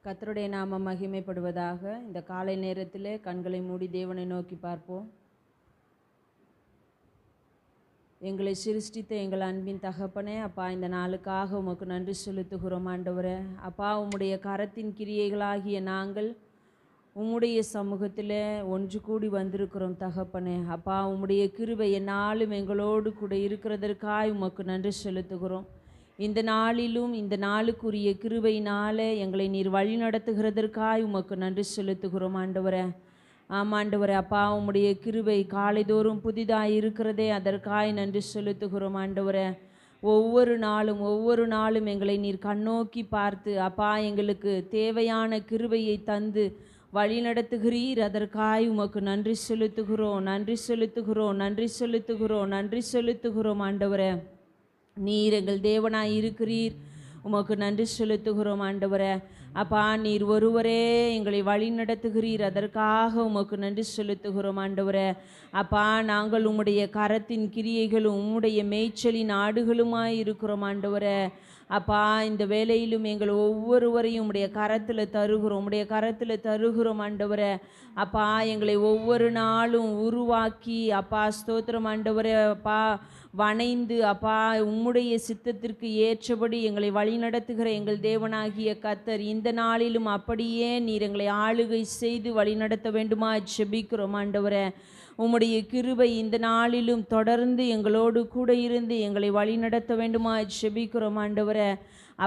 கர்த்தருடைய நாமம் மகிமைப்படுவதாக. இந்த காலை நேரத்திலே கண்களை மூடி தேவனை நோக்கி பார்ப்போம். எங்களை சிருஷ்டித்த எங்கள் அன்பின் தகப்பனே, அப்பா, இந்த நாளுக்காக உமக்கு நன்றி செலுத்துகிறோம் ஆண்டவரே. அப்பா, உம்முடைய கரத்தின் கிரியைகளாகிய நாங்கள் உம்முடைய சமூகத்திலே ஒன்று கூடி வந்திருக்கிறோம் தகப்பனே. அப்பா, உம்முடைய கிருபை எந்நாளும் எங்களோடு கூட இருக்கிறதற்காய் உமக்கு நன்றி செலுத்துகிறோம். இந்த நாளிலும் இந்த நாளுக்குரிய கிருபையினாலே எங்களை நீர் வழி நடத்துகிறதற்காய் உமக்கு நன்றி செலுத்துகிறோம் ஆண்டவரே. ஆமாண்டவரே, அப்பா, உம்முடைய கிருபை காலைதோறும் புதிதாக இருக்கிறதே, அதற்காய் நன்றி செலுத்துகிறோம் ஆண்டவரே. ஒவ்வொரு நாளும் எங்களை நீர் கண்ணோக்கி பார்த்து அப்பா எங்களுக்கு தேவையான கிருபையை தந்து வழி நடத்துகிறீர். அதற்காய் உமக்கு நன்றி செலுத்துகிறோம் ஆண்டவரே. நீர் எங்கள் தேவனாய் இருக்கிறீர். உமக்கு நன்றி செலுத்துகிறோம் ஆண்டவரே. அப்பா, நீர் ஒருவரே எங்களை வழி நடத்துகிறீர். அதற்காக உமக்கு நன்றி செலுத்துகிறோம் ஆண்டவரே. அப்பா, நாங்கள் உம்முடைய கரத்தின் கிரியைகளும் உம்முடைய மேய்ச்சலின் ஆடுகளுமாய் இருக்கிறோம் ஆண்டவரே. அப்பா, இந்த வேளையிலும் எங்கள் ஒவ்வொருவரையும் உம்முடைய கரத்தில் தருகிறோம் ஆண்டவரே. அப்பா, எங்களை ஒவ்வொரு நாளும் உருவாக்கி அப்பா ஸ்தோத்திரம் ஆண்டவரே. அப்பா, வணைந்து அப்பா உம்முடைய சித்தத்திற்கு ஏற்றபடி எங்களை வழிநடத்துகிற எங்கள் தேவனாகிய கர்த்தர், இந்த நாளிலும் அப்படியே நீர் எங்களை ஆளுகை செய்து வழிநடத்த வேண்டுமா ஜெபிக்கிறோம் ஆண்டவரே. உம்முடைய கிருபை இந்த நாளிலும் தொடர்ந்து எங்களோடு கூட இருந்து எங்களை வழிநடத்த வேண்டுமா ஜெபிக்கிறோம் ஆண்டவரே.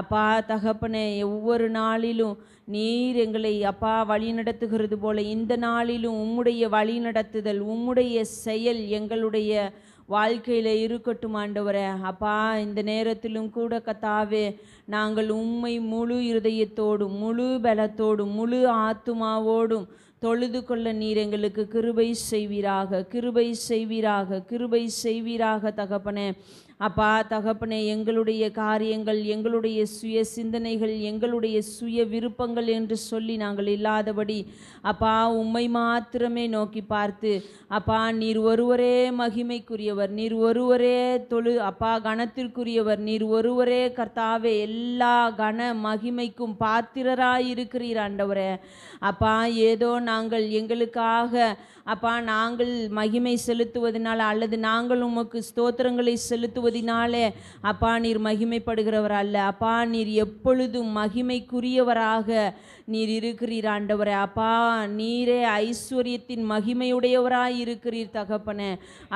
அப்பா தகப்பனே, ஒவ்வொரு நாளிலும் நீர் எங்களை அப்பா வழி நடத்துகிறது போல இந்த நாளிலும் உம்முடைய வழி நடத்துதல், உம்முடைய செயல் எங்களுடைய வாழ்க்கையில் இருக்கட்டும் ஆண்டவரே. அப்பா, இந்த நேரத்திலும் கூட கர்த்தாவே, நாங்கள் உம்மை முழு இருதயத்தோடும் முழு பலத்தோடும் முழு ஆத்துமாவோடும் தொழுது கொள்ள நீர் எங்களுக்கு கிருபை செய்வீராக தகப்பனே. அப்பா தகப்பனே, எங்களுடைய காரியங்கள், எங்களுடைய சுய சிந்தனைகள், எங்களுடைய சுய விருப்பங்கள் என்று சொல்லி நாங்கள் இல்லாதபடி அப்பா உம்மை மாத்திரமே நோக்கி பார்த்து அப்பா நீர் ஒருவரே மகிமைக்குரியவர், நீர் ஒருவரே அப்பா கனத்திற்குரியவர், நீர் ஒருவரே கர்த்தாவே எல்லா கன மகிமைக்கும் பாத்திரராய் இருக்கிறீர் ஆண்டவரே. அப்பா, ஏதோ நாங்கள் எங்களுக்காக அப்பா நாங்கள் மகிமை செலுத்துவதனால அல்லது நாங்கள் உமக்கு ஸ்தோத்திரங்களை செலுத்துவதினாலே அப்பா நீர் மகிமைப்படுகிறவர் அல்ல. அப்பா, நீர் எப்பொழுதும் மகிமைக்குரியவராக நீர் இருக்கிறீர் ஆண்டவரே. அப்பா, நீரே ஐஸ்வர்யத்தின் மகிமையுடையவராய் இருக்கிறீர் தகப்பனே.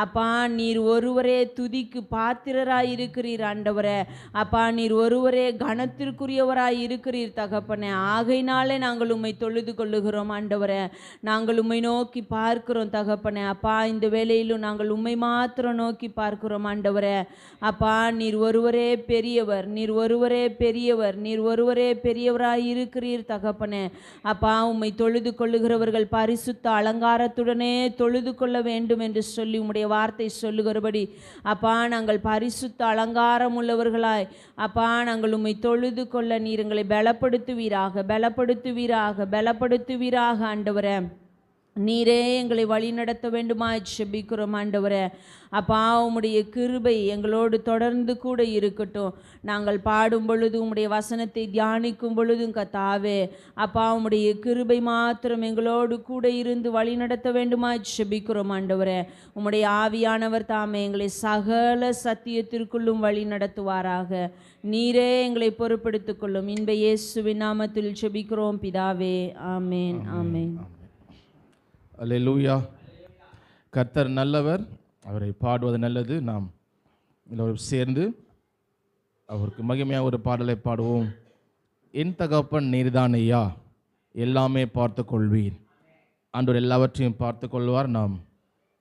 அப்பா, நீர் ஒருவரே துதிக்கு பாத்திரராய் இருக்கிறீர் ஆண்டவரே. அப்பா, நீர் ஒருவரே கனத்திற்குரியவராய் இருக்கிறீர் தகப்பனே. ஆகையினாலே நாங்கள் உம்மை தொழுது கொள்ளுகிறோம் ஆண்டவரே. நாங்கள் உம்மை நோக்கி பார்க்கிறோம் தகப்பனே. அப்பா, இந்த வேளையிலும் நாங்கள் உம்மை மாத்திரம் நோக்கி பார்க்கிறோம் ஆண்டவரே. அப்பா, நீர் ஒருவரே பெரியவராய் இருக்கிறீர் தகப்பனே. அப்பா, உம்மை தொழுது கொள்ளுகிறவர்கள் பரிசுத்த அலங்காரத்துடனே தொழுது கொள்ள வேண்டும் என்று சொல்லி உம்முடைய வார்த்தை சொல்லுகிறபடி அப்பா நாங்கள் பரிசுத்த அலங்காரம் உள்ளவர்களாய் அப்பா நாங்கள் உம்மை தொழுது கொள்ள நீர் எங்களை பலப்படுத்துவீராக ஆண்டவரே. நீரே எங்களை வழி நடத்த வேண்டுமாய் ஜெபிக்கிறோம் ஆண்டவரே. அப்பா, உம்முடைய கிருபை எங்களோடு தொடர்ந்து கூட இருக்கட்டும். நாங்கள் பாடும் பொழுது உம்முடைய வசனத்தை தியானிக்கும் பொழுதும் கர்த்தாவே அப்பா உம்முடைய கிருபை மாத்திரம் எங்களோடு கூட இருந்து வழி நடத்த வேண்டுமாய் ஜெபிக்கிறோம் ஆண்டவரே. உம்முடைய ஆவியானவர் தாமே எங்களை சகல சத்தியத்திற்குள்ளும் வழி நடத்துவாராக. நீரே எங்களை பொறுப்படுத்திக் கொள்ளும். இன்ப இயேசுவின் நாமத்தில் ஜெபிக்கிறோம் பிதாவே, ஆமேன், ஆமேன். அல்லேலூயா. கர்த்தர் நல்லவர், அவரை பாடுவது நல்லது. நாம் எல்லோரும் சேர்ந்து அவருக்கு மகிமையாக ஒரு பாடலை பாடுவோம். என் தகப்பன் நீர்தான் ஐயா, எல்லாமே பார்த்து கொள்வீர். ஆண்டவர் எல்லாவற்றையும் பார்த்து கொள்வார். நாம்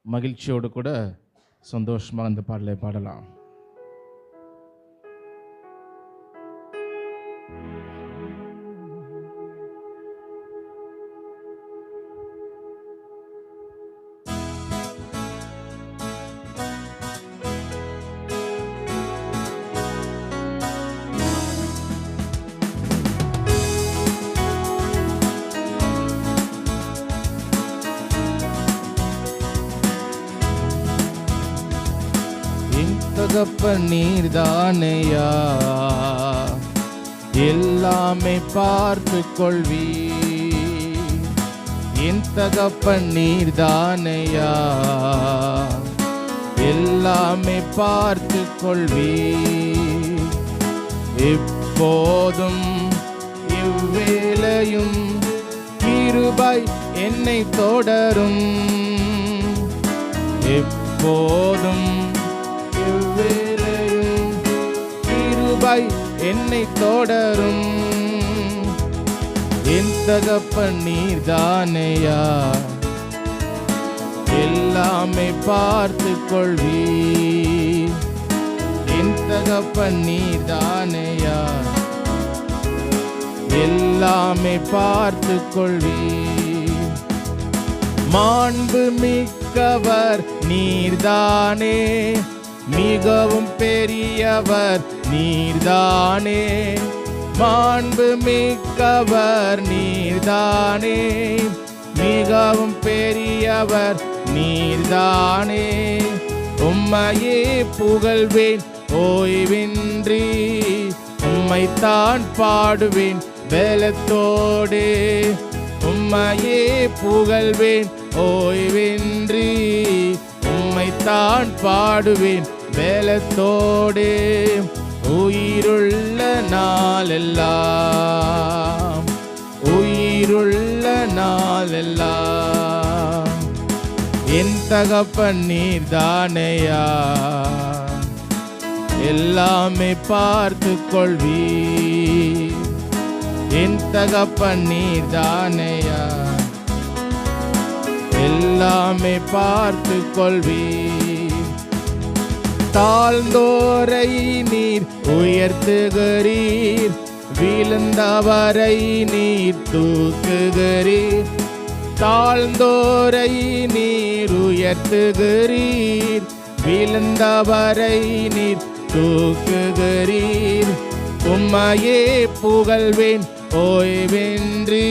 மகிழ்ச்சியோடு கூட சந்தோஷமாக அந்த பாடலை பாடலாம். தகப்பன் நீர்தானையா, எல்லாமே பார்த்து கொள்வி. என் தகப்பன் நீர்தானையா, எல்லாமே பார்த்து கொள்வி. எப்போதும் இவ்வேளையும் கிருபை என்னை தொடரும். எப்போதும் இவ்வேளையும் கிருபை என்னை தொடரும். என் தகப்பன் நீர்தானையா, எல்லாமே பார்த்து கொள்வி. என் தகப்பன் நீர்தானையா, எல்லாமே பார்த்து கொள்வி. மாண்பு மிக்கவர் நீர்தானே, மிகவும் பெரியவர் நீர்தானே. மாண்பு மிக்கவர் நீர்தானே, மிகவும் பெரியவர் நீர்தானே. உம்மையே புகழ்வேன் ஓய்வின்றி, உம்மைத்தான் பாடுவேன் பலத்தோடு. உம்மையே புகழ்வேன் ஓய்வின்றி, உம்மைத்தான் பாடுவேன் பலத்தோடு. உயிருள்ள நாளெல்லாம், உயிருள்ள நாளெல்லாம் என் தகப்பன் நீர்தானையா, எல்லாமே பார்த்து கொள்வி. என் தகப்பன் நீர்தானையா, எல்லாமே பார்த்து கொள்வி. தாழ்ந்தோரை நீர் உயர்த்துகிறீர், விழுந்தவரை நீர் தூக்குகிறீர். தாழ்ந்தோரை நீர் உயர்த்துகிறீர், விழுந்தவரை நீர் தூக்குகிறீர். உம்மையே புகழ்வேன் ஓய்வின்றி,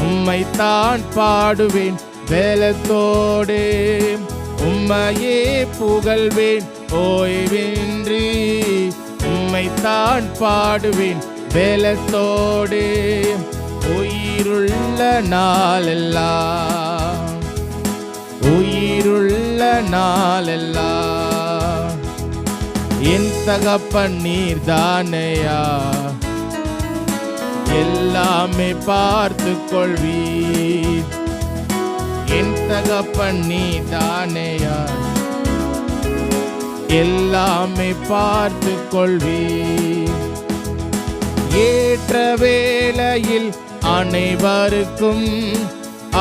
உம்மைத்தான் பாடுவேன் பலத்தோடு. உம்மையே புகழ்வேன் ஓய்வின்றி, உம்மைத்தான் பாடுவேன் பலத்தோடு. உயிருள்ள நாளெல்லாம், உயிருள்ள நாளெல்லாம் என் தகப்பன் நீர்தானையா, எல்லாமே பார்த்து கொள்வீர். என் தகப்பன் நீர்தானையா, எல்லாமே பார்த்து கொள்வீர். ஏற்ற வேளையில் அனைவருக்கும்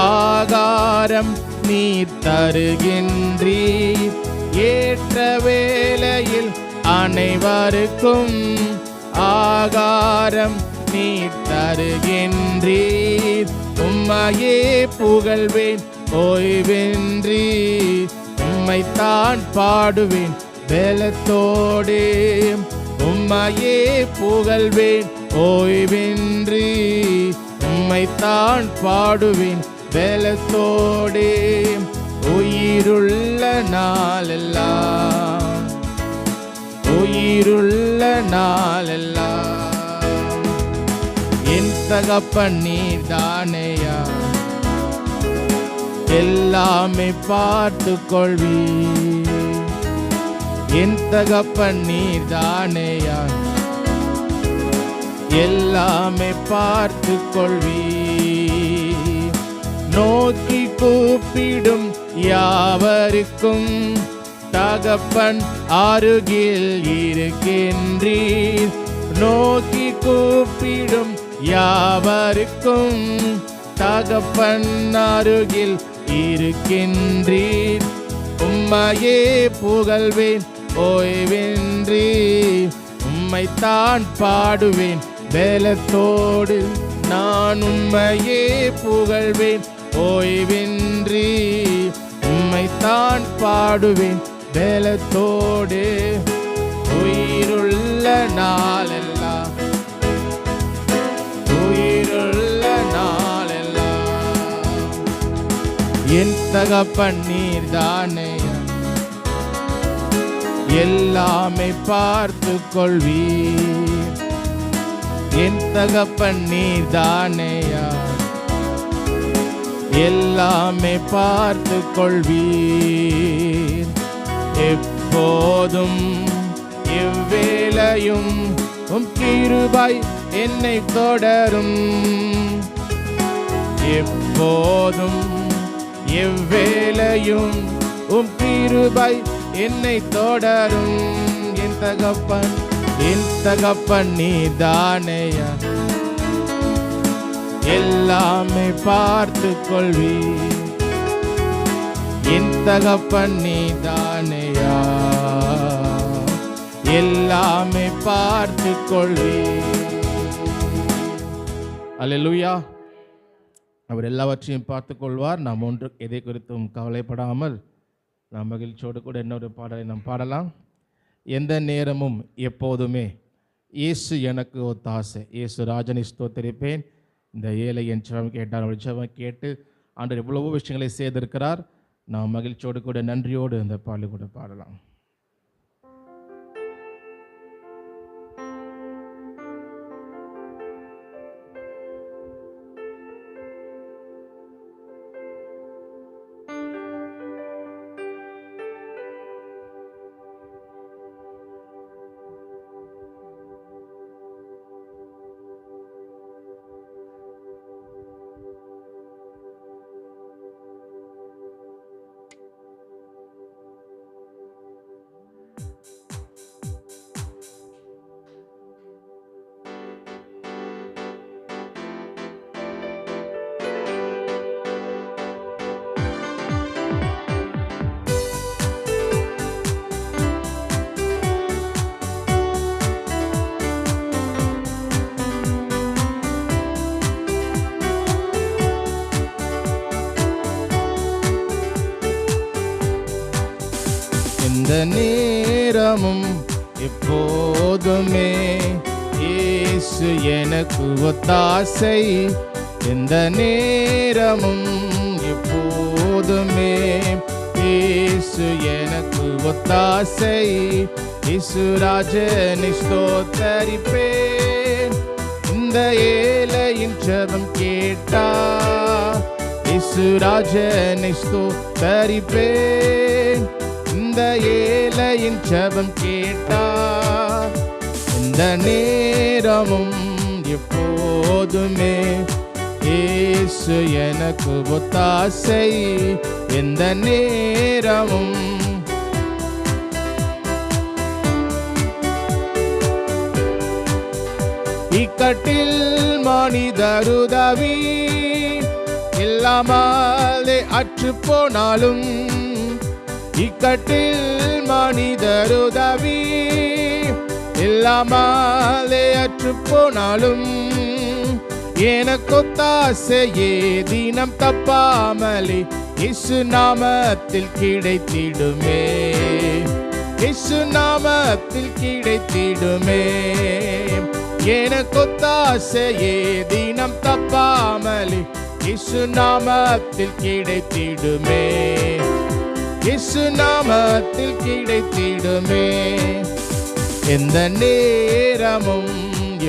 ஆகாரம் நீர் தருகின்றீர். ஏற்ற வேளையில் அனைவருக்கும் ஆகாரம் நீர் தருகின்றீர். உம்மையே புகழ்வேன் ஓய்வின்றி, உம்மைத்தான் பாடுவேன் பலத்தோடு. உம்மையே புகழ்வேன் ஓய்வின்றி, உம்மைத்தான் பாடுவேன் பலத்தோடு. உயிருள்ள நாளெல்லாம், உயிருள்ள நாளெல்லாம் என் தகப்பன் நீர்தானையா, எல்லாமே பார்த்து கொள்வீர். என் தகப்பன் நீர்தானையா, எல்லாமே பார்த்து கொள்வீர். நோக்கி கூப்பிடும் யாவருக்கும் தகப்பன் அருகில் இருக்கின்றீர். நோக்கி கூப்பிடும் யாவருக்கும் தகப்பன் அருகில் இருக்கின்றீர். உம்மையே புகழ்வேன் ஓய்வின்றி, உம்மைத்தான் பாடுவேன் பலத்தோடு. நான் உம்மையே புகழ்வேன் ஓய்வின்றி, உம்மைத்தான் பாடுவேன் பலத்தோடு. உயிருள்ள நாளெல்லாம், உயிருள்ள நாளெல்லாம் என் தகப்பன் நீர்தானையா, எல்லாமே பார்த்து கொள்வீர். என் தகப்பன் நீர்தானையா, எல்லாமே பார்த்து கொள்வீர். எப்போதும் எவ்வேளையும் உம் கிருபை என்னை தொடரும். எப்போதும் எவ்வேளையும் உம் கிருபை என்னை தொடரும். என் தகப்பன் நீதானையா, எல்லாமே பார்த்து கொள்வீர். என் தகப்பன் நீதானையா, எல்லாமே பார்த்து கொள்வீர். அல்லேலூயா. அவர் எல்லாவற்றையும் பார்த்து கொள்வார். நாம் ஒன்று எதை குறித்தும் கவலைப்படாமல் நாம் மகிழ்ச்சியோடு கூட இன்னொரு பாடலை நாம் பாடலாம். எந்த நேரமும் எப்போதுமே இயேசு எனக்கு ஒத்தாசை. இயேசு ராஜனை ஸ்தோத்திரிப்பேன். இந்த ஏழை என் செவம் கேட்டார். அவருடைய செவம் கேட்டு ஆண்டவர் எவ்வளவோ விஷயங்களை செய்திருக்கிறார். நாம் மகிழ்ச்சியோடு கூட நன்றியோடு இந்த பாடலை கூட பாடலாம். எந்த நேரமும் எப்போதுமே இயேசு எனக்கு ஒத்தாசை. எந்த நேரமும் எப்போதுமே இயேசு எனக்கு ஒத்தாசை. இயேசு ராஜனை ஸ்தோத்தரிப்பேன். இந்த ஏழையின் ஜெபம் கேட்டார். இயேசு ராஜனை ஸ்தோத்தரிப்பேன். இந்த ஏழையின் ஜெபம் கேட்டார். இந்த நேரமும் எப்போதுமே இயேசு எனக்கு ஒத்தாசை. எந்த நேரமும் இக்கட்டில் மனிதருதவி இல்லாமலே அற்று போனாலும், இக்கட்டில் மனிதருதவி இல்லாமலே அற்று போனாலும், எனக்கொத்தாசையே தினம் தப்பாமலே இயேசு நாமத்தில் கிடைத்திடுமே. இயேசு நாமத்தில் கிடைத்திடுமே. எனக்கொத்தாசையே தினம் தப்பாமலே இயேசு நாமத்தில் கிடைத்திடுமே. இயேசு நாமத்தில் கிடைத்திடுமே. எந்த நேரமும்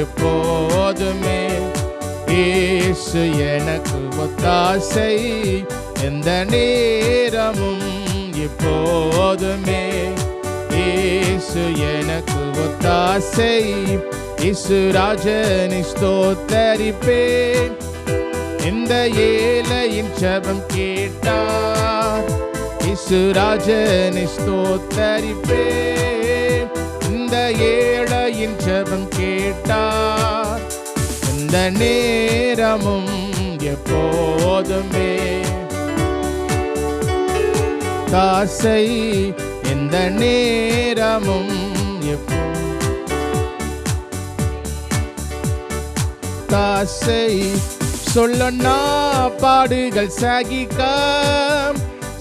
எப்போதுமே இயேசு எனக்கு ஒத்தாசை. எந்த நேரமும் எப்போதுமே இயேசு எனக்கு ஒத்தாசை. இயேசு ராஜனை ஸ்தோத்தரிப்பேன். இந்த ஏழையின் ஜெபம் கேட்டார். இயேசு ராஜனை ஸ்தோத்தரிப்பேன். இந்த ஏழையின் ஜெபம் கேட்டார். இந்த நேரமும் எப்போதுமே தாசை. எந்த நேரமும் தாசை. சொல்லனா பாடுகள் சகிக்க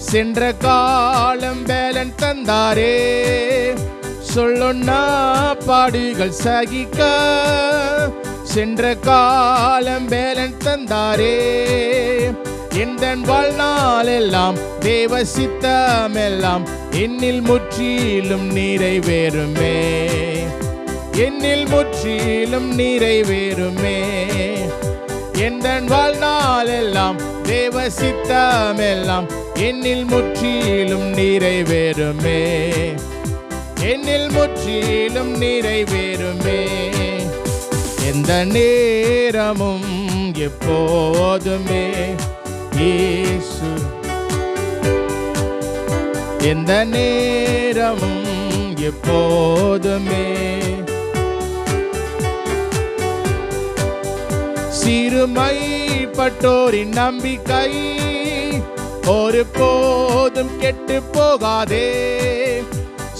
சென்ற காலம் பேலன் தந்தாரே. சொல்லொன்னா பாடுகள் சகிக்க சென்ற காலம் பேலன் தந்தாரே. எந்தன் வாழ்நாள் எல்லாம் தேவ சித்தமெல்லாம் என்னில் முற்றிலும் நிறைவேறுமே. என்னில் முற்றிலும் நிறைவேறுமே. எந்தன் வாழ்நாளெல்லாம் தேவ சித்தமெல்லாம் என்னில் முற்றிலும் நிறைவேறுமே. என்னில் முற்றிலும் நிறைவேறுமே. எந்த நேரமும் எப்போதுமே இயேசு, எந்த நேரமும் எப்போதுமே. சிறுமைப்பட்டோரின் நம்பிக்கை ஒரு போதும் கெட்டு போகாதே.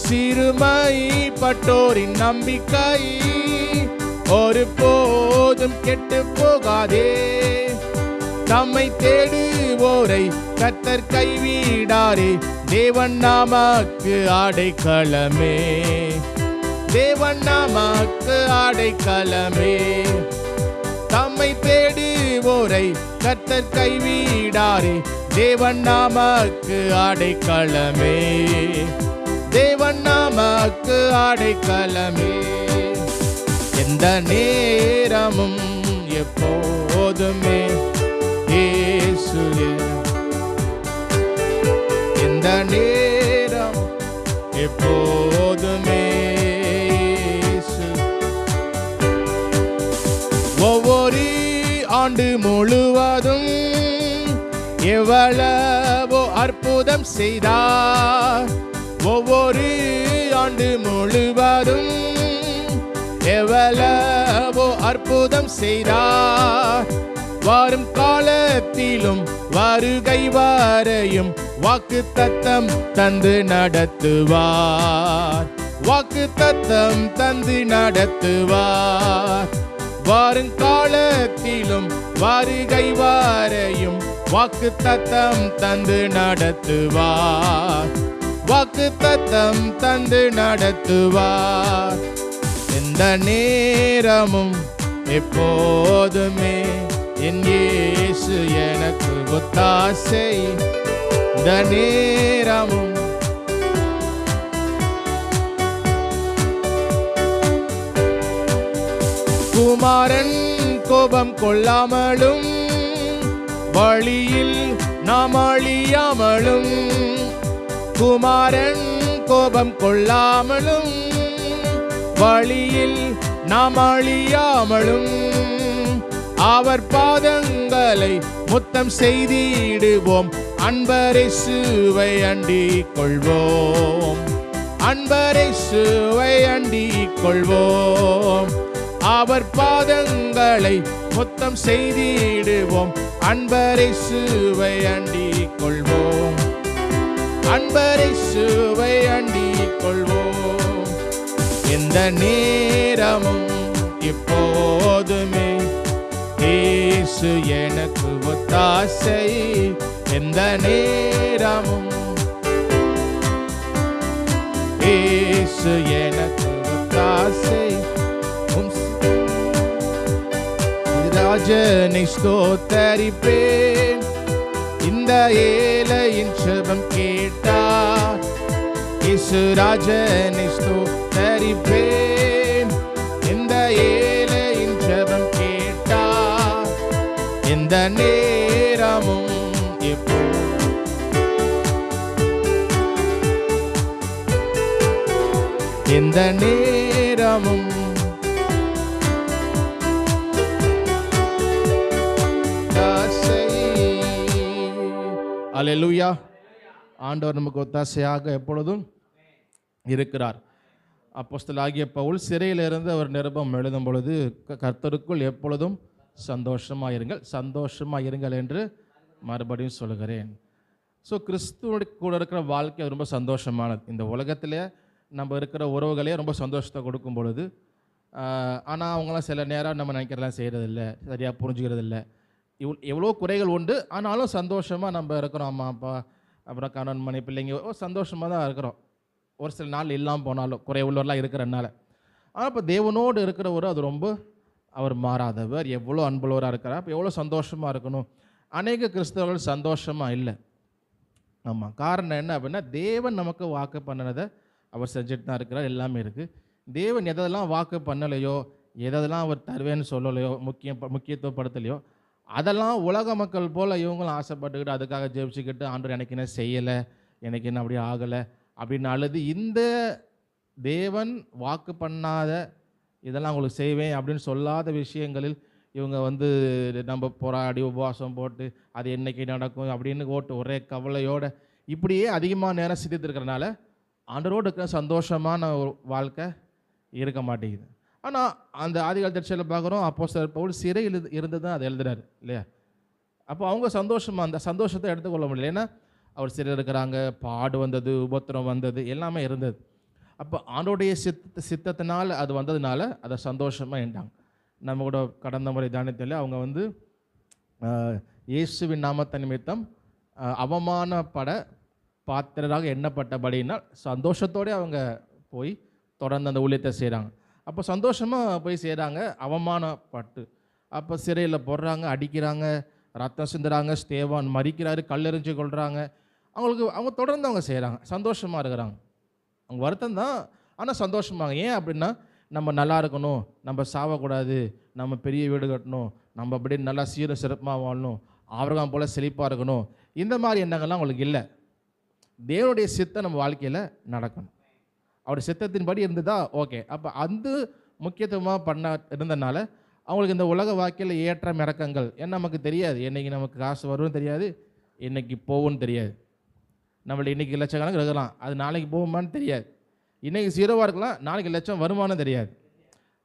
சிறுமைப்பட்டோரின் நம்பிக்கை ஒரு போதும் கெட்டு போகாதே. தம்மை தேடுவோரை கர்த்தர் கைவிடாரே. தேவன் நமக்கு அடைக்கலமே, தேவன் நமக்கு அடைக்கலமே. தம்மை தேடுவோரை கர்த்தர் கைவிடாரே. தேவன் நமக்கு அடைக்கலமே, தேவன் நமக்கு அடைக்கலமே. எந்த நேரமும் எப்போதுமே இயேசு, எந்த நேரம் எப்போதுமே இயேசு. ஒவ்வொரு ஆண்டு முழுவதும் எவ்வளவோ அற்புதம் செய்தார். ஒவ்வொரு ஆண்டு முழுவதும் எவ்வளவோ அற்புதம் செய்தார். வரும் காலத்திலும் வருகை வரையும் வாக்குத்தத்தம் தந்து நடத்துவார். வாக்குத்தத்தம் தந்து நடத்துவார். வருங்காலத்திலும் வருகை வரையும் வாக்குத்தத்தம் தந்து நடத்துவார். வாக்குத்தத்தம் தந்து நடத்துவார். எந்த நேரமும் எப்போதுமே என் இயேசு எனக்கு ஒத்தாசை. இந்த நேரமும் குமாரன் கோபம் கொள்ளாமலும் வழியில் நாம் அழியாமலும். குமாரன் கோபம் கொள்ளாமலும் வழியில் நாம் அழியாமலும். அவர் பாதங்களை முத்தம் செய்திடுவோம். அன்பரேசுவை அண்டிக் கொள்வோம். அன்பரேசுவை அண்டிக் கொள்வோம். அவர் பாதங்களை முத்தம் செய்திடுவோம். அன்பரேசுவை அண்டிக் கொள்வோம். அன்பரேசுவை அண்டிக் கொள்வோம். எந்த நேரமும் எப்போதுமே இயேசு எனக்கு ஒத்தாசை. எந்த நேரமும் இயேசு எனக்கு ஒத்தாசை. ராஜனை ஸ்தோத்தரிப்பேன். இந்த ஏழையின் ஜெபம் கேட்டார். இயேசு ராஜனை ஸ்தோத்தரிப்பேன். இந்த ஏழையின் ஜெபம் கேட்டார். எந்த நேரமும் எப்போ எந்த நேரமும் அல்லேலூயா. ஆண்டவர் நமக்கு ஒத்தாசையாக எப்பொழுதும் இருக்கிறார். அப்போஸ்தலனாகிய பவுல் சிறையிலிருந்து அவர் நிருபம் எழுதும் பொழுது கர்த்தருக்குள் எப்பொழுதும் சந்தோஷமாயிருங்கள், சந்தோஷமாயிருங்கள் என்று மறுபடியும் சொல்கிறேன். ஸோ கிறிஸ்துவோட கூட இருக்கிற வாழ்க்கை ரொம்ப சந்தோஷமானது. இந்த உலகத்திலே நம்ம இருக்கிற உறவுகளே ரொம்ப சந்தோஷத்தை கொடுக்கும் பொழுது, ஆனால் அவங்களாம் சில நேரம் நம்ம நினைக்கிறதெல்லாம் செய்கிறதில்ல, சரியாக புரிஞ்சுக்கிறதில்ல. எவ்வளோ குறைகள் உண்டு, ஆனாலும் சந்தோஷமாக நம்ம இருக்கிறோம். அம்மா அப்பா அப்புறம் கணவன் மனைவி பிள்ளைங்க சந்தோஷமாக தான் இருக்கிறோம். ஒரு சில நாள் இல்லாமல் போனாலும் குறை உள்ளவரெலாம் இருக்கிறனால. ஆனால் இப்போ தேவனோடு இருக்கிறவர் அது ரொம்ப அவர் மாறாதவர், எவ்வளோ அன்புள்ளவராக இருக்கிறார். இப்போ எவ்வளோ சந்தோஷமாக இருக்கணும். அநேக கிறிஸ்தவர்கள் சந்தோஷமாக இல்லை. ஆமாம், காரணம் என்ன அப்படின்னா தேவன் நமக்கு வாக்கு பண்ணினதை அவர் செஞ்சுட்டு தான் இருக்கிறார். எல்லாமே இருக்குது. தேவன் எதெல்லாம் வாக்கு பண்ணலையோ, எதெல்லாம் அவர் தருவேன்னு சொல்லலையோ, முக்கியத்துவப்படுத்தலையோ, அதெல்லாம் உலக மக்கள் போல் இவங்களும் ஆசைப்பட்டுக்கிட்டு அதுக்காக ஜெபிச்சுக்கிட்டு, ஆண்டவர் எனக்கு என்ன செய்யலை, எனக்கு என்ன அப்படி ஆகலை அப்படின்னு அழுது, இந்த தேவன் வாக்கு பண்ணாத, இதெல்லாம் உங்களுக்கு செய்வேன் அப்படின்னு சொல்லாத விஷயங்களில் இவங்க வந்து நம்ம போராடி உபவாசம் போட்டு அது என்னைக்கு நடக்கும் அப்படின்னு ஒரே கவலையோடு இப்படியே அதிகமாக நேரம் சிந்தித்திருக்கிறனால ஆண்டவரோடு இருக்கிற சந்தோஷமான ஒரு வாழ்க்கை இருக்க மாட்டேங்குது. ஆனால் அந்த ஆதிகால திருச்சபையில் பார்க்குறோம், அப்போஸ்தலர் பவுல் சிறையில் இருந்து தான் அதை எழுதுறாரு இல்லையா? அப்போ அவங்க சந்தோஷமாக அந்த சந்தோஷத்தை எடுத்துக்கொள்ள முடியல. ஏன்னா அவர் சிறையில் இருக்கிறாங்க, பாடு வந்தது, உபத்திரம் வந்தது, எல்லாமே இருந்தது. அப்போ ஆண்டோடைய சித்தத்தினால் அது வந்ததுனால அதை சந்தோஷமாக எண்டாங்க. நம்ம கூட கடந்த முறை தானியத்தில் அவங்க வந்து இயேசுவின் நாமத்தை நிமித்தம் அவமானப்பட பாத்திரராக எண்ணப்பட்டபடினால் சந்தோஷத்தோடு அவங்க போய் தொடர்ந்து அந்த ஊழியத்தை செய்கிறாங்க. அப்போ சந்தோஷமாக போய் செய்கிறாங்க, அவமானப்பட்டு. அப்போ சிறையில் போடுறாங்க, அடிக்கிறாங்க, ரத்தம் சிந்துறாங்க, ஸ்தேவான் மறிக்கிறாரு, கல்லெறிஞ்சு கொள்கிறாங்க. அவங்க தொடர்ந்து அவங்க செய்கிறாங்க, சந்தோஷமாக இருக்கிறாங்க. அவங்க வருத்தம் தான், ஆனால் சந்தோஷமாக. ஏன் அப்படின்னா, நம்ம நல்லா இருக்கணும், நம்ம சாவக்கூடாது, நம்ம பெரிய வீடு கட்டணும், நம்ம அப்படி நல்லா சீர சிறப்பாக வாழணும், ஆவரகம் போல் செழிப்பாக இருக்கணும், இந்த மாதிரி எண்ணங்கள்லாம் அவங்களுக்கு இல்லை. தேவனுடைய சித்தம் நம்ம வாழ்க்கையில் நடக்கணும், அவருடைய சித்தத்தின்படி இருந்ததா ஓகே. அப்போ அந்த முக்கியத்துவமாக பண்ண இருந்தனால அவங்களுக்கு இந்த உலக வாழ்க்கையில் ஏற்றம் இறக்கங்கள் ஏன்னா நமக்கு தெரியாது, என்றைக்கு நமக்கு காசு வரும்னு தெரியாது, என்றைக்கு போகும்னு தெரியாது. நம்மள்ட்ட இன்றைக்கி லட்சக்கணக்கு இருக்கலாம், அது நாளைக்கு போகுமான்னு தெரியாது. இன்றைக்கி 0வாக இருக்கலாம், நாளைக்கு லட்சம் வருமானம் தெரியாது.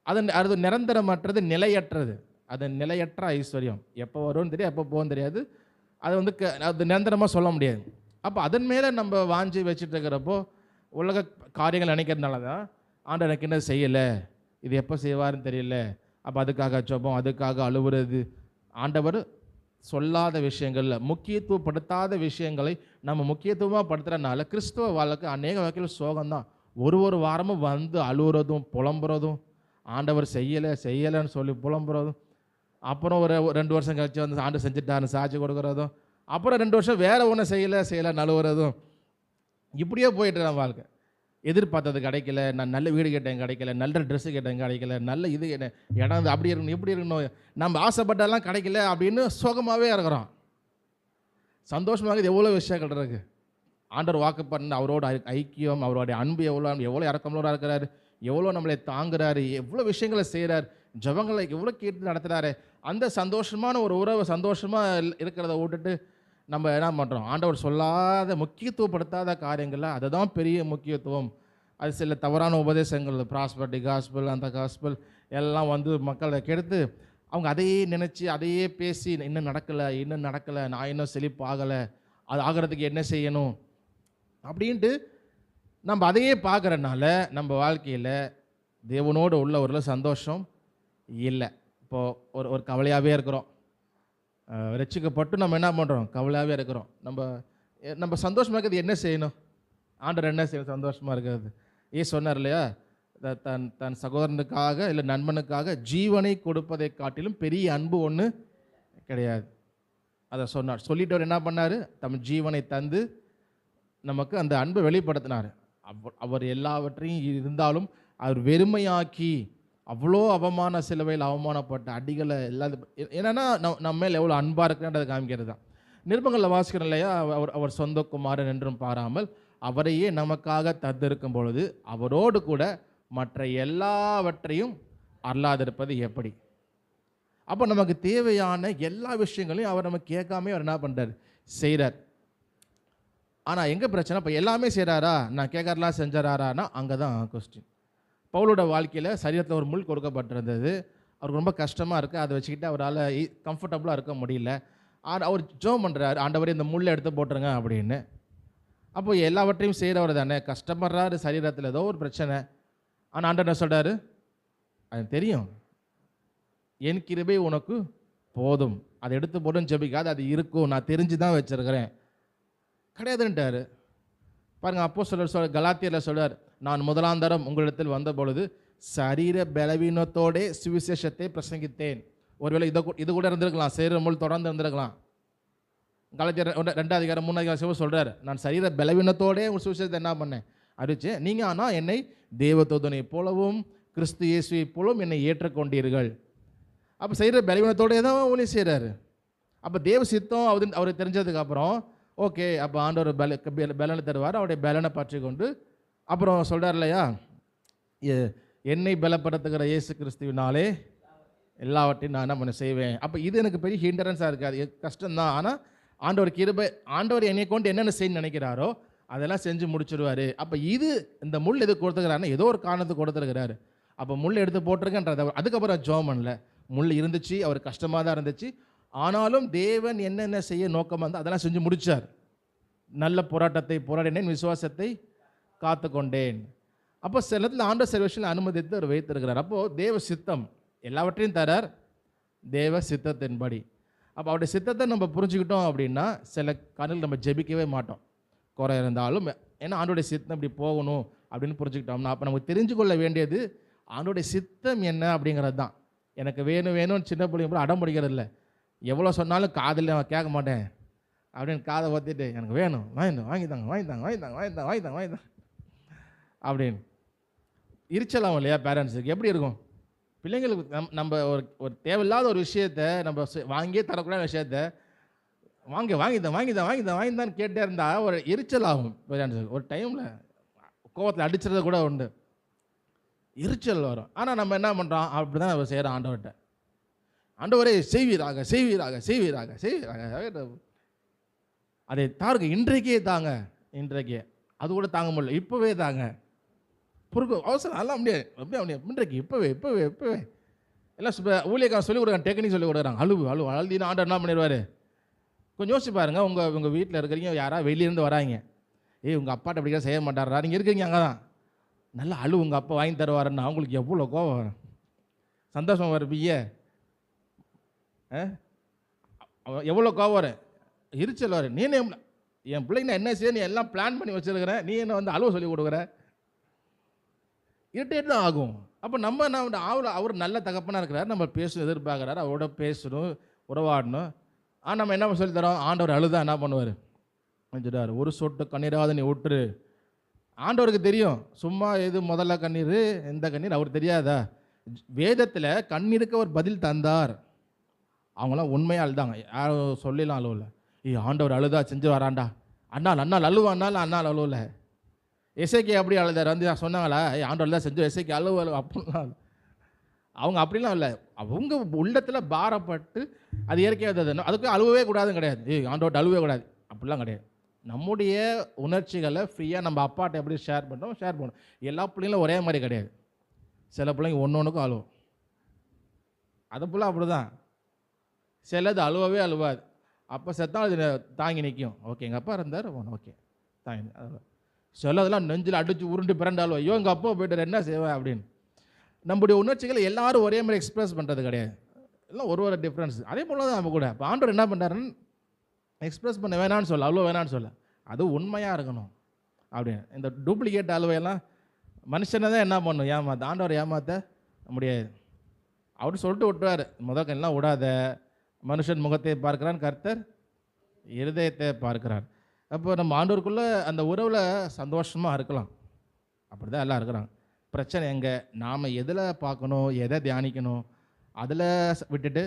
அது நிரந்தரமற்றது, நிலையற்றது. அது நிலையற்ற ஐஸ்வர்யம். எப்போ வரும்னு தெரியாது, எப்போ போகும் தெரியாது. அது அது நிரந்தரமாக சொல்ல முடியாது. அப்போ அதன் மேலே நம்ம வாஞ்சி வச்சுட்டு இருக்கிறப்போ உலக காரியங்கள் நினைக்கிறதுனால தான் ஆண்டவர் எனக்கு என்ன செய்யலை, இது எப்போ செய்வார்னு தெரியல, அப்போ அதுக்காக ஜெபம், அதுக்காக அழுவுறது. ஆண்டவர் சொல்லாத விஷயங்களில் முக்கியத்துவப்படுத்தாத விஷயங்களை நம்ம முக்கியத்துவமாக படுத்துறதுனால கிறிஸ்துவ வாழ்க்கை அநேக வகையில் சோகம்தான். ஒரு வாரமும் வந்து அழுவுறதும் புலம்புறதும், ஆண்டவர் செய்யலைன்னு சொல்லி புலம்புறதும், அப்புறம் ஒரு 2 வருஷம் கழிச்சு வந்து ஆண்டு செஞ்சுட்டாருன்னு சாட்சி கொடுக்குறதும், அப்புறம் 2 வருஷம் வேறு ஒன்றும் செய்யலை நழுவுறதும், இப்படியே போயிட்டு நம்ம வாழ்க்கை. எதிர்பார்த்தது கிடைக்கல, நான் நல்ல வீடு கேட்டேன் கிடைக்கல, நல்ல ட்ரெஸ்ஸு கேட்டேன் கிடைக்கல, நல்ல இது கேட்டேன், இடம் அப்படி இருக்கணும் இப்படி இருக்கணும், நம்ம ஆசைப்பட்டெல்லாம் கிடைக்கல அப்படின்னு சோகமாகவே இருக்கிறோம். சந்தோஷமாக இது எவ்வளோ விஷயங்கள் இருக்குது. ஆண்டவர் வாக்கு பண்ண அவரோட ஐக்கியம், அவருடைய அன்பு எவ்வளோ இறக்கமோட இருக்கிறாரு, எவ்வளோ நம்மளை தாங்குறாரு, எவ்வளோ விஷயங்களை செய்கிறார், ஜபங்களை எவ்வளோ கேட்டு நடத்துகிறாரு. அந்த சந்தோஷமான ஒரு உறவு சந்தோஷமாக இருக்கிறத விட்டுட்டு நம்ம என்ன பண்ணுறோம், ஆண்டவர் சொல்லாத முக்கியத்துவப்படுத்தாத காரியங்களில் அதுதான் பெரிய முக்கியத்துவம். அது சில தவறான உபதேசங்கள், ப்ராஸ்பரிட்டி காஸ்பல், அந்த காஸ்பல் எல்லாம் வந்து மக்களை கெடுத்து அவங்க அதையே நினச்சி அதையே பேசி இன்னும் நடக்கலை, நான் இன்னும் செழிப்பாகலை, அது ஆகிறதுக்கு என்ன செய்யணும் அப்படின்ட்டு நம்ம அதையே பார்க்குறதுனால நம்ம வாழ்க்கையில் தேவனோடு உள்ள ஒரு சந்தோஷம் இல்லை. இப்போது ஒரு கவலையாகவே இருக்கிறோம், ரட்சிக்கப்பட்டு நம்ம என்ன பண்ணுறோம், கவலையாகவே இருக்கிறோம். நம்ம சந்தோஷமாக இருக்கிறது என்ன செய்யணும், ஆண்டவர் என்ன செய்யணும் சந்தோஷமாக இருக்கிறது? சொன்னார் இல்லையா, தன் சகோதரனுக்காக இல்லை நண்பனுக்காக ஜீவனை கொடுப்பதை காட்டிலும் பெரிய அன்பு ஒன்று கிடையாது. அதை சொன்னார். சொல்லிட்டு அவர் என்ன பண்ணார், தம் ஜீவனை தந்து நமக்கு அந்த அன்பை வெளிப்படுத்தினார். அவர் எல்லாவற்றையும் இருந்தாலும் அவர் வெறுமையாக்கி அவ்வளோ அவமான சிலுவையில் அவமானப்பட்ட அடிகளை எல்லாத்தையும் என்னென்னா நம்ம மேல் எவ்வளோ அன்பாக இருக்குன்றதை காமிக்கிறது தான். நிருபங்களில் வாசிக்கிறோம் இல்லையா, அவர் சொந்த குமாரன் என்றும் பாராமல் அவரையே நமக்காக தந்திருக்கும் பொழுது அவரோடு கூட மற்ற எல்லாவற்றையும் அருளாதிருப்பது எப்படி? அப்போ நமக்கு தேவையான எல்லா விஷயங்களையும் அவர் நம்ம கேட்காமே அவர் என்ன பண்ணுறார், செய்கிறார். ஆனால் எங்கே பிரச்சனை, இப்போ எல்லாமே செய்கிறாரா, நான் கேட்கறலாம் செஞ்சாரானா, அங்கே தான் கொஸ்டின். பவுலோட வாழ்க்கையில் சரீரத்தில் ஒரு முள் கொடுக்கப்பட்டிருந்தது, அவருக்கு ரொம்ப கஷ்டமாக இருக்குது, அதை வச்சுக்கிட்டு அவரால் கம்ஃபர்டபுளாக இருக்க முடியல. அவர் ஜெபம் பண்ணுறாரு, ஆண்டவரே இந்த முள்ளை எடுத்து போட்டுருங்க அப்படின்னு. அப்போ எல்லாவற்றையும் செய்கிறவர் தானே, கஷ்டப்படுறாரு, சரீரத்தில் ஏதோ ஒரு பிரச்சனை. ஆனால் ஆண்டவர் என்ன சொல்கிறாரு, அது தெரியும், என் கிருபை உனக்கு போதும், அதை எடுத்து போட்டுன்னு ஜெபிக்காது, அது இருக்கும், நான் தெரிஞ்சு தான் வச்சுருக்கிறேன் கிடையாதுன்ட்டார். பாருங்கள், அப்போஸ்தலர் கலாத்தியரில் சொல்றார், நான் முதலாந்தரம் உங்களிடத்தில் வந்த பொழுது சரீர பலவீனத்தோடே சுவிசேஷத்தை பிரசங்கித்தேன். ஒருவேளை இது கூட இருந்திருக்கலாம், சரீர முள் தொடர்ந்து இருந்திருக்கலாம். கலாத்தியர் 2 அதிகாரம் 3 அதிகாரம் சொல்கிறார், நான் சரீர பலவீனத்தோடே உங்கள் சுவிசேஷத்தை என்ன பண்ணேன், அறிவிச்சேன். நீங்கள் ஆனால் என்னை தேவதூதனை போலவும் கிறிஸ்து இயேசுவை போலவும் என்னை ஏற்றுக்கொண்டீர்கள். அப்போ செய்கிற பலவீனத்தோடய தான் ஊழியம் செய்கிறாரு. அப்போ தேவ சித்தம் அவருக்கு தெரிஞ்சதுக்கப்புறம் ஓகே, அப்போ ஆண்டவர் பலனை தருவார். அவருடைய பலனை பற்றி கொண்டு அப்புறம் சொல்கிறார் இல்லையா, என்னை பலப்படுத்துகிற இயேசு கிறிஸ்துவினாலே எல்லாவற்றையும் நான் என்ன பண்ண செய்வேன். அப்போ இது எனக்கு பெரிய ஹிண்டரன்ஸாக இருக்காது, கஷ்டம்தான். ஆனால் ஆண்டவர் கிருபை, ஆண்டவர் என்னை கொண்டு என்னென்ன செய்ய நினைக்கிறாரோ அதெல்லாம் செஞ்சு முடிச்சிடுவார். அப்போ இது இந்த முள் எது கொடுத்துருக்கிறாருன்னா ஏதோ ஒரு காரணத்துக்கு கொடுத்துருக்கிறாரு. அப்போ முள் எடுத்து போட்டிருக்கேன்றத அதுக்கப்புறம் ஜோம் பண்ணல. முள் இருந்துச்சு, அவர் கஷ்டமாக தான் இருந்துச்சு. ஆனாலும் தேவன் என்னென்ன செய்ய நோக்கமாக இருந்தால் அதெல்லாம் செஞ்சு முடித்தார். நல்ல போராட்டத்தை போராடினேன், விசுவாசத்தை காத்து கொண்டேன். அப்போ சில இடத்துல ஆண்டவர் சில விஷயத்தில் அனுமதித்து அவர் வைத்திருக்கிறார். அப்போது தேவ சித்தம் எல்லாவற்றையும் தரார், தேவ சித்தத்தின்படி. அப்போ அவருடைய சித்தத்தை நம்ம புரிஞ்சுக்கிட்டோம் அப்படின்னா சில காரணங்கள் நம்ம ஜெபிக்கவே மாட்டோம், குறை இருந்தாலும். ஏன்னா ஆண்டோடைய சித்தம் இப்படி போகணும் அப்படின்னு புரிஞ்சுக்கிட்டோம்னா அப்போ நமக்கு தெரிஞ்சு கொள்ள வேண்டியது ஆண்டோடைய சித்தம் என்ன அப்படிங்கிறது தான். எனக்கு வேணும் வேணும்னு சின்ன பிள்ளைங்க கூட அடம் பிடிக்கிறது இல்லை. எவ்வளோ சொன்னாலும் காதில் நான் கேட்க மாட்டேன் அப்படின்னு காதை பார்த்துட்டு எனக்கு வேணும், வாங்கித்தாங்க அப்படின்னு இருச்சலாம் இல்லையா பேரண்ட்ஸுக்கு. எப்படி இருக்கும் பிள்ளைங்களுக்கு? நம்ம ஒரு தேவையில்லாத ஒரு விஷயத்தை நம்ம வாங்கியே தரக்கூடாத விஷயத்த வாங்கிதான் கேட்டே இருந்தால் ஒரு எரிச்சல் ஆகும் பேரண்ட்ஸுக்கு. ஒரு டைமில் கோவத்தில் அடிச்சுறது கூட உண்டு, எரிச்சல் வரும். ஆனால் நம்ம என்ன பண்ணுறோம், அப்படி தான் நம்ம செய்கிறோம் ஆண்டவர்கிட்ட. ஆண்டவரே செய்வீராக செய்வீராக செய்வீராக செய்வீராக, அதை தாருங்க, இன்றைக்கே தாங்க, இன்றைக்கே. அது கூட தாங்க முடியல, இப்போவே தாங்க, பொறுப்பு அவசரம் எல்லாம் முடியாது, அப்படியே இன்றைக்கு இப்போவே எல்லாம் ஊழியக்காரன் சொல்லிக் கொடுக்குறாங்க, டெக்னிக் சொல்லிக் கொடுக்குறாங்க. அழுதினா ஆண்டவர் என்ன பண்ணிடுவார்? கொஞ்சம் யோசிச்சு பாருங்கள். உங்கள் வீட்டில் இருக்கிறீங்க, யாராவது வெளியிலேருந்து வராங்க, உங்கள் அப்பாட்ட அப்படிக்கா செய்ய மாட்டாரா, நீங்கள் இருக்கீங்க அங்கே தான், நல்லா உங்கள் அப்பா வாங்கி தருவாருன்னா அவங்களுக்கு எவ்வளோ கோவம் வரும், சந்தோஷம் வருப்பீங்க, எவ்வளோ கோவம் வரும், எரிச்சல் வரும். நீ என் பிள்ளைங்க என்ன செய்ய, நீ எல்லாம் பிளான் பண்ணி வச்சுருக்கிறேன், நீ என்ன வந்து அழுவ சொல்லி கொடுக்குற, இரிட்டேட் தான் ஆகும். அப்போ நம்ம என்ன அவர் நல்ல தகப்பனாக இருக்கிறார், நம்ம பேசணும் எதிர்பார்க்குறாரு, அவரோட பேசணும், உறவாடணும். ஆனால் நம்ம என்ன சொல்லி தரோம், ஆண்டவர் அழுதா என்ன பண்ணுவார், சொல்லுவார், ஒரு சொட்டு கண்ணீராவது நீ விட்டுரு. ஆண்டவருக்கு தெரியும் சும்மா எது முதல்ல கண்ணீர் எந்த கண்ணீர் அவர் தெரியாதா. வேதத்தில் கண்ணீருக்கு அவர் பதில் தந்தார். அவங்களாம் உண்மையாக அழுதாங்க, யாரும் சொல்லலாம் அழுவல. ஆண்டவர் அழுதா செஞ்சு வராண்டா, அண்ணால் அழுவானாலும் அண்ணால் அழுவல. எசேக்கியா அப்படி அழுதார், வந்து சொன்னாங்களா ஆண்டவர் தான் செஞ்சு எசேக்கியா அழுவ அப்படிலாம் அவங்க அப்படிலாம் இல்லை. அவங்க உள்ளத்தில் பாரப்பட்டு அது இயற்கையாக அதுக்கு அழுவவே கூடாதுன்னு கிடையாது, ஆண்டவர்கிட்ட அழுவே கூடாது அப்படிலாம் கிடையாது. நம்முடைய உணர்ச்சிகளை ஃப்ரீயாக நம்ம அப்பாட்ட எப்படி ஷேர் பண்ணணும். எல்லா பிள்ளைங்களும் ஒரே மாதிரி கிடையாது. சில பிள்ளைங்க ஒன்றுக்கும் அழுவும், அது பிள்ளை அப்படி தான். சிலது அழுவவே அழுவாது. அப்போ செத்தான் அது தாங்கி நிற்கும். ஓகே எங்கள் அப்பா இருந்தார், ஓகே தாங்கி. சிலதெல்லாம் நெஞ்சில் அடித்து உருண்டு பிறண்டு அழுவா, எங்கள் அப்பா போய்ட்டு என்ன செய்வேன் அப்படின்னு. நம்முடைய உணர்ச்சிகளை எல்லாரும் ஒரே மாதிரி எக்ஸ்பிரஸ் பண்ணுறது கிடையாது, எல்லாம் ஒரு டிஃப்ரென்ஸ். அதே போல் தான் நம்ம கூட. இப்போ ஆண்டவர் என்ன பண்ணுறாருன்னு எக்ஸ்பிரஸ் பண்ண வேணான்னு சொல்ல, அவ்வளோ வேணான்னு சொல்ல, அது உண்மையாக இருக்கணும் அப்படின்னு. இந்த டூப்ளிகேட் அழுவையெல்லாம் மனுஷனை தான் என்ன பண்ணும், ஏமாத்த. ஆண்டவர் ஏமாற்ற முடியாது. அவர் சொல்லிட்டு விட்டுவார், முதக்கெல்லாம் விடாத, மனுஷன் முகத்தை பார்க்கிறான், கர்த்தர் இருதயத்தை பார்க்கிறார். அப்போ நம்ம ஆண்டவருக்குள்ளே அந்த உறவில் சந்தோஷமாக இருக்கலாம். அப்படி தான் எல்லாம் இருக்கிறாங்க. பிரச்சனை எங்கே, நாம் எதில் பார்க்கணும், எதை தியானிக்கணும், அதில் விட்டுட்டு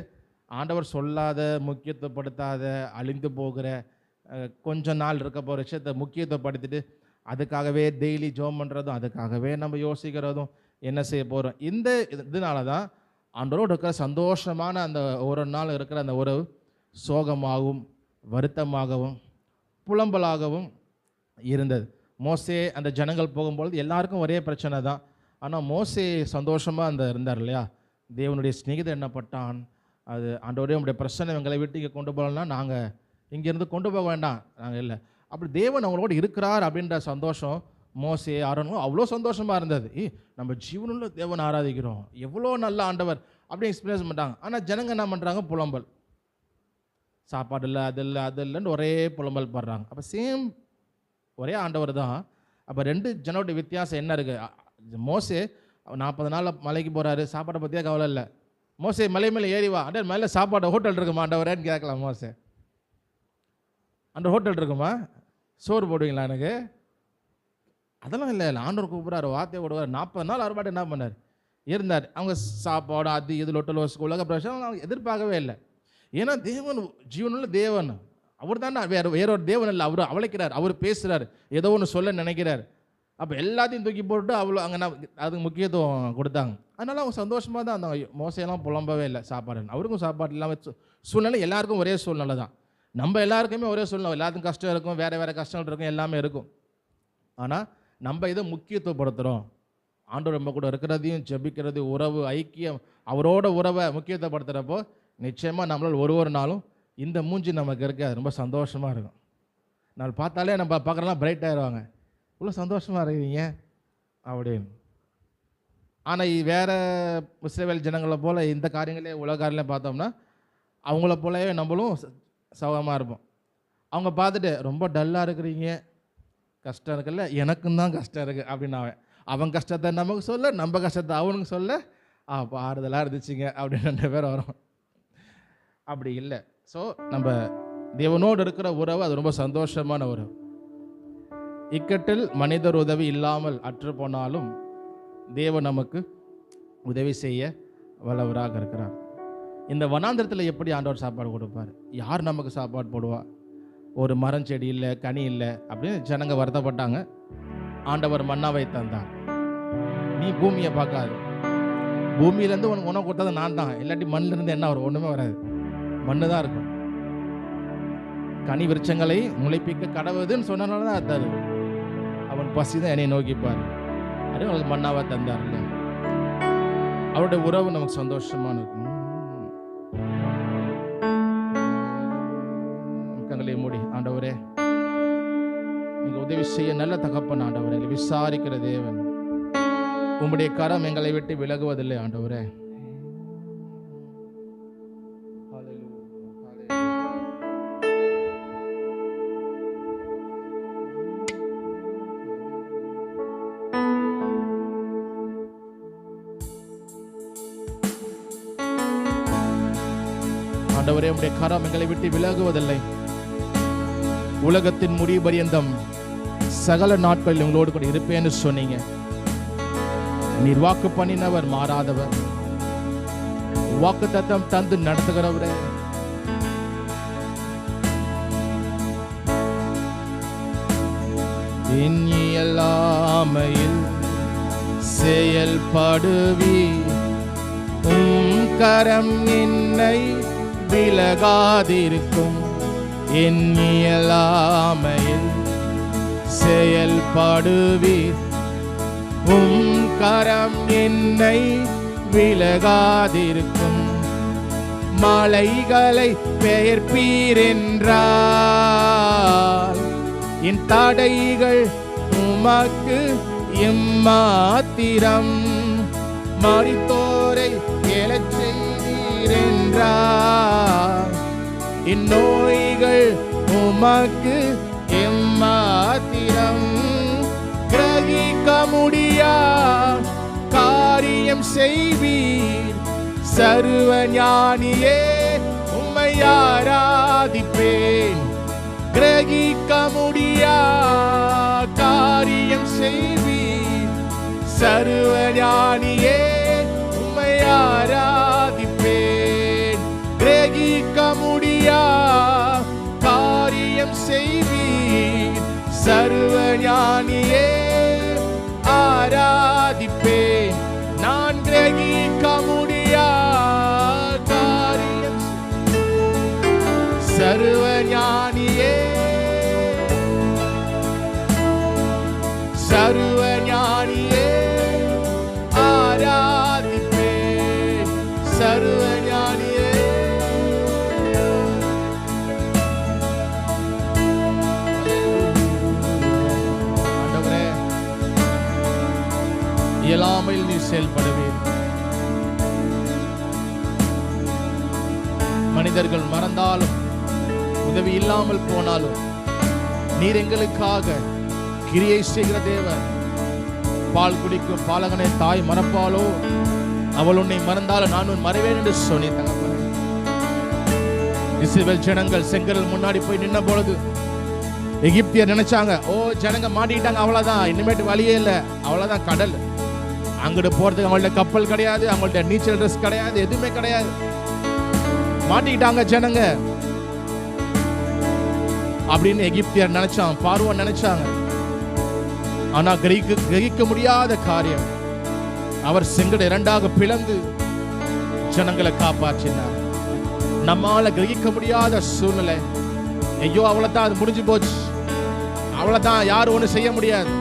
ஆண்டவர் சொல்லாத, முக்கியத்துவப்படுத்தாத, அழிந்து போகிற கொஞ்ச நாள் இருக்க போகிற விஷயத்தை முக்கியத்துவப்படுத்திட்டு அதுக்காகவே டெய்லி ஜோம் பண்ணுறதும், அதுக்காகவே நம்ம யோசிக்கிறதும், என்ன செய்ய போகிறோம். இந்த இதனால தான் ஆண்டவரோடு இருக்கிற சந்தோஷமான அந்த ஒரு நாள் இருக்கிற அந்த உறவு சோகமாகவும் வருத்தமாகவும் புலம்பலாகவும் இருந்தது. மோசே அந்த ஜனங்கள் போகும்பொழுது எல்லாருக்கும் ஒரே பிரச்சனை தான். ஆனால் மோசே சந்தோஷமாக அந்த இருந்தார் இல்லையா. தேவனுடைய சிநேகிதன் என்னப்பட்டான், அது ஆண்டவரே உங்களுடைய பிரச்சனை எங்களை விட்டு இங்கே கொண்டு போகலன்னா நாங்கள் இங்கேருந்து கொண்டு போக வேண்டாம், நாங்கள் இல்லை. அப்படி தேவன் அவங்களோட இருக்கிறார் அப்படின்ற சந்தோஷம் மோசே ஆரோனும் அவ்வளோ சந்தோஷமாக இருந்தது. நம்ம ஜீவனுள்ள தேவன் ஆராதிக்கிறோம், எவ்வளோ நல்ல ஆண்டவர் அப்படின்னு எக்ஸ்பீரியன்ஸ் பண்ணிட்டாங்க. ஆனால் ஜனங்க என்ன பண்ணுறாங்க, புலம்பல், சாப்பாடு இல்லை, அது இல்லை, அது இல்லைன்னு ஒரே புலம்பல் படுறாங்க. அப்போ சேம் ஒரே ஆண்டவர் தான். அப்போ ரெண்டு ஜனோட வித்தியாசம் என்ன இருக்குது? மோசே 40 நாள் மலைக்கு போகிறாரு, சாப்பாடை பற்றியே கவலை இல்லை. மோசே மலை மேலே ஏறிவா, அண்டே மேலே சாப்பாடு ஹோட்டல் இருக்குமா ஆண்டவரேன்னு கேட்கலாம். மோசே அந்த ஹோட்டல் இருக்குமா, சோறு போடுவீங்களா எனக்கு, அதெல்லாம் இல்லை. ஆண்டவர் கூப்பிட்றாரு, வார்த்தையை விடுவார். 40 நாள் அவர் பாட்டு என்ன பண்ணார், இருந்தார். அவங்க சாப்பாடு அது இது லொட்டல் வசு உலக பிரச்சனை அவங்க எதிர்பார்க்கவே இல்லை. ஏன்னா தேவன் ஜீவனுள்ள தேவன், அவர் தான் வேறொரு தேவன் இல்லை. அவர் அவளைக்கிறார், அவர் பேசுகிறார், ஏதோ ஒன்று சொல்ல நினைக்கிறார். அப்போ எல்லாத்தையும் தூக்கி போட்டு அவ்வளோ அங்கே அதுக்கு முக்கியத்துவம் கொடுத்தாங்க. அதனால் அவங்க சந்தோஷமாக தான் அந்த மோசையெல்லாம் புலம்பவே இல்லை. சாப்பாடு அவருக்கும் சாப்பாடு இல்லாமல் சூழ்நிலை எல்லாருக்கும் ஒரே சூழ்நிலை தான். நம்ம எல்லாருக்குமே ஒரே சூழ்நிலை, எல்லாத்துக்கும் கஷ்டம் இருக்கும், வேறு வேறு கஷ்டங்கள் இருக்கும், எல்லாமே இருக்கும். ஆனால் நம்ம இதை முக்கியத்துவப்படுத்துகிறோம். ஆண்டவர் நம்ம கூட இருக்கிறதையும் ஜெபிக்கிறது, உறவு ஐக்கியம், அவரோட உறவை முக்கியத்துவப்படுத்துகிறப்போ நிச்சயமாக நம்மளால் ஒரு நாளும் இந்த மூஞ்சி நமக்கு இருக்காது, ரொம்ப சந்தோஷமாக இருக்கும். நாள் பார்த்தாலே நம்ம பார்க்குறலாம் பிரைட் ஆகிடுவாங்க, இவ்வளோ சந்தோஷமாக இருக்கிறீங்க அப்படின்னு. ஆனால் வேறு இஸ்ரவேல் ஜனங்களை போல் இந்த காரியங்களே உலக காரியங்களே பார்த்தோம்னா அவங்கள போலவே நம்மளும் சௌகமாக இருப்போம். அவங்க பார்த்துட்டு ரொம்ப டல்லாக இருக்கிறீங்க, கஷ்டம் இருக்குல்ல, எனக்கும் தான் கஷ்டம் இருக்குது அப்படின்னு அவன் கஷ்டத்தை நமக்கு சொல்ல, நம்ம கஷ்டத்தை அவனுக்கு சொல்ல, அப்போ ஆறுதலாக இருந்துச்சுங்க அப்படின்னு 2 பேர் வரும். அப்படி இல்லை. ஸோ நம்ம தேவனோடு இருக்கிற உறவு அது ரொம்ப சந்தோஷமான உறவு. இக்கட்டில் மனிதர் உதவி இல்லாமல் அற்று போனாலும் தேவன் நமக்கு உதவி செய்ய வல்லவராக இருக்கிறார். இந்த வனாந்திரத்தில் எப்படி ஆண்டவர் சாப்பாடு கொடுப்பார், யார் நமக்கு சாப்பாடு போடுவா, ஒரு மரம் செடி இல்லை, கனி இல்லை அப்படின்னு ஜனங்க வருத்தப்பட்டாங்க. ஆண்டவர் மன்னாவை தந்தார். நீ பூமியை பார்க்காது, பூமியிலேருந்து உனக்கு உணவு கொடுத்தது நான் தான், இல்லாட்டி மண்ணிலிருந்து என்ன வரும், ஒன்றுமே வராது, மண்ணு தான் இருக்கும். கனி விருட்சங்களை முளைப்பிக்க கடவுதுன்னு சொன்னனால தான் அது தருது. அவன் பசி தான் என்னை நோக்கிப்பார், அது அவனுக்கு மன்னாவை தந்தார் இல்லை. அவருடைய உறவு நமக்கு சந்தோஷமான இருக்கும். கண்களை மூடி, ஆண்டவரே நீங்க உதவி செய்ய நல்ல தகப்பன் ஆண்டவரே, விசாரிக்கிற தேவன், உம்முடைய கரம் எங்களை விட்டு விலகுவதில்லை ஆண்டவரே. ஆண்டவரே உம்முடைய கரம் எங்களை விட்டு விலகுவதில்லை. உலகத்தின் முடிவு பரியந்தம் சகல நாட்களில் உங்களோடு கூட இருப்பேன்னு சொன்னீங்க. நீர் வாக்கு பண்ணினவர், மாறாதவர், வாக்கு தத்தம் தந்து நடத்துகிறவரே. இயலாமையில் செயல்படுவி, கரம் என்னை விலகாதிருக்கும். இயலாமையில் செயல்படுவீர், கரம் என்னை விலகாதிருக்கும். மலைகளை பெயர்ப்பீர் என்றால் என் தடைகள் உமக்கு எம்மாத்திரம். மரித்தோரை எழச் செய்தீர் என்றால் என் நோய்கள் உமக்கு எம்மாத்திரம். கிரகிக்க முடியா காரியம் செய்வீர், சர்வ ஞானியே உம்மை ஆராதிப்பேன். கிரகிக்க முடியா காரியம் செய்வீர், சர்வ ஞானியே உம்மை ஆராதிப்பேன். கிரகிக்க முடியா காரியம் செய்வீர், சர்வ ஞானியே ஆராதிப்பேன். நான் கிரகிக்க முடியா காரியம், சர்வ ஞானியே, சர்வ ஞானியே ஆராதிப்பேன். சர்வ ஞானியே ஆண்டவரே, இயலாமையில் நீ செயல்படுவீர். மனிதர்கள் மறந்தாலும் உதவி இல்லாமல் போனாலும் நீர் எங்களுக்காக கிரியை செய்கிற தேவன். பால் குடிக்கும் பாலகனை தாய் மறப்பாலோ, அவள் உன்னை மறந்தாலும் நான் உன் மறைவேன் என்று சொன்னேன் தகப்பனே. இஸ்ரவேல் ஜனங்கள் செங்கடல் முன்னாடி போய் நின்ன பொழுது எகிப்தியர் நினைச்சாங்க, ஓ ஜனங்க மாட்டிக்கிட்டாங்க, அவ்வளவுதான், இனிமேட்டு வழியே இல்லை, அவ்வளவுதான் கடல். அங்கிட்டு போறதுக்கு அவங்கள்ட்ட கப்பல் கிடையாது, அவங்கள்ட்ட நீச்சல் ட்ரெஸ் கிடையாது, எதுவுமே கிடையாது. மாட்டிக்கிட்டாங்க ஜனங்க அப்படின்னு எகிப்தியர் நினைச்சான், பார்வோன் நினைச்சாங்க. ஆனா கிரகிக்க முடியாத காரியம், அவர் செங்கடலை இரண்டாக பிளந்து ஜனங்களை காப்பாற்றினார். நம்மால கிரகிக்க முடியாத சூழ்நிலை, ஐயோ அவ்வளவுதான், அது முடிஞ்சு போச்சு, அவ்வளவுதான், யாரும் ஒண்ணு செய்ய முடியாது,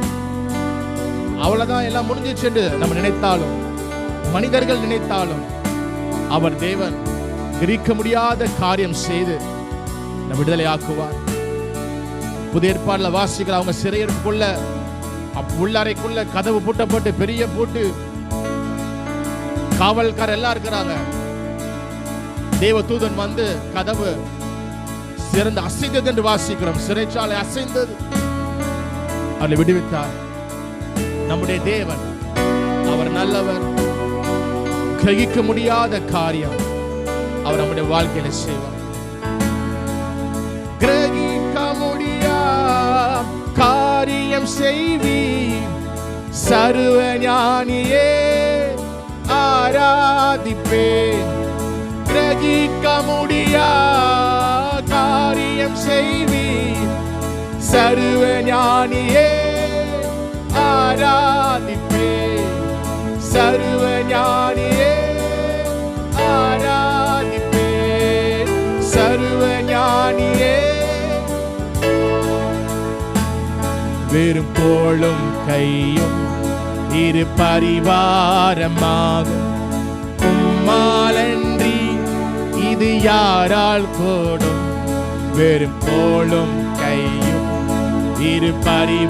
அவ்வளவுதான், எல்லாம் முடிஞ்சிச்சு என்று நம்ம நினைத்தாலும், மனிதர்கள் நினைத்தாலும், அவர் தேவன் கிரகிக்க முடியாத காரியம் செய்து நம்ம விடுதலை ஆக்குவார். புதிய ஏற்பாடுல வாசிக்கிற அவங்க சிறையிருப்புக்குள்ள, உள்ளறைக்குள்ள கதவு பூட்டப்பட்டு பெரிய பூட்டு, காவல்காரர் எல்லாம் இருக்கிறாங்க. தேவ தூதன் வந்து கதவு சிறந்து அசைந்தது என்று வாசிக்கிறோம். சிறைச்சாலை அசைந்தது, அவரை விடுவித்தார். நம்முடைய தேவன், அவர் நல்லவர். கிரகிக்க முடியாத காரியம் அவர் நம்முடைய வாழ்க்கையில செய்வார். கிரகிக்க முடியாத காரியம் செய்வீர், சர்வ ஞானியே ஆராதிப்பேன். கிரகிக்க முடியாத காரியம் செய்வீர், சர்வ ஞானியே ஆராதிப்பேன். சர்வ ஞானியே ஆராதிப்பேன். சர்வ ஞானியே. வெறும் கோளும் கையும் இரு பரிவாரமாக, உம்மாலன்றி இது யாரால் கூடும். வெறும் கோளும் கையும் இரு பரிவாரமாகும்,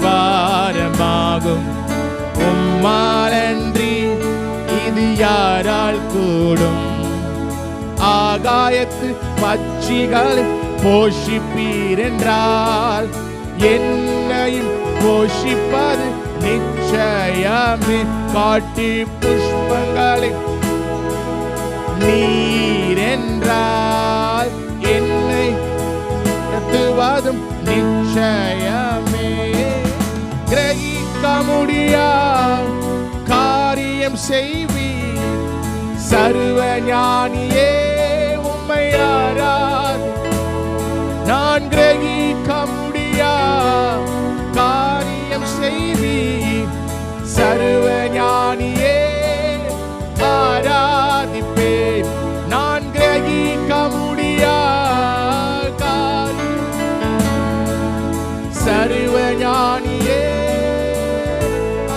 உம்மாலன்றி இது யாரால் கூடும். ஆகாயத்து பட்சிகளை போஷிப்பீர் என்றால், என்னையும் போஷிப்பது நிச்சயமே. காட்டி புஷ்பங்களை நீர் என்றால், என்னை நடத்துவதும் நிச்சயமே. கிரகிக்க முடியாத காரியம் செய்வீர், சர்வ ஞானியே உம்மை ஆராதி. நான் கிரகிக்க முடியாத காரியம் செய்வீர், சர்வ ஞானியே ஆராதிப்பேன். நான் கிரகிக்க முடியாத காரியம், சர்வ ஞானியே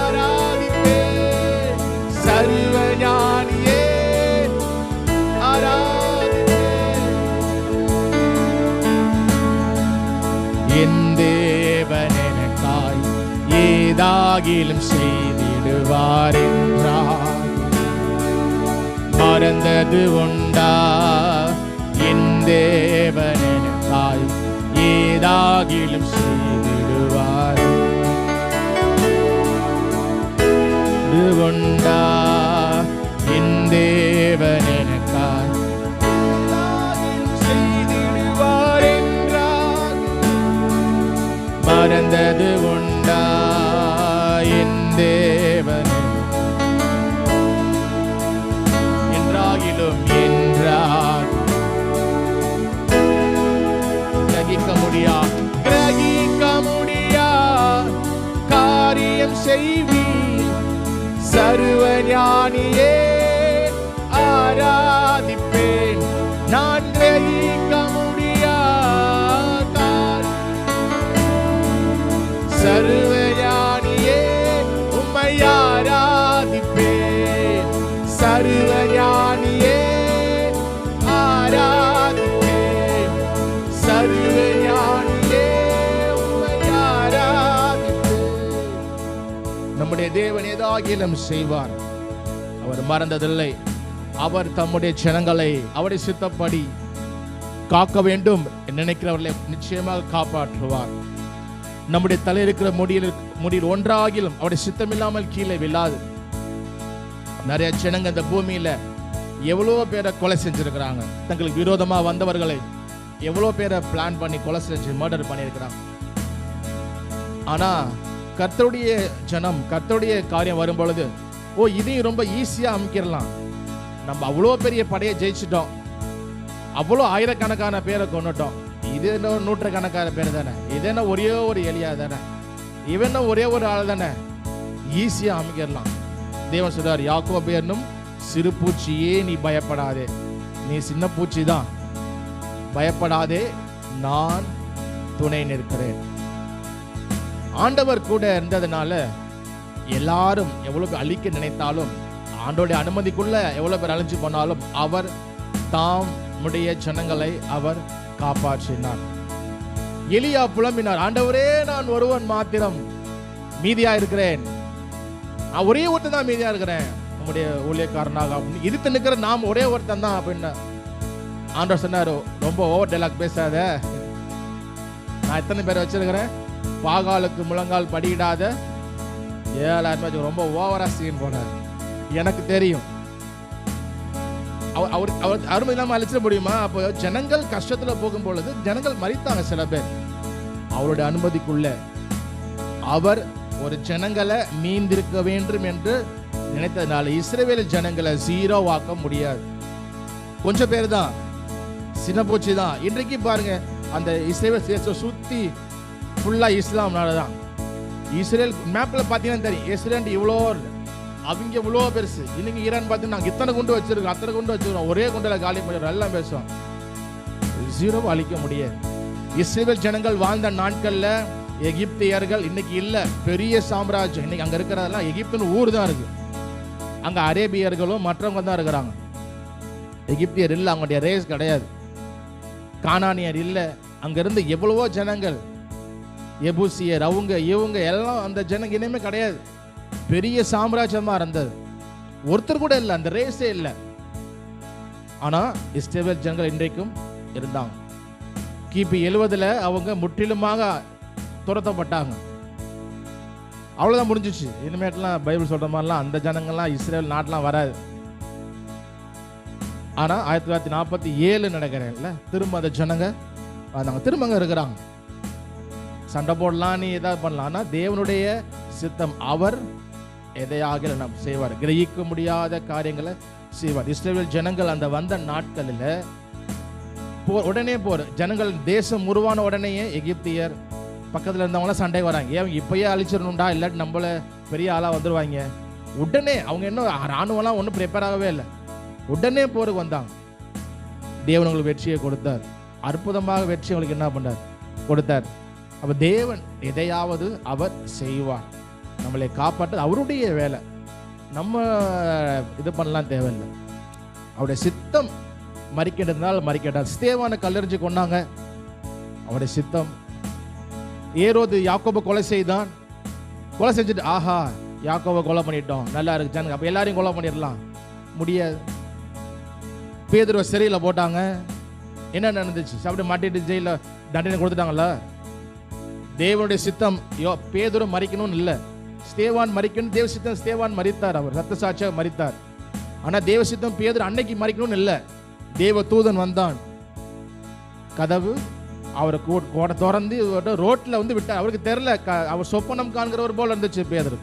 ஆராதிப்பேன். சர்வ ஞானியே ஆராதிப்பேன். என் தேவன் எனக்காய் ஏதாகிலும் செய்திடுவார் என்றார், மறந்தது உண்டா? என் தேவன் எனக்காய் ஏதாகிலும் செய்திடுவார் உண்டா? என் தேவன் எனக்காய் ஏதாகிலும் செய்திடுவார் என்றார், மறந்தது உண்டா? என் தேவன் என்றாகிலும் கிரகிக்க முடியா காரியம் செய்வீர், சர்வ ஞானியே ஆராதிப்பேன். நான் கிரகிக்க முடியாத சர்வ ஞானியே உம்மை ஆராதிப்பேன். சர்வ ஞானியே ஆராதிப்பேன். சர்வ ஞானியே உம்மை ஆராதிப்பேன். நம்முடைய தேவன் ஏதாகிலும் செய்வார், அவர் மறந்ததில்லை. அவர் தம்முடைய ஜனங்களை அவருடைய சித்தப்படி காக்க வேண்டும் நினைக்கிறவர்களை நிச்சயமாக காப்பாற்றுவார். நம்முடைய தலையில் இருக்கிற முடியில் ஒன்றாகிலும் அவருடைய சித்தம் இல்லாமல் கீழே விழாது. நிறைய ஜனங்க இந்த பூமியில எவ்வளோ பேரை கொலை செஞ்சிருக்கிறாங்க. தங்களுக்கு விரோதமா வந்தவர்களை எவ்வளோ பேரை பிளான் பண்ணி கொலை செஞ்சு மர்டர் பண்ணியிருக்கிறாங்க. ஆனா கர்த்தருடைய ஜனம், கர்த்தருடைய காரியம் வரும் பொழுது இதையும் ரொம்ப ஈஸியா அமைக்கிடலாம். நம்ம அவ்வளோ பெரிய படையை ஜெயிச்சிட்டோம், அவ்வளோ ஆயிரக்கணக்கான பேரை கொண்டுட்டோம், இது என்ன நூற்றுக்கணக்கான பேர் தானே, இது என்ன ஒரே ஒரு எலியா தானே, இவன் ஒரே ஒரு ஆள் தானே, ஈஸியா அமைக்கிடலாம். தேவன் சொல்றார், யாக்கோபு என்னும் சிறு பூச்சியே நீ பயப்படாதே, நீ சின்ன பூச்சி தான், பயப்படாதே, நான் துணை நிற்கிறேன். ஆண்டவர் கூட இருந்ததுனால எல்லாரும் எவ்வளவு அழிக்க நினைத்தாலும், ஆண்டோடைய அனுமதிக்குள்ள எவ்வளவு பேர் அழிஞ்சு போனாலும், அவர் தாமுடைய ஜனங்களை அவர் காப்பாற்றினார். எலியா புலம்பினார், ஆண்டவரே நான் ஒருவன் மாத்திரம் மீதியா இருக்கிறேன், நான் ஒரே ஒருத்தன் தான் மீதியா இருக்கிறேன் உங்களுடைய ஊழியக்காரனாக, இதுக்கு நிற்கிற நாம் ஒரே ஒருத்தன் தான் அப்படின்னு. ஆண்டவர் சொன்னார், ரொம்ப ஓவர் டைலாக் பேசாத, நான் எத்தனை பேர் வச்சிருக்கிறேன், பாகாலுக்கு முழங்கால் படியிடாத 7000 பேர், ரொம்ப ஓவரா சீன் போனார். எனக்கு தெரியும் அவர் அருமை இல்லாம அழிச்சிட முடியுமா? அப்போ ஜனங்கள் கஷ்டத்துல போகும் பொழுது ஜனங்கள் மரித்தாங்க சில பேர். அவருடைய அனுமதிக்குள்ள அவர் ஒரு ஜனங்களை மீந்திருக்க வேண்டும் என்று நினைத்ததுனால இஸ்ரவேல் ஜனங்களை 0 ஆக்க முடியாது. கொஞ்சம் பேர் தான், சின்ன பூச்சி தான். இன்றைக்கு பாருங்க, அந்த இஸ்ரேல் தேசத்தை சுத்தி ஃபுல்லா இஸ்லாம் நாடு தான். இஸ்ரேல் மேப்ல பாத்தீங்கன்னா தெரியும், இஸ்ரேல் இவ்வளோ, அவங்க இவ்வளோ பெருசு. இன்னைக்கு ஈரான் பார்த்தீங்கன்னா நாங்கள் இத்தனை குண்டு வச்சிருக்கோம், அத்தனை குண்டு வச்சிருக்கோம், ஒரே குண்டில் காலி பண்ணிடுறோம், எல்லாம் பேசுவோம். 0 அழிக்க முடியாது. இஸ்ரேல் ஜனங்கள் வாழ்ந்த நாட்கள்ல எகிப்தியர்கள் இன்னைக்கு இல்ல, பெரிய சாம்ராஜ்யம். இன்னைக்கு அங்க இருக்கிறதெல்லாம் எகிப்துன்னு ஊர் தான் இருக்கு, அங்க அரேபியர்களும் மற்றவங்க தான் இருக்கிறாங்க. எகிப்தியர் இல்ல, அவங்களுடைய ரேஸ் கிடையாது. கானானியர் இல்ல, அங்க இருந்து எவ்வளவோ ஜனங்கள், எபூசியர், அவங்க இவங்க எல்லாம், அந்த ஜனங்க இனிமே கிடையாது. பெரிய சாம்ராஜ்யமா இருந்தது, ஒருத்தர் கூட இல்லை, அந்த ரேஸே இல்லை. ஆனா இஸ்ரவேல் ஜனங்கள் இன்றைக்கும் இருந்தாங்க. கிபி 70 அவங்க முற்றிலுமாக துரத்தப்பட்டாங்க. அவ்வளவுதான், முடிஞ்சிச்சு. இனிமேட்லாம் பைபிள் சொல்ற மாதிரிலாம் அந்த ஜனங்கள்லாம் இஸ்ரேல் நாட்டெலாம் வராது. ஆனா 1947 நினைக்கிறேன்ல, திரும்ப அந்த ஜனங்க நாங்க திரும்பங்க இருக்கிறாங்க. சண்டை போடலாம், நீ ஏதாவது பண்ணலாம், ஆனா தேவனுடைய சித்தம், அவர் எதையாக நம்ம செய்வார், கிரகிக்க முடியாத காரியங்களை செய்வார். இஸ்ரவேல் ஜனங்கள் அந்த வந்த நாட்களில் உடனே போற ஜனங்கள், தேசம் உருவான உடனேயே எகிப்தியர் பக்கத்தில் இருந்தவங்களாம் சண்டை வராங்க. ஏன் இப்பயே அழிச்சிடணும்டா, இல்லாட்டி நம்மள பெரிய ஆளா வந்துருவாங்க. உடனே அவங்க இன்னும் ராணுவம்லாம் ஒன்றும் ப்ரிப்பேர் ஆகவே இல்லை, உடனே போருக்கு வந்தாங்க. தேவன் உங்களுக்கு வெற்றியை கொடுத்தார், அற்புதமாக வெற்றி உங்களுக்கு என்ன பண்ணார், கொடுத்தார். அப்ப தேவன் எதையாவது அவர் செய்வார், நம்மளை காப்பாற்ற அவருடைய வேலை. நம்ம இது பண்ணலாம் தேவையில்லை, அவருடைய சித்தம். மறிக்கின்றதுனால மறிக்கிட்டார். ஸ்தேவானை கல்லெறிஞ்சு கொண்டாங்க, அவருடைய சித்தம். ஏரோது யாக்கோபை கொலை செய்தான், கொலை செஞ்சுட்டு ஆஹா யாக்கோபை கொலை பண்ணிட்டோம், நல்லா இருக்கு ஜனங்க, அப்ப எல்லாரையும் கொலை பண்ணிடலாம், முடியாது. பேதுருவை சிறையில் போட்டாங்க, என்ன நடந்துச்சு? அப்படி மாட்டிட்டு ஜெயில தண்டனை கொடுத்துட்டாங்கல்ல. தேவனுடைய சித்தம் பேதுரு மறிக்கணும்னு இல்லை, ஸ்தேவான் மறிக்கணும். தேவ சித்தம் ஸ்தேவான் மரித்தார், அவர் ரத்த சாட்சியாக மரித்தார். ஆனா தேவ சித்தம் பேதுரு அன்னைக்கு மறிக்கணும்னு இல்லை. தேவ தூதன் வந்தான், கதவு அவரை கோடை திறந்து ரோட்ல வந்து விட்டார். அவருக்கு தெரியல, அவர் சொப்பனம் காண்கிறவர் போல இருந்துச்சு பேதுரு.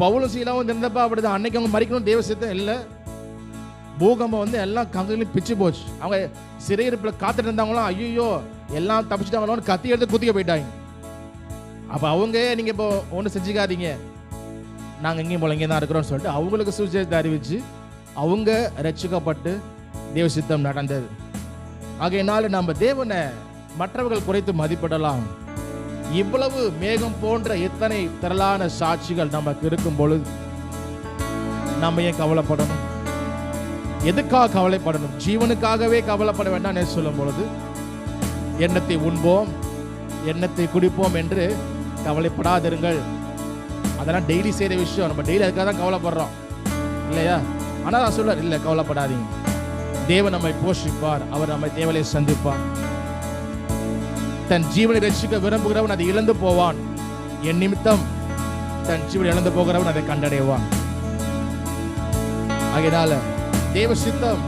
பவுலும் சீலாவும் இருந்தப்பா அப்படிதான். அன்னைக்கு அவங்க மறிக்கணும் தேவ சித்தம் இல்லை. பூகம்பம் வந்து எல்லாம் கங்களையும் பிச்சு போச்சு. அவங்க சிறையிருப்பில் காத்துட்டு இருந்தவங்களாம் ஐயோ எல்லாம் தப்பிச்சுட்டாங்களோன்னு கத்தி எடுத்து குத்திக்க போயிட்டாங்க. அப்போ அவங்க நீங்கள் இப்போ ஒன்றும் செஞ்சுக்காதீங்க, நாங்கள் எங்கேயும் போல இங்கே தான் இருக்கிறோம்னு சொல்லிட்டு அவங்களுக்கு சுவிசேஷத்தை அறிவிச்சு அவங்க ரட்சிக்கப்பட்டு தேவ சித்தம் நடந்தது. ஆகையினால நம்ம தேவனை மற்றவர்கள் குறைத்து மதிப்பிடலாம். இவ்வளவு மேகம் போன்ற இத்தனை திரளான சாட்சிகள் நமக்கு இருக்கும் பொழுது நம்ம ஏன் கவலைப்படணும்? எதுக்காக கவலைப்படணும்? ஜீவனுக்காகவே கவலைப்பட வேண்டாம் சொல்லும் பொழுது, எண்ணத்தை உண்போம் எண்ணத்தை குடிப்போம் என்று கவலைப்படாதிருங்கள். அதெல்லாம் டெய்லி செய்கிற விஷயம், நம்ம டெய்லி அதுக்காக தான் கவலைப்படுறோம் இல்லையா? ஆனால் நான் சொல்ல இல்லை, கவலைப்படாதீங்க. தேவன் நம்மை போஷிப்பார், அவர் நம்மை தேவலை சந்திப்பார். தன் ஜீவனை ரட்சிக்க விரும்புகிறவன் அதை இழந்து போவான், என் நிமித்தம் தன் ஜீவனை இழந்து போகிறவன் அதை கண்டடைவான். ஆகையினால தேவ சித்தம்,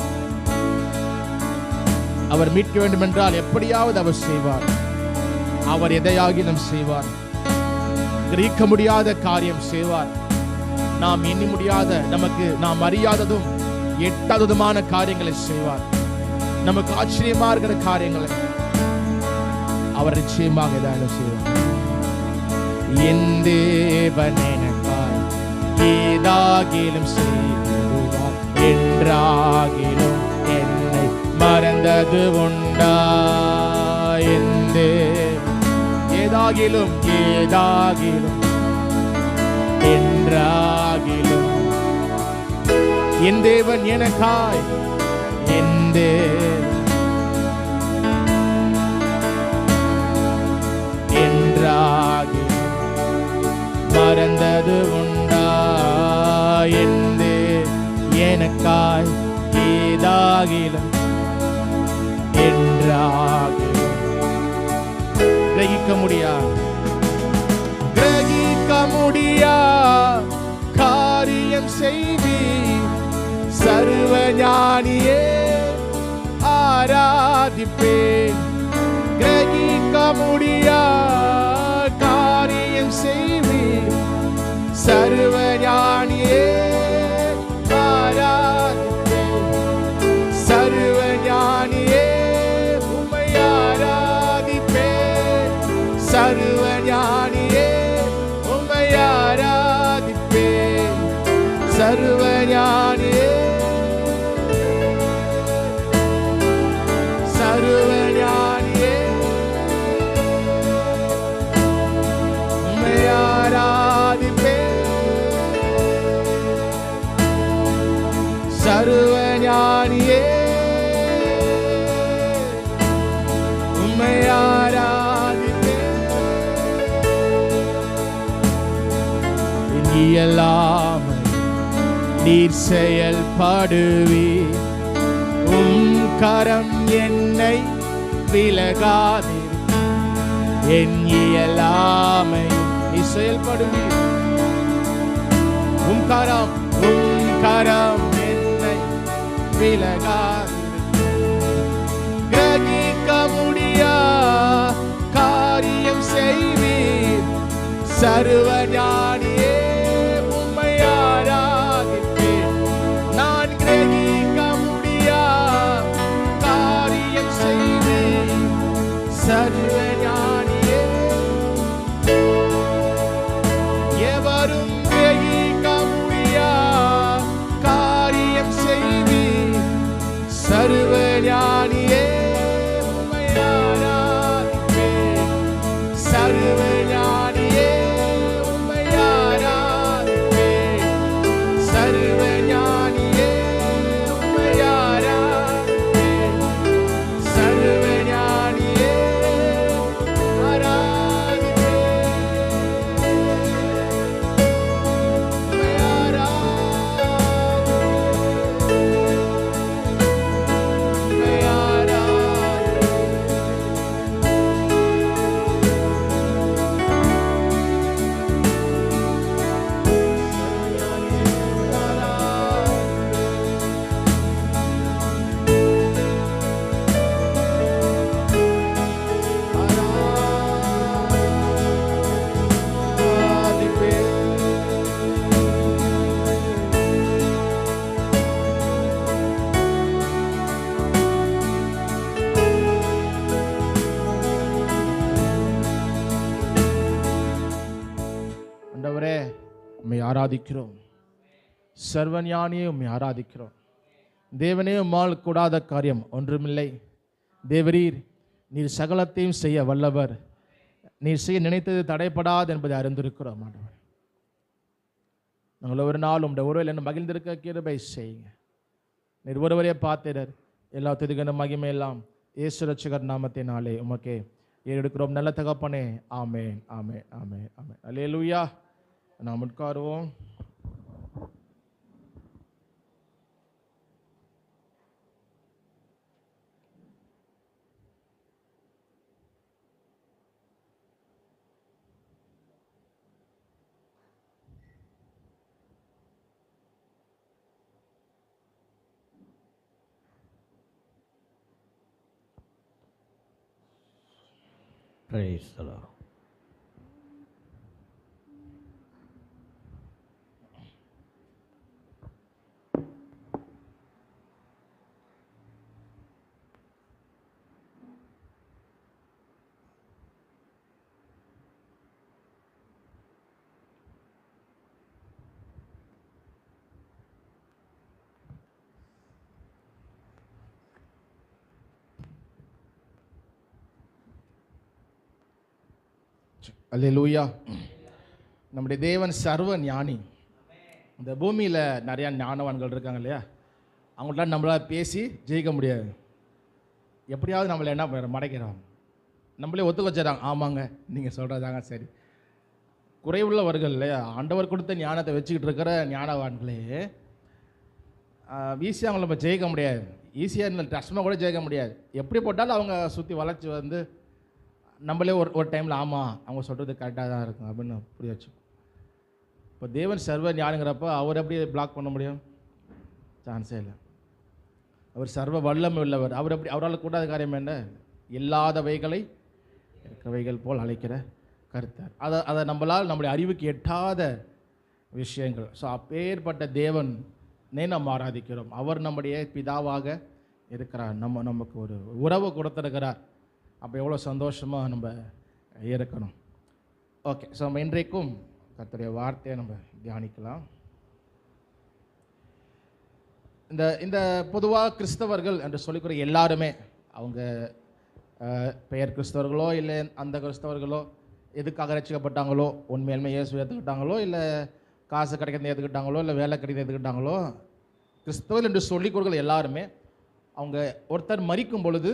அவர் மீட்க வேண்டும் என்றால் எப்படியாவது அவர் செய்வார். அவர் எதையாகிலும் செய்வார். கிரகிக்க முடியாத காரியம் செய்வார். நாம் எண்ணி முடியாத, நமக்கு நாம் அறியாததும் எட்டாததுமான காரியங்களை செய்வார். நமக்கு ஆச்சரியமா இருக்கிற காரியங்களை அவர் நிச்சயமாக ஏதாவது செய்வார். என் தேவன் எனக்காய் ஏதாகிலும் செய்வார், என்றாகிலும் என்னை மறந்தது உண்டா? என் தேவன் ஏதாகிலும் என்றாகிலும் என் தேவன் எனக்காய், என் தேவன் என்றாகிலும் மறந்தது உண்டா? என் தேவன் எனக்காய் ஏதாகிலும் என்றாகிலும் கிரகிக்க முடியா காரியம் செய்வி சர்வ ஞானியே ஆராதிப்பேன். கிரகிக்க முடியா காரியம் செய்வி சர்வ ஞானியே ஆராதிப்பேன். சர்வ ஞானியே உம்மை ஆராதிப்பேன். சர்வ ஞானியே உம்மை ஆராதிப்பேன். சர்வ ஞானியே சர்வ ஞானியே உம்மை ஆராதிப்பேன். சர்வ ஞானியே உம்மை ஆராதிப்பேன். இயலாமை நீர் செயல்படுவீர், கரம் என்னை விலகாதே. என் இயலாமை நீ செயல்படுவீர், கரம் என்னை விலகாதே. கிரகிக்க முடியா காரியம் செய்வீர், சர்வ ஞானியே உம்மை ஆராதிப்பேன். நான் கிரகிக்க முடியா காரியம் செய்வீர், சர்வ ஞானியே. எவரும் கிரகிக்க முடியா காரியம் செய்வீர், சர்வ ஞானியே உம்மை ஆராதிப்பேன். சர்வ ஞானியே உம்மை ஆராதிப்பேன். சர்வ ஞானியே உம்மை ஆராதிப்பேன். சர்வ ஞானியே ஆராதிப்பேன். உம்மை ஆண்டவரே உம்மை ஆராதிக்கிறோம். சர்வஞானியே உம்மை ஆராதிக்கிறோம். தேவனே உம்மால் கூடாத காரியம் ஒன்றுமில்லை. தேவரீர் நீர் சகலத்தையும் செய்ய வல்லவர். நீர் செய்ய நினைத்தது தடைப்படாது என்பதை அறிந்திருக்கிறோம். ஆண்டவர், நாங்கள் ஒரு நாள் உம்முடைய உறவில் என்ன மகிழ்ந்திருக்க கிருபை செய்யுங்க. நீர் ஒருவரே பார்த்தீரர். எல்லா துதிகன மகிமை எல்லாம் இயேசு ரட்சகர் நாமத்தினாலே உமக்கே ஏறெடுக்கிறோம். நல்ல தகப்பனே, ஆமென், ஆமென், ஆமென், ஆமென். அல்லேலூயா. நாம் உட்காருவோம். Praise the Lord. அல்லேலூயா. நம்முடைய தேவன் சர்வ ஞானி. இந்த பூமியில் நிறையா ஞானவான்கள் இருக்காங்க இல்லையா, அவங்கள்ட்ட நம்மளால் பேசி ஜெயிக்க முடியாது. எப்படியாவது நம்மளை என்ன மடைக்கிறாங்க, நம்மளே ஒத்துக்க வச்சுறாங்க. ஆமாங்க, நீங்கள் சொல்கிறதாங்க சரி. குறைவுள்ளவர்கள் இல்லையா, ஆண்டவர் கொடுத்த ஞானத்தை வச்சுக்கிட்டு இருக்கிற ஞானவான்களே ஈஸியாக அவங்கள நம்ம ஜெயிக்க முடியாது. ஈஸியாக கஷ்டமாக கூட ஜெயிக்க முடியாது. எப்படி போட்டாலும் அவங்க சுற்றி வளர்ச்சி வந்து நம்மளே ஒரு டைமில் ஆமாம் அவங்க சொல்கிறது கரெக்டாக தான் இருக்கும் அப்படின்னு புரிய வச்சு. இப்போ தேவன் சர்வ ஞானிங்கிறப்ப அவர் எப்படி பிளாக் பண்ண முடியும்? சான்ஸே இல்லை. அவர் சர்வ வல்லமை உள்ளவர். அவர் எப்படி, அவரால் கூடாத காரியம் என்ன? இல்லாதவைகளை இருக்கிறவைகள் போல் அழைக்கிற கர்த்தர். அதை நம்முடைய அறிவுக்கு எட்டாத விஷயங்கள். ஸோ அப்பேற்பட்ட தேவன் நம்ம ஆராதிக்கிறோம். அவர் நம்முடைய பிதாவாக இருக்கிறார். நமக்கு ஒரு உறவு கொடுத்துருக்கிறார். அப்போ எவ்வளோ சந்தோஷமாக நம்ம இருக்கணும். ஓகே, ஸோ நம்ம இன்றைக்கும் கர்த்தருடைய வார்த்தையை நம்ம தியானிக்கலாம். இந்த பொதுவாக கிறிஸ்தவர்கள் என்று சொல்லிக்கிற எல்லாருமே, அவங்க பெயர் கிறிஸ்தவர்களோ இல்லை அந்த கிறிஸ்தவர்களோ எதுக்காக ரட்சிக்கப்பட்டாங்களோ, உண்மையிலுமே இயேசு ஏற்றுக்கிட்டாங்களோ, இல்லை காசு கிடைக்கிறது ஏற்றுக்கிட்டாங்களோ, இல்லை வேலை கிடைக்கிறது ஏற்றுக்கிட்டாங்களோ, கிறிஸ்தவர்கள் என்று சொல்லிக்கொடுக்கிற எல்லாருமே அவங்க ஒருத்தர் மரிக்கும் பொழுது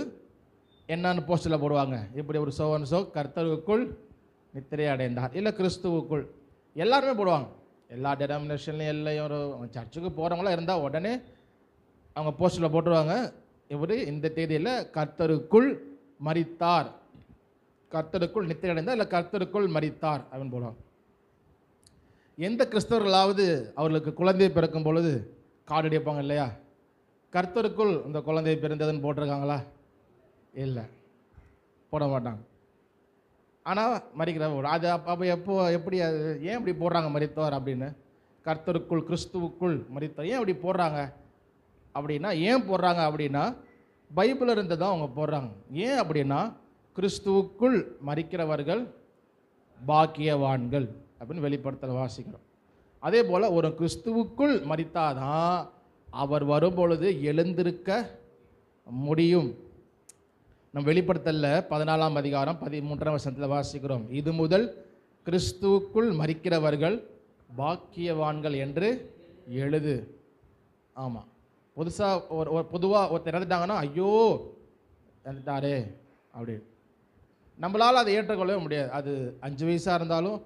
என்னன்னு போஸ்டில் போடுவாங்க. இப்படி ஒரு சோ கர்த்தருக்குள் நித்திரை அடைந்தார், இல்லை கிறிஸ்துவுக்குள், எல்லாருமே போடுவாங்க. எல்லா டெனாமினேஷன்லையும் எல்லையும் ஒரு சர்ச்சுக்கு போகிறவங்களாம் இருந்தால் உடனே அவங்க போஸ்டில் போட்டுருவாங்க. இப்படி இந்த தேதியில் கர்த்தருக்குள் மரித்தார், கர்த்தருக்குள் நித்திரை அடைந்தார், இல்லை கர்த்தருக்குள் மரித்தார் அப்படின்னு போடுவாங்க. எந்த கிறிஸ்தவர்களாவது அவர்களுக்கு குழந்தை பிறக்கும் பொழுது கார்டு அடிப்பாங்க இல்லையா, கர்த்தருக்குள் இந்த குழந்தை பிறந்ததுன்னு போட்டிருக்காங்களா? இல்லை, போட மாட்டாங்க. ஆனால் மரிக்கிற அது அப்போ எப்படி அது ஏன் இப்படி போடுறாங்க மரித்தவர் அப்படின்னு? கர்த்தருக்குள் கிறிஸ்துவுக்குள் மரித்தவர் ஏன் அப்படி போடுறாங்க அப்படின்னா, ஏன் போடுறாங்க அப்படின்னா பைபிள் இருந்து தான் அவங்க போடுறாங்க. ஏன் அப்படின்னா, கிறிஸ்துவுக்குள் மரிக்கிறவர்கள் பாக்கியவான்கள் அப்படின்னு வெளிப்படுத்தல் வாசிக்கிறோம். அதே போல் ஒரு கிறிஸ்துவுக்குள் மரித்தாதான் அவர் வரும்பொழுது எழுந்திருக்க முடியும். நம்ம வெளிப்படுத்தல 14ஆம் அதிகாரம் 13ஆம் வசனத்தில் வாசிக்கிறோம், இது முதல் கிறிஸ்துவுக்குள் மரிக்கிறவர்கள் பாக்கியவான்கள் என்று எழுது. ஆமாம், பொதுவாக ஒருத்தர் இறந்துட்டாங்கன்னா ஐயோ இறந்துட்டாரே அப்படி நம்மளால் அதை ஏற்றுக்கொள்ளவே முடியாது. அது 5 வயசாக இருந்தாலும்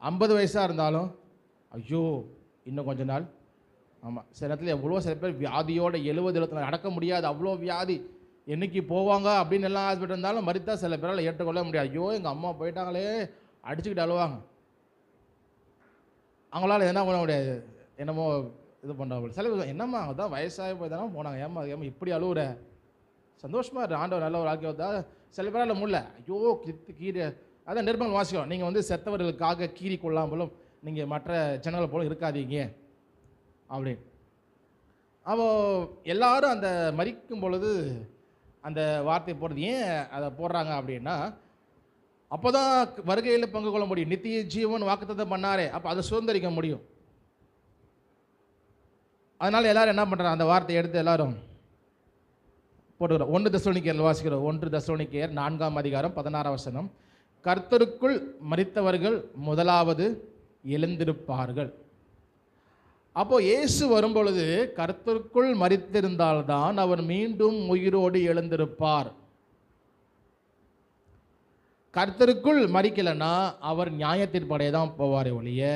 50 வயசாக இருந்தாலும் ஐயோ இன்னும் கொஞ்ச நாள். ஆமாம், சில நேரத்தில் எவ்வளோ சில பேர் வியாதியோட 70-74 நாள் அடக்க முடியாது, அவ்வளோ வியாதி, என்னைக்கு போவாங்க அப்படின்னு எல்லாம் ஹாஸ்பிட்டல் இருந்தாலும் மரித்தா சில பேரால் ஏற்றுக்கொள்ள முடியாது. ஐயோ எங்கள் அம்மா போயிட்டாங்களே அடிச்சுக்கிட்டு அழுவாங்க. அவங்களால என்ன பண்ண முடியாது, என்னமோ இது பண்ணுறாங்க. சில பேர் என்னம்மா அதான் வயசாகி போய் தானே போனாங்க, ஏம்மா இப்படி அழுவுற, சந்தோஷமாக இருக்கு ஆண்டவர் நல்ல ஒரு ஆக்கியம் தான். சில பேரால் முடியல, ஐயோ கீரை. அதான் நிர்மலம் வாசிக்கிறோம், நீங்கள் வந்து செத்தவர்களுக்காக கீறி கொள்ளாமலும் நீங்கள் மற்ற ஜனங்களை போல இருக்காதீங்க அப்படின்னு. அப்போ எல்லாரும் அந்த மரிக்கும் பொழுது அந்த வார்த்தை போடுறது ஏன் அதை போடுறாங்க அப்படின்னா, அப்போ தான் வருகையில் பங்கு கொள்ள முடியும். நித்திய ஜீவன் வாக்குத்தத்தம் பண்ணாரே, அப்போ அதை சுதந்திரிக்க முடியும். அதனால் எல்லாரும் என்ன பண்ணுறாங்க, அந்த வார்த்தையை எடுத்து எல்லாரும் போட்டுக்கிறோம். 1 தெசலோனிக்கேயர் வாசிக்கிறோம். 1 தெசலோனிக்கேயர் 4ஆம் அதிகாரம் 16ஆம் வசனம், கர்த்தருக்குள் மரித்தவர்கள் முதலாவது எழுந்திருப்பார்கள். அப்போ இயேசு வரும்பொழுது கர்த்தருக்குள் மரித்திருந்தால்தான் அவர் மீண்டும் உயிரோடு எழுந்திருப்பார். கர்த்தருக்குள் மரிக்கலைன்னா அவர் நியாயத்திற்படைய தான் போவாரே ஒழிய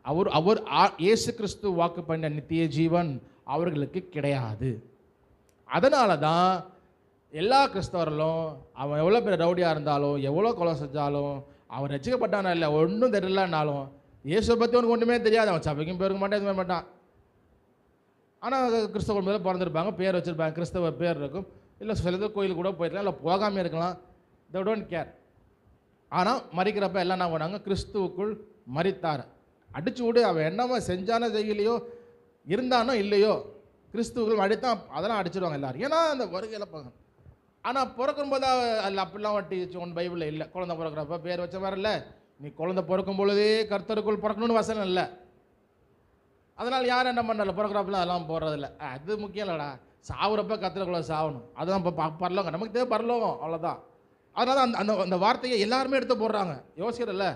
அவர் இயேசு கிறிஸ்து வாக்கு பண்ண நித்திய ஜீவன் அவர்களுக்கு கிடையாது. அதனால தான் எல்லா கிறிஸ்தவர்களும் அவன் எவ்வளோ பேர் ரவுடியாக இருந்தாலும் எவ்வளோ கொலை செஞ்சாலும் அவன் ரசிக்கப்பட்டானா இல்லை ஒன்றும் தெரியலனாலும் இயேசுவை பற்றி ஒன்று ஒன்றுமே தெரியாது, அவன் சபைக்கும் பேருக்கு மாட்டான், எதுவுமே மாட்டான். ஆனால் கிறிஸ்தவ மேலே பிறந்திருப்பாங்க, பேர் வச்சுருப்பாங்க, கிறிஸ்தவ பேர் இருக்கும், இல்லை சில கோயிலுக்கு கூட போயிருக்கலாம், இல்லை போகாமல் இருக்கலாம், they don't care. ஆனால் மரிக்கிறப்ப எல்லாம் என்ன பண்ணாங்க, கிறிஸ்துவுக்குள் மரித்தார். அடிச்சு விடு, அவன் என்னவோ செஞ்சானோ செய்யலையோ இருந்தானோ இல்லையோ கிறிஸ்துவுக்குள் அடித்தான், அதெல்லாம் அடிச்சிடுவாங்க எல்லாரும், ஏன்னா அந்த வருகையில் பார்க்க. ஆனால் பிறக்கும்போது அதில் அப்படிலாம் வட்டி ஒன்று பைபிளில் இல்லை. குழந்தை பிறக்கிறப்ப பேர் வச்ச மாதிரி இல்லை, நீ குழந்தை பிறக்கும் பொழுதே கர்த்தருக்குள் பிறக்கணும்னு வசனம் இல்லை. அதனால் யாரும் என்ன பண்ணல, பிறக்கிறப்பெல்லாம் அதெல்லாம் போடுறதில்ல. அது முக்கியம் இல்லைடா, சாவுறப்ப கர்த்தருக்குள்ள சாகணும், அதுதான் இப்போ பரலோகம், நமக்கு தேவை பரலோகம், அவ்வளோதான். அதனால அந்த அந்த அந்த வார்த்தையை எல்லாருமே எடுத்து போடுறாங்க. யோசிக்கிறல்ல,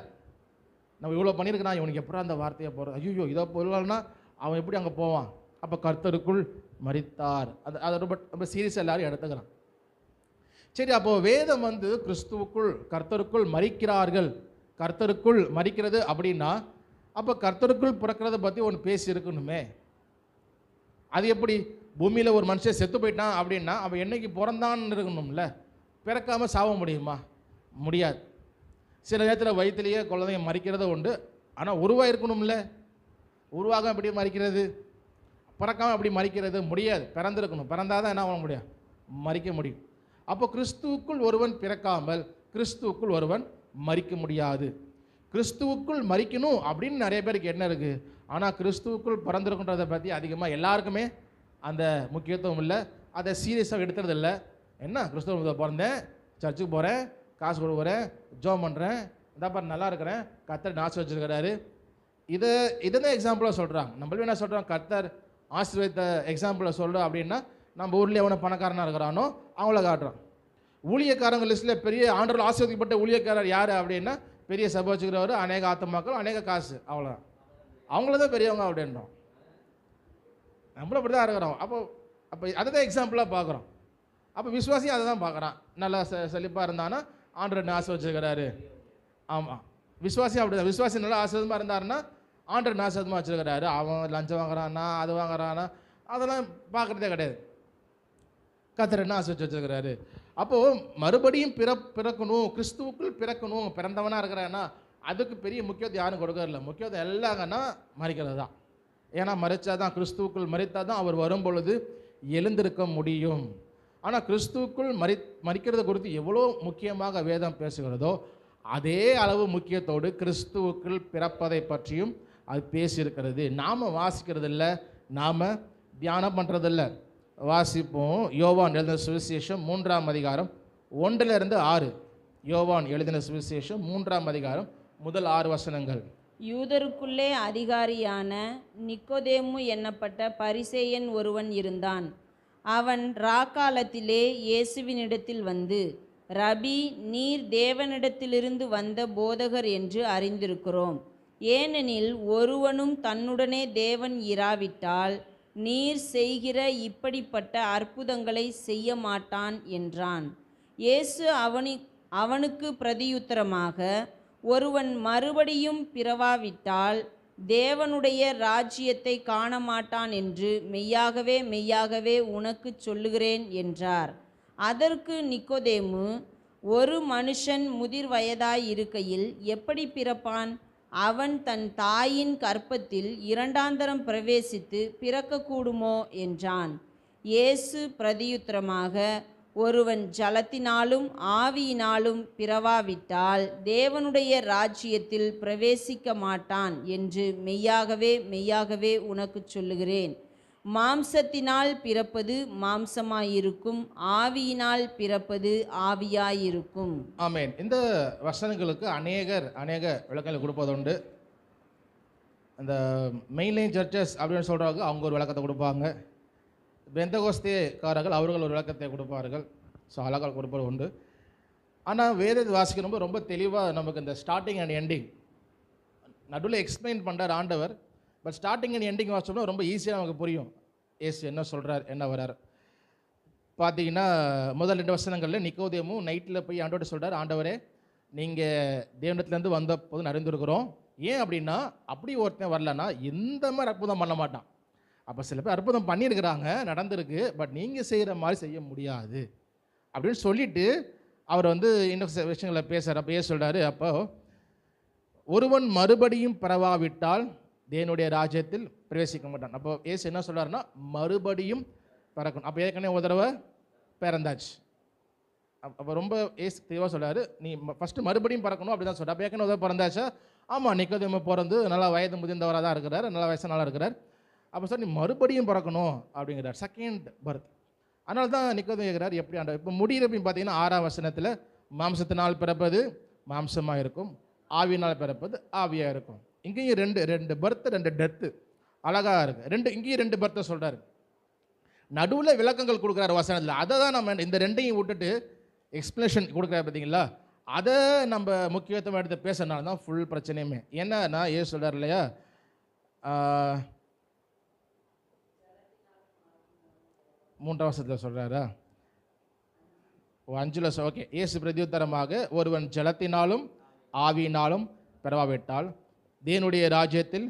நம்ம இவ்வளோ பண்ணியிருக்கிறான், இவனுக்கு எப்படா அந்த வார்த்தையை போடுறோம், ஐயோ இதை போடலன்னா அவன் எப்படி அங்கே போவான். அப்போ கர்த்தருக்குள் மரித்தார், அதை ரொம்ப ரொம்ப சீரியஸாக எல்லாரும் எடுத்துக்கிறான். சரி, அப்போது வேதம் வந்து கிறிஸ்துவுக்குள் கர்த்தருக்குள் மரிக்கிறார்கள், கர்த்தருக்குள் மரிக்கிறது அப்படின்னா அப்போ கர்த்தருக்குள் பிறக்கிறத பற்றி ஒன்று பேசி இருக்கணுமே. அது எப்படி? பூமியில் ஒரு மனுஷன் செத்து போயிட்டான் அப்படின்னா அவன் என்னைக்கு பிறந்தான்னு இருக்கணும்ல, பிறக்காமல் சாவ முடியுமா? முடியாது. சில நேரத்தில் வயிற்றுலேயே குழந்தைங்க மறிக்கிறத உண்டு, ஆனால் உருவாயிருக்கணும்ல. உருவாக எப்படி மறிக்கிறது? பிறக்காமல் அப்படி மறிக்கிறது முடியாது. பிறந்திருக்கணும், பிறந்தால் தான் என்ன பண்ண முடியும்? மறிக்க முடியும். அப்போ கிறிஸ்துவுக்குள் ஒருவன் பிறக்காமல் கிறிஸ்துவுக்குள் ஒருவன் மறிக்க முடியாது. கிறிஸ்துவுக்குள் மறிக்கணும் அப்படின்னு நிறைய பேருக்கு என்ன இருக்குது, ஆனால் கிறிஸ்துவுக்குள் பிறந்திருக்குன்றதை பற்றி அதிகமாக எல்லாருக்குமே அந்த முக்கியத்துவம் இல்லை, அதை சீரியஸாக எடுத்துறது இல்லை. என்ன கிறிஸ்துவ பிறந்தேன், சர்ச்சுக்கு போகிறேன், காசு கொடுக்குறேன், ஜோம் பண்ணுறேன், இதாப்பா நல்லா இருக்கிறேன், கர்த்தர் ஆசை வச்சுருக்கிறாரு. இதுதான் எக்ஸாம்பிளாக சொல்கிறாங்க. நம்மளும் என்ன சொல்கிறோம், கர்த்தர் ஆசீர்வதித்த எக்ஸாம்பிளை சொல்கிறோம் அப்படின்னா நம்ம ஊரில் எவனை பணக்காரனாக இருக்கிறானோ அவங்கள காட்டுறோம். ஊழியக்காரங்க லிஸ்ட்டில் பெரிய ஆண்டவரால் ஆசீர்வதிக்கப்பட்ட ஊழியக்காரர் யார் அப்படின்னா பெரிய சபை வச்சுக்கிறவர், அநேக ஆத்துமாக்கள், அநேக காசு, அவ்வளோதான். அவங்கள தான் பெரியவங்க அப்படின்றோம். நம்மளும் அப்படி தான் இருக்கிறோம். அப்போ அதை தான் எக்ஸாம்பிளாக பார்க்குறோம். அப்போ விசுவாசியும் அதை தான் பார்க்குறான். நல்லா செழிப்பாக இருந்தானா ஆண்டவர் ஆசை வச்சுருக்கிறாரு. ஆமாம், விசுவாசியும் அப்படி தான். விசுவாசி நல்லா ஆசீர்வாதமாக இருந்தாருன்னா ஆண்டவர் ஆசீர்வாதமாக வச்சுருக்கிறாரு. அவன் லஞ்சம் வாங்குறானா, அது வாங்குறானா, அதெல்லாம் பார்க்குறதே கிடையாது. கர்த்தர் என்ன ஆசை வச்சுருக்கிறாரு. அப்போது மறுபடியும் பிறக்கணும், கிறிஸ்துவுக்குள் பிறக்கணும், பிறந்தவனாக இருக்கிறான்னா அதுக்கு பெரிய முக்கியத்துவம் யாரும் கொடுக்கறதில்ல. முக்கியத்துவம் எல்லாங்கன்னா மறிக்கிறது தான். ஏன்னா மறித்தா தான், கிறிஸ்துவுக்குள் மறித்தா தான் அவர் வரும் பொழுது எழுந்திருக்க முடியும். ஆனால் கிறிஸ்துவுக்குள் மறிக்கிறது குறித்து எவ்வளோ முக்கியமாக வேதம் பேசுகிறதோ அதே அளவு முக்கியத்தோடு கிறிஸ்துவுக்குள் பிறப்பதை பற்றியும் அது பேசியிருக்கிறது. நாம் வாசிக்கிறதில்ல, நாம் தியானம் பண்ணுறதில்ல. வாசிப்போம். யோவான் எழுதின சுவிசேஷம் 3ஆம் அதிகாரம் 1-6. யோவான் எழுதின சுவிசேஷம் 3ஆம் அதிகாரம் முதல் 6 வசனங்கள். யூதருக்குள்ளே அதிகாரியான நிக்கோதேமு என்னப்பட்ட பரிசேயன் ஒருவன் இருந்தான். அவன் ராக்காலத்திலே இயேசுவினிடத்தில் வந்து, ரபி, நீர் தேவனிடத்திலிருந்து வந்த போதகர் என்று அறிந்திருக்கிறோம். ஏனெனில் ஒருவனும் தன்னுடனே தேவன் இராவிட்டால் நீர் செய்கிற இப்படிப்பட்ட அற்புதங்களை செய்ய மாட்டான் என்றான். இயேசு அவனுக்கு பிரதியுத்தரமாக, ஒருவன் மறுபடியும் பிறவாவிட்டால் தேவனுடைய ராஜ்யத்தை காண மாட்டான் என்று மெய்யாகவே மெய்யாகவே உனக்கு சொல்லுகிறேன் என்றார். அதற்கு நிக்கோதேமு, ஒரு மனுஷன் முதிர் வயதாய் இருக்கையில் எப்படி பிறப்பான்? அவன் தன் தாயின் கர்ப்பத்தில் இரண்டாந்தரம் பிரவேசித்து பிறக்கக்கூடுமோ என்றான். இயேசு பிரதியுத்தரமாக, ஒருவன் ஜலத்தினாலும் ஆவியினாலும் பிறவாவிட்டால் தேவனுடைய ராஜ்யத்தில் பிரவேசிக்க மாட்டான் என்று மெய்யாகவே மெய்யாகவே உனக்கு சொல்லுகிறேன். மாம்சத்தினால் பிறப்பது மாம்சமாயிருக்கும், ஆவியினால் பிறப்பது ஆவியாயிருக்கும். ஆமென். இந்த வசனங்களுக்கு அநேக விளக்கங்களை கொடுப்பதுண்டு. அந்த மெயின்லைன் சர்ச்சஸ் அப்படின்னு சொல்கிறவங்க அவங்க ஒரு விளக்கத்தை கொடுப்பாங்க. பெந்தகோஸ்தேக்காரர்கள் அவர்கள் ஒரு விளக்கத்தை கொடுப்பார்கள். ஸோ அழகாக கொடுப்பது உண்டு. ஆனால் வேதத்தை வாசிக்கிறப்போ ரொம்ப தெளிவாக நமக்கு இந்த ஸ்டார்டிங் அண்ட் எண்டிங் நடுவில் எக்ஸ்பிளைன் பண்ணுறார் ஆண்டவர். பட் ஸ்டார்டிங் அண்ட் எண்டிங் வாசிச்சோம்னா ரொம்ப ஈஸியாக நமக்கு புரியும் ஏசு என்ன சொல்கிறார், என்ன வர்றார். பார்த்தீங்கன்னா முதல் 2 வசனங்களில் நிக்கோதேமு நைட்டில் போய் ஆண்டவர்கிட்ட சொல்கிறார், ஆண்டவரே நீங்கள் தேவனத்துலேருந்து வந்த போது அறிந்திருக்கிறோம். ஏன் அப்படின்னா அப்படி ஒருத்தன் வரலன்னா எந்த மாதிரி அற்புதம் பண்ண மாட்டான். அப்போ சில பேர் அற்புதம் பண்ணியிருக்கிறாங்க, நடந்திருக்கு, பட் நீங்கள் செய்கிற மாதிரி செய்ய முடியாது அப்படின்னு சொல்லிவிட்டு அவர் இன்னும் சில விஷயங்களை பேசுகிறார். அப்போ சொல்கிறாரு, அப்போ ஒருவன் மறுபடியும் பிறவாவிட்டால் தேவனுடைய ராஜ்யத்தில் பிரவேசிக்க மாட்டான். அப்போ ஏசு என்ன சொல்கிறாருன்னா மறுபடியும் பிறக்கணும். அப்போ ஏற்கனவே ஒரு தடவை பிறந்தாச்சு. அப்போ ரொம்ப ஏசு தெளிவாக சொல்கிறாரு, நீ ஃபஸ்ட்டு மறுபடியும் பிறக்கணும் அப்படி தான் சொல்கிறார். அப்போ ஏற்கனவே உதவி பிறந்தாச்சா? ஆமாம், நிக்கோதேமு பிறந்து நல்லா வயது முதிர்ந்தவராக தான் இருக்கிறார், நல்லா வயசு நல்லா இருக்கிறார். அப்போ சார் நீ மறுபடியும் பிறக்கணும் அப்படிங்கிறார், செகண்ட் பர்த். அதனால தான் நிக்கோதேமு கேட்குறாரு, எப்படி ஆண்டவர்? இப்போ முடிகிறப்பையும் பார்த்தீங்கன்னா 6ஆம் வசனத்தில் மாம்சத்தினால் பிறப்பது மாம்சமாக இருக்கும், ஆவியினால் பிறப்பது ஆவியாக இருக்கும். இங்கேயும் ரெண்டு பர்த், 2 டெத்து. அழகாக இருக்குது. இங்கேயும் 2 பர்த்தை சொல்கிறாரு. நடுவில் விளக்கங்கள் கொடுக்குறாரு வசனத்தில். அதை தான் நம்ம இந்த 2ஐயும் விட்டுட்டு எக்ஸ்பிளேஷன் கொடுக்குறாரு பார்த்தீங்களா, அதை நம்ம முக்கியத்துவம் எடுத்து பேசுறதுனால தான் ஃபுல் பிரச்சனையுமே. என்னன்னா ஏசு சொல்கிறார் இல்லையா, 3ஆம் வசனத்தில் சொல்கிறாரா, 5ல் ஓகே. இயேசு பிரதியுத்தரமாக, ஒருவன் ஜலத்தினாலும் ஆவியினாலும் பிறவாவிட்டால் தேவனுடைய ராஜ்யத்தில்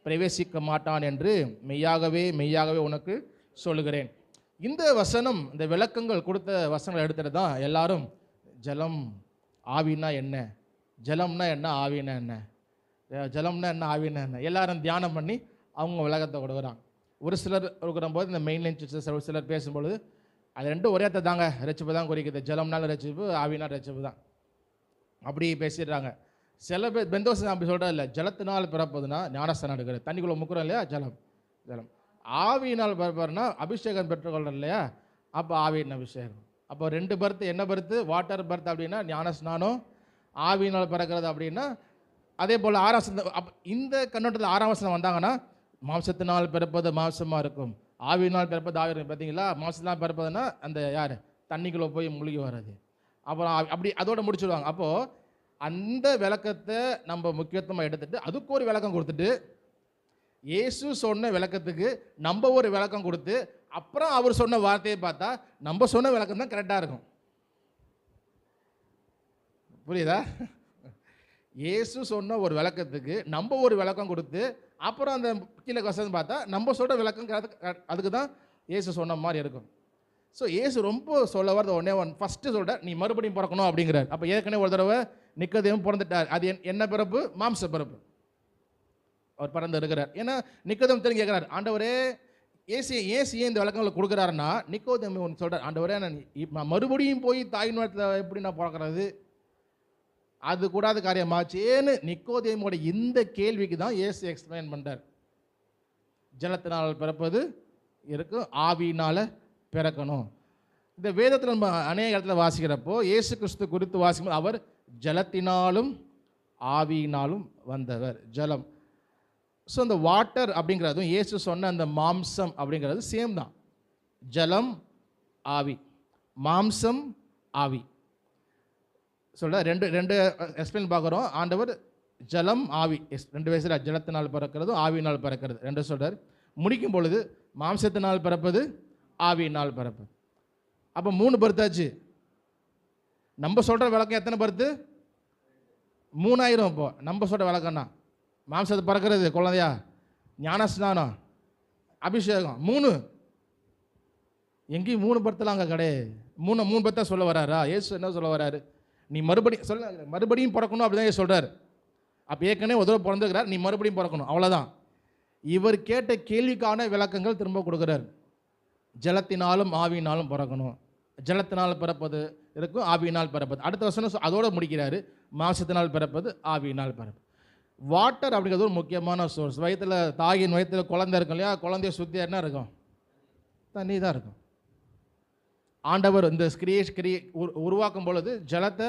பிரவேசிக்க மாட்டான் என்று மெய்யாகவே மெய்யாகவே உனக்கு சொல்லுகிறேன். இந்த வசனம், இந்த விளக்கங்கள் கொடுத்த வசனங்களை எடுத்துகிட்டு தான் எல்லாரும் ஜலம் ஆவின்னா என்ன, ஜலம்னா என்ன, ஆவின்னா என்ன, ஜலம்னா என்ன, ஆவின்னா என்ன, எல்லாரும் தியானம் பண்ணி அவங்க விளக்கத்தை கொடுக்குறாங்க. ஒரு சிலர் இருக்கிறபோது இந்த மெயின்லைன் சர்ச்சஸ் ஒரு சிலர் பேசும்பொழுது அது ரெண்டும் ஒரே தாங்க, ரட்சிப்பு தான் குறிக்குது, ஜலம்னாலும் ரட்சிப்பு, ஆவினா ரட்சிப்பு தான், அப்படி பேசிடுறாங்க. சில பேர் பெந்தோஸ் அப்படி சொல்கிறது இல்லை, ஜலத்தினால் பிறப்பதுன்னா ஞானஸ்தானம் எடுக்கிறது, தண்ணிக்குள்ளே முக்குறோம் இல்லையா, ஜலம். ஆவியினால் பிறப்பாருன்னா அபிஷேகம் பெற்றுக்கொள்கிறோம் இல்லையா, அப்போ ஆவியின் அபிஷேகம். அப்போ 2 பர்த், என்ன பர்த்து, வாட்டர் பர்த் அப்படின்னா ஞானஸ்நானம், ஆவியினால் பிறக்கிறது அப்படின்னா அதே போல் 6ஆம் வசனம். இந்த கண்ணோட்டத்தில் 6ஆம் வசனம் வந்தாங்கன்னா, மாம்சத்தினால் பிறப்பது மாம்சமாக இருக்கும், ஆவியினால் பிறப்பது ஆவி இருக்கும். பார்த்தீங்களா, மாம்சத்தினால் பிறப்பதுன்னா அந்த யார், தண்ணிக்குள்ளே போய் முழுகி வர்றது. அப்புறம் அப்படி அதோட முடிச்சுடுவாங்க. அப்போது அந்த விளக்கத்தை நம்ம முக்கியத்துவமாக எடுத்துகிட்டு அதுக்கு ஒரு விளக்கம் கொடுத்துட்டு, இயேசு சொன்ன விளக்கத்துக்கு நம்ம ஒரு விளக்கம் கொடுத்து, அப்புறம் அவர் சொன்ன வார்த்தையை பார்த்தா நம்ம சொன்ன விளக்கம் தான் கரெக்டாக இருக்கும். புரியுதா? இயேசு சொன்ன ஒரு விளக்கத்துக்கு நம்ம ஒரு விளக்கம் கொடுத்து, அப்புறம் அந்த கீழே வசனம் பார்த்தா நம்ம சொல்கிற விளக்கம் அதுக்கு தான் இயேசு சொன்ன மாதிரி இருக்கும். ஸோ இயேசு ரொம்ப சொல்ல வரது ஒன்றே ஃபஸ்ட்டு சொல்கிற, நீ மறுபடியும் பிறக்கணும் அப்படிங்கிறார். அப்போ ஏற்கனவே ஒரு தடவை நிக்கோதேம் பிறந்துட்டார். அது என்ன பிறப்பு, மாம்ச பிறப்பு. அவர் பிறந்து இருக்கிறார். ஏன்னா நிக்கோதேம் தெரிஞ்சு கேட்குறாரு, ஆண்டவரே ஏசி ஏன் இந்த விளக்கங்களை கொடுக்குறாருன்னா, நிக்கோதேம் ஒன்று சொல்கிறார், ஆண்டவரே நான் மறுபடியும் போய் தாய் நேரத்தில் எப்படி நான் பிறக்கிறது, அது கூடாத காரியமாச்சு. ஏன்னு நிக்கோதேமோட இந்த கேள்விக்கு தான் இயேசு எக்ஸ்பிளைன் பண்ணுறார். ஜலத்தினால் பிறப்பது இருக்கும், ஆவியினால் பிறக்கணும். இந்த வேதத்தில் நம்ம அநேக இடத்துல வாசிக்கிறப்போ இயேசு கிறிஸ்து குறித்து வாசிக்கும்போது அவர் ஜலத்தினாலும் ஆவியினாலும் வந்தவர், ஜலம். ஸோ அந்த வாட்டர் அப்படிங்கிறதும் இயேசு சொன்ன அந்த மாம்சம் அப்படிங்கிறது சேம் தான். ஜலம் ஆவி, மாம்சம் ஆவி. சொல்ல ரெண்டு எக்ஸ்பிளைன் பார்க்குறோம். ஆண்டவர் ஜலம் ஆவி 2 வயசுல ஜலத்தினால் பிறக்கிறதும் ஆவியினால் பிறக்கிறது 2 சொல்கிறார். முடிக்கும் பொழுது மாம்சத்தினால் பிறப்பது, ஆவியினால் பிறப்பது. அப்போ 3 பருத்தாச்சு. நம்ம சொல்கிற விளக்கம் எத்தனை பருத்து, 3000. இப்போ நம்ம சொல்கிற விளக்கம்னா மாம்சத்தை பிறக்கிறது குழந்தையா, ஞானஸ்நானம், அபிஷேகம், 3. எங்கேயும் 3 பருத்தலாம் அங்கே கிடையாது. 3 பருத்தா சொல்ல வராரா? ஏசு என்ன சொல்ல வராரு, நீ மறுபடியும் பிறக்கணும் அப்படி தான் சொல்கிறார். அப்போ ஏற்கனவே ஒரு தடவை பிறந்துக்கிறார், நீ மறுபடியும் பிறக்கணும், அவ்வளோதான். இவர் கேட்ட கேள்விக்கான விளக்கங்கள் திரும்ப கொடுக்குறார். ஜலத்தினாலும் ஆவியினாலும் பிறக்கணும், ஜலத்தினால் பிறப்பது இருக்கும், ஆவியினால் பிறப்பது. அடுத்த வசனம் அதோடு முடிக்கிறாரு, மாம்சத்தினால் பிறப்பது, ஆவியினால் பிறப்பது. வாட்டர் அப்படிங்கிறது ஒரு முக்கியமான சோர்ஸ். தாயின் வயிற்றில் குழந்தை இருக்கும் இல்லையா, குழந்தைய சுற்றி என்ன இருக்கும், தண்ணி தான் இருக்கும். ஆண்டவர் இந்த உருவாக்கும் பொழுது ஜலத்தை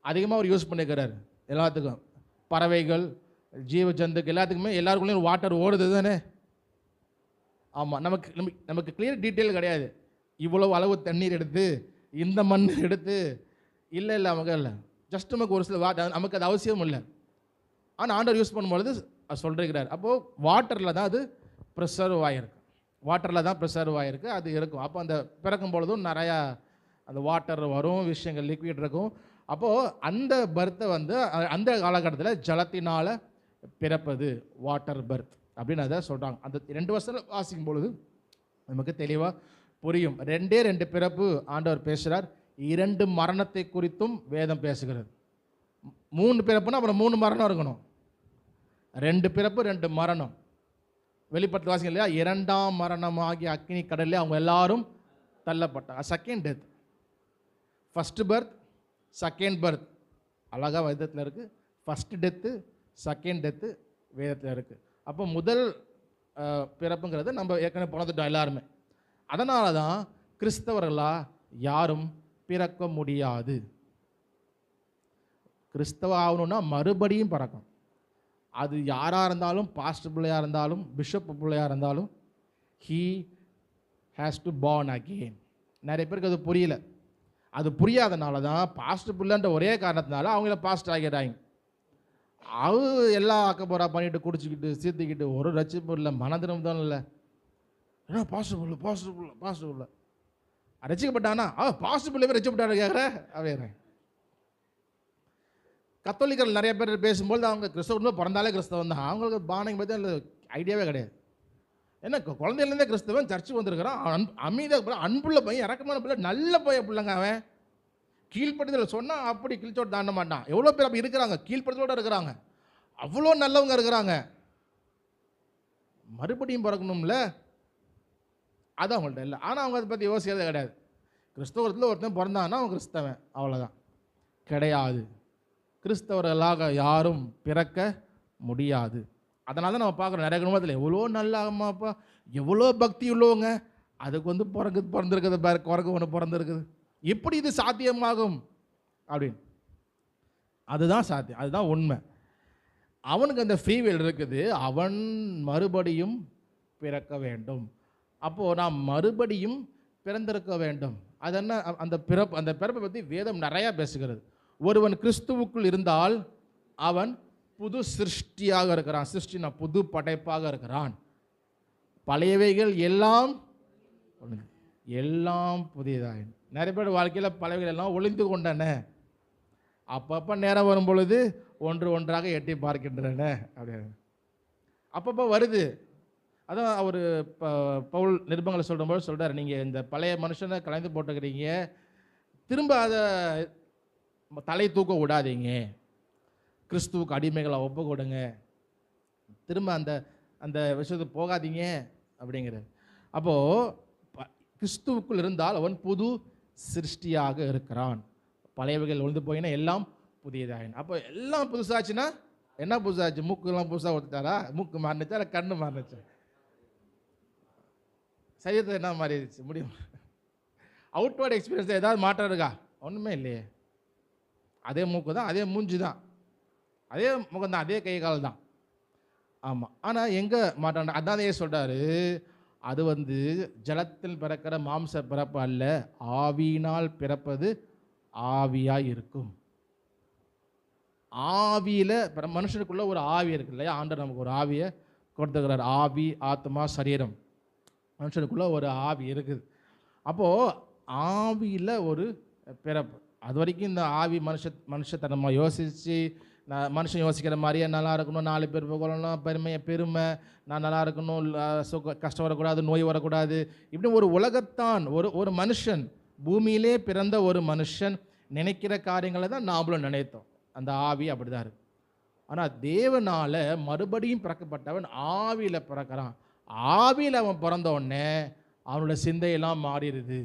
அதிகமாக அவர் யூஸ் பண்ணிக்கிறார். எல்லாத்துக்கும், பறவைகள், ஜீவ ஜந்துக்கு எல்லாத்துக்குமே, எல்லாருக்குள்ளேயும் வாட்டர் ஓடுது தானே. ஆமாம், நமக்கு கிளியர் டீட்டெயில் கிடையாது. இவ்வளோ அளவு தண்ணீர் எடுத்து, இந்த மண் எடுத்து, இல்லை நமக்கு இல்லை, ஜஸ்ட் நமக்கு ஒரு சில நமக்கு அது அவசியம் இல்லை. ஆனால் ஆண்டவர் யூஸ் பண்ணும்பொழுது சொல்லிருக்கிறார். அப்போது வாட்டரில் தான் அது ப்ரிசர்வ் ஆகிருக்கு, வாட்டரில் தான் ப்ரிசர்வ் ஆகிருக்கு, அது இருக்கும். அப்போ அந்த பிறக்கும் பொழுதும் நிறையா அந்த வாட்டர் வரும், விஷயங்கள் லிக்விட் இருக்கும். அப்போது அந்த பர்த்தை அந்த காலகட்டத்தில் ஜலத்தினால் பிறப்பது, வாட்டர் பர்த் அப்படின்னு அதை சொல்கிறாங்க. அந்த 2 வருஷத்தில் வாசிக்கும் பொழுது நமக்கு தெளிவாக புரியும். 2 பிறப்பு ஆண்டவர் பேசுகிறார். 2 மரணத்தை குறித்தும் வேதம் பேசுகிறது. 3 பிறப்புனா அப்புறம் 3 மரணம் இருக்கணும். 2 பிறப்பு 2 மரணம். வெளிப்பட்டு வாசிங்க இல்லையா, 2ஆம் மரணம் ஆகிய அக்கினி கடலில் அவங்க எல்லாரும் தள்ளப்பட்டாங்க. Second death, first birth, second birth அழகாக வேதத்தில் இருக்குது. ஃபஸ்ட்டு டெத்து, செகண்ட் டெத்து வேதத்தில் இருக்குது. அப்போ முதல் பிறப்புங்கிறது நம்ம ஏற்கனவே பிறந்துட்டோம் எல்லாருமே. அதனால தான் கிறிஸ்தவர்களாக யாரும் பிறக்க முடியாது. கிறிஸ்தவ ஆகணும்னா மறுபடியும் பிறக்கும். அது யாராக இருந்தாலும், பாஸ்டர் பிள்ளையாக இருந்தாலும், பிஷப் பிள்ளையாக இருந்தாலும், he has to born again. நிறைய பேருக்கு அது புரியல. அது புரியாதனால தான் பாஸ்ட் பிள்ளைன்ற ஒரே காரணத்தினால அவங்கள பாஸ்ட் ஆகிடுறாங்க. அது எல்லா அக்கப்புறா பண்ணிட்டு குடிச்சிக்கிட்டு சீர்த்திக்கிட்டு ஒரு ரட்சிப்பு இல்லை, மனதினம் தான் இல்லை. ஏன்னா பாசிபிள் பாசிபிள் பாசிபிள் ரசிக்கப்பட்டானா பாசிபிள் ரசிக்கப்பட்டாரு கேட்குற அப்படிங்கிறேன். கத்தோலிக்கர்கள் நிறைய பேர் பேசும்போது அவங்க கிறிஸ்தவன் பிறந்தாலே கிறிஸ்தவன் தான், அவங்களுக்கு பானைங்க பற்றி அதில் ஐடியாவே கிடையாது. ஏன்னா குழந்தையிலேருந்தே கிறிஸ்தவன் சர்ச்சுக்கு வந்திருக்கிறான், அமைதியாக அன்புள்ள பையன், இறக்கமான பிள்ளை, நல்ல பையன் பிள்ளைங்க. அவன் கீழ்ப்படுதல் சொன்னால் அப்படி கிழிச்சோடு தாண்ட மாட்டான். எவ்வளோ பேர் அப்படி இருக்கிறாங்க, கீழ்ப்படுதலோடு இருக்கிறாங்க, அவ்வளோ நல்லவங்க இருக்கிறாங்க. மறுபடியும் பிறக்கணும்ல, அது அவங்கள்ட்ட இல்லை. ஆனால் அவங்க அதை பற்றி யோசிக்கிறதே கிடையாது. கிறிஸ்தவத்தில் ஒருத்தன் பிறந்தான்னா அவன் கிறிஸ்தவன், அவ்வளோதான். கிடையாது, கிறிஸ்தவர்களாக யாரும் பிறக்க முடியாது. அதனால தான் நம்ம பார்க்குறோம் நிறைய குடும்பத்தில் எவ்வளோ நல்ல அம்மா அப்பா, எவ்வளோ பக்தி உள்ளவங்க, அதுக்கு பிறந்திருக்குது பாரு, குரங்கு ஒன்று பிறந்திருக்குது, எப்படி இது சாத்தியமாகும் அப்படின்னு. அதுதான் சாத்தியம், அதுதான் உண்மை. அவனுக்கு அந்த ஃப்ரீவில் இருக்குது, அவன் மறுபடியும் பிறக்க வேண்டும். அப்போது நாம் மறுபடியும் பிறந்திருக்க வேண்டும். அது என்ன, அந்த பிறப்பை பற்றி வேதம் நிறையா பேசுகிறது. ஒருவன் கிறிஸ்துவுக்குள் இருந்தால் அவன் புது சிருஷ்டியாக இருக்கிறான். சிருஷ்டினா புது படைப்பாக இருக்கிறான். பழையவைகள் எல்லாம் எல்லாம் புதியதாக. நிறைய பேர் வாழ்க்கையில் பழையவைகள் எல்லாம் ஒளிந்து கொண்டன, அப்பப்போ நேரம் வரும் பொழுது ஒன்று ஒன்றாக எட்டி பார்க்கின்றன அப்படின்னு அப்பப்போ வருது. அதான் அவர் பவுல் நிருபங்களை சொல்லும்போது சொல்கிறார், நீங்கள் இந்த பழைய மனுஷனை கலைந்து போட்டுக்கிறீங்க, திரும்ப அதை தலை தூக்க விடாதீங்க, கிறிஸ்துவுக்கு அடிமைகளை ஒப்பு கொடுங்க, திரும்ப அந்த அந்த விஷயத்துக்கு போகாதீங்க அப்படிங்கிறது. அப்போது கிறிஸ்துவுக்குள் இருந்தால் அவன் புது சிருஷ்டியாக இருக்கிறான். பழையவைகள் ஒழிந்து போயினா எல்லாம் புதியதாயின. அப்போ எல்லாம் புதுசாச்சுன்னா என்ன புதுசாச்சு? மூக்குலாம் புதுசாக ஒத்துட்டாரா? மூக்கு மாறினுச்சா இல்லை கண்ணு மாறினுச்சா? சரீரத்தை என்ன மாறிடுச்சு? முடியும். அவுட்வர்ட் எக்ஸ்பீரியன்ஸ் ஏதாவது மாற்றம் இருக்கா? ஒன்றுமே இல்லையே. அதே மூக்கு தான், அதே மூஞ்சி தான், அதே முகம் தான், அதே கை கால் தான். ஆமாம். ஆனால் எங்கே மாற்றம்? அதான் சொல்கிறாரு, அது ஜலத்தில் பிறக்கிற மாம்ச பிறப்பு அல்ல, ஆவியினால் பிறப்பது ஆவியாக இருக்கும். ஆவியில் மனுஷனுக்குள்ள ஒரு ஆவி இருக்கு இல்லையா? ஆண்டவர் நமக்கு ஒரு ஆவியை கொடுத்துக்கிறார். ஆவி, ஆத்மா, சரீரம், மனுஷனுக்குள்ள ஒரு ஆவி இருக்குது. அப்போது ஆவியில் ஒரு பிறப்பு. அது வரைக்கும் இந்த ஆவி மனுஷத்தனமாக யோசித்து, நான் மனுஷன் யோசிக்கிற மாதிரியே நல்லா இருக்கணும், 4 பேர் புகழணும், பெருமை, நான் நல்லா இருக்கணும், கஷ்டம் வரக்கூடாது, நோய் வரக்கூடாது, இப்படி ஒரு உலகத்தான் ஒரு மனுஷன், பூமியிலே பிறந்த ஒரு மனுஷன் நினைக்கிற காரியங்களை தான் நாமளும் நினைத்தோம். அந்த ஆவி அப்படி தான் இருக்கு. ஆனால் தேவனால் மறுபடியும் பிறக்கப்பட்டவன் ஆவியில் பிறக்கிறான். ஆவியில் அவன் பிறந்த உடனே அவனோட சிந்தையெல்லாம் மாறிடுது.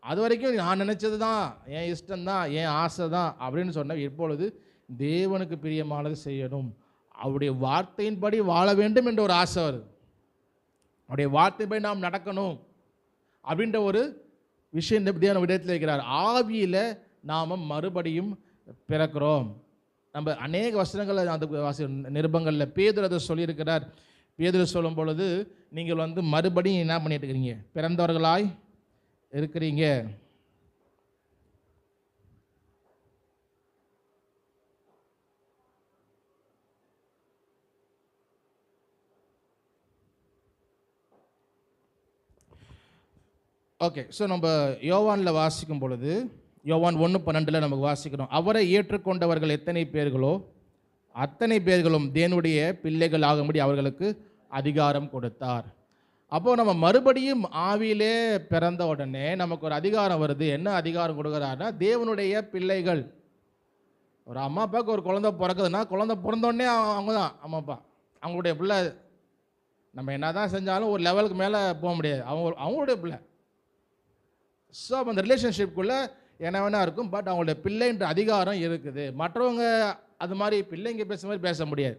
அது வரைக்கும் நான் நினச்சது தான், என் இஷ்டம்தான், என் ஆசை தான் அப்படின்னு சொன்ன, இப்பொழுது தேவனுக்கு பிரியமானது செய்யணும், அவருடைய வார்த்தையின்படி வாழ வேண்டும் என்ற ஒரு ஆசை வருது. அவருடைய வார்த்தைப்படி நாம் நடக்கணும் அப்படின்ற ஒரு விஷயம் தேவன் விடத்தில் இருக்கிறார். ஆவியில் நாம் மறுபடியும் பிறக்கிறோம். நம்ம அநேக வசனங்கள் அந்த நிருபங்களில் பேதுரு அதை சொல்லியிருக்கிறார். பேதுரு சொல்லும் பொழுது, நீங்கள் மறுபடியும் என்ன பண்ணிட்டு இருக்கிறீங்க? பிறந்தவர்களாய் இருக்கிறீங்க. ஓகே, ஸோ நம்ம யோவானில் வாசிக்கும் பொழுது, யோவான் 1:12 நமக்கு வாசிக்கிறோம், அவரை ஏற்றுக்கொண்டவர்கள் எத்தனை பேர்களோ அத்தனை பேர்களும் தேவனுடைய பிள்ளைகள் ஆகும்படி அவர்களுக்கு அதிகாரம் கொடுத்தார். அப்போது நம்ம மறுபடியும் ஆவியிலே பிறந்த உடனே நமக்கு ஒரு அதிகாரம் வருது. என்ன அதிகாரம் கொடுக்குறாருன்னா, தேவனுடைய பிள்ளைகள். ஒரு அம்மா அப்பாவுக்கு ஒரு குழந்தை பிறக்குதுன்னா, குழந்தை பிறந்தோடனே அவங்க தான் அம்மா அப்பா, அவங்களுடைய பிள்ளை. நம்ம என்ன தான் செஞ்சாலும் ஒரு லெவலுக்கு மேலே போக முடியாது, அவங்களுடைய பிள்ளை. ஸோ அப்போ அந்த ரிலேஷன்ஷிப்புக்குள்ளே என்ன வேணா இருக்கும், பட் அவங்களுடைய பிள்ளைன்ற அதிகாரம் இருக்குது. மற்றவங்க அது மாதிரி பிள்ளைங்க பேசுகிற மாதிரி பேச முடியாது.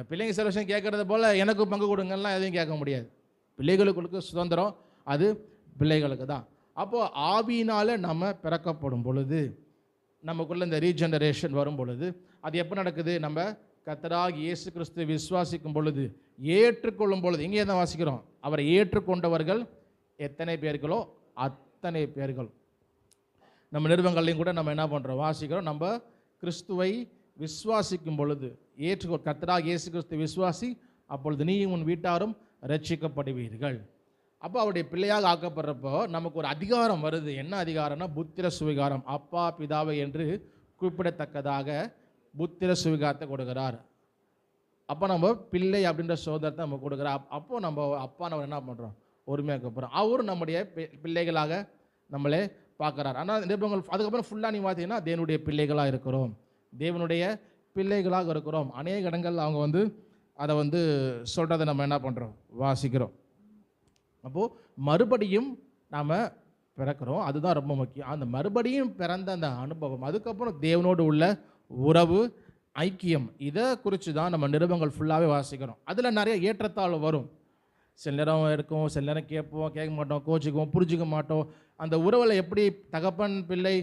பிள்ளைங்க சில விஷயம் கேட்குறது போல் எனக்கு பங்கு கொடுங்கலாம் எதையும் கேட்க முடியாது. பிள்ளைகளுக்கு சுதந்திரம் அது பிள்ளைகளுக்கு தான். அப்போது ஆவியினால் நம்ம பிறக்கப்படும் பொழுது, நமக்குள்ளே இந்த ரீஜெனரேஷன் வரும் பொழுது, அது எப்போ நடக்குது? நம்ம கர்த்தராகிய இயேசு கிறிஸ்துவை விசுவாசிக்கும் பொழுது, ஏற்றுக்கொள்ளும் பொழுது. இங்கே தான் வாசிக்கிறோம், அவரை ஏற்றுக்கொண்டவர்கள் எத்தனை பேர்களோ அத்தனை பேர்கள். நம்ம நிருபங்களையும் கூட நம்ம என்ன பண்ணுறோம், வாசிக்கிறோம். நம்ம கிறிஸ்துவை விசுவாசிக்கும் பொழுது, கர்த்தராகிய இயேசு கிறிஸ்து விசுவாசி, அப்பொழுது நீயும் உன் வீட்டாரும் ரட்சிக்கப்படுவீர்கள். அப்போ அவருடைய பிள்ளையாக ஆக்கப்படுறப்போ நமக்கு ஒரு அதிகாரம் வருது. என்ன அதிகாரம்னா புத்திர சுவிகாரம். அப்பா பிதாவை என்று குறிப்பிடத்தக்கதாக புத்திர சுவிகாரத்தை கொடுக்கிறார். அப்போ நம்ம பிள்ளை அப்படின்ற சோதரத்தை நம்ம கொடுக்குறோம். அப்போது நம்ம அப்பா நம்ம என்ன பண்ணுறோம், உரிமையாக போகிறோம். அவரும் நம்முடைய பிள்ளைகளாக நம்மளே பார்க்குறார். ஆனால் நிருபங்கள் அதுக்கப்புறம் ஃபுல்லாக நீ பார்த்தீங்கன்னா தேவனுடைய பிள்ளைகளாக இருக்கிறோம், தேவனுடைய பிள்ளைகளாக இருக்கிறோம். அநேக இடங்கள் அவங்க அதை சொல்கிறத நம்ம என்ன பண்ணுறோம், வாசிக்கிறோம். அப்போது மறுபடியும் நாம் பிறக்கிறோம், அதுதான் ரொம்ப முக்கியம். அந்த மறுபடியும் பிறந்த அந்த அனுபவம், அதுக்கப்புறம் தேவனோடு உள்ள உறவு, ஐக்கியம், இதை குறித்து தான் நம்ம நிருபங்கள் ஃபுல்லாகவே வாசிக்கிறோம். அதில் நிறைய ஏற்றத்தாழ்வு வரும். சில நேரம் இருக்கும், சில நேரம் கேட்போம், கேட்க மாட்டோம், கோச்சிக்குவோம், புரிஞ்சிக்க மாட்டோம். அந்த உறவில் எப்படி தகப்பன் பிள்ளை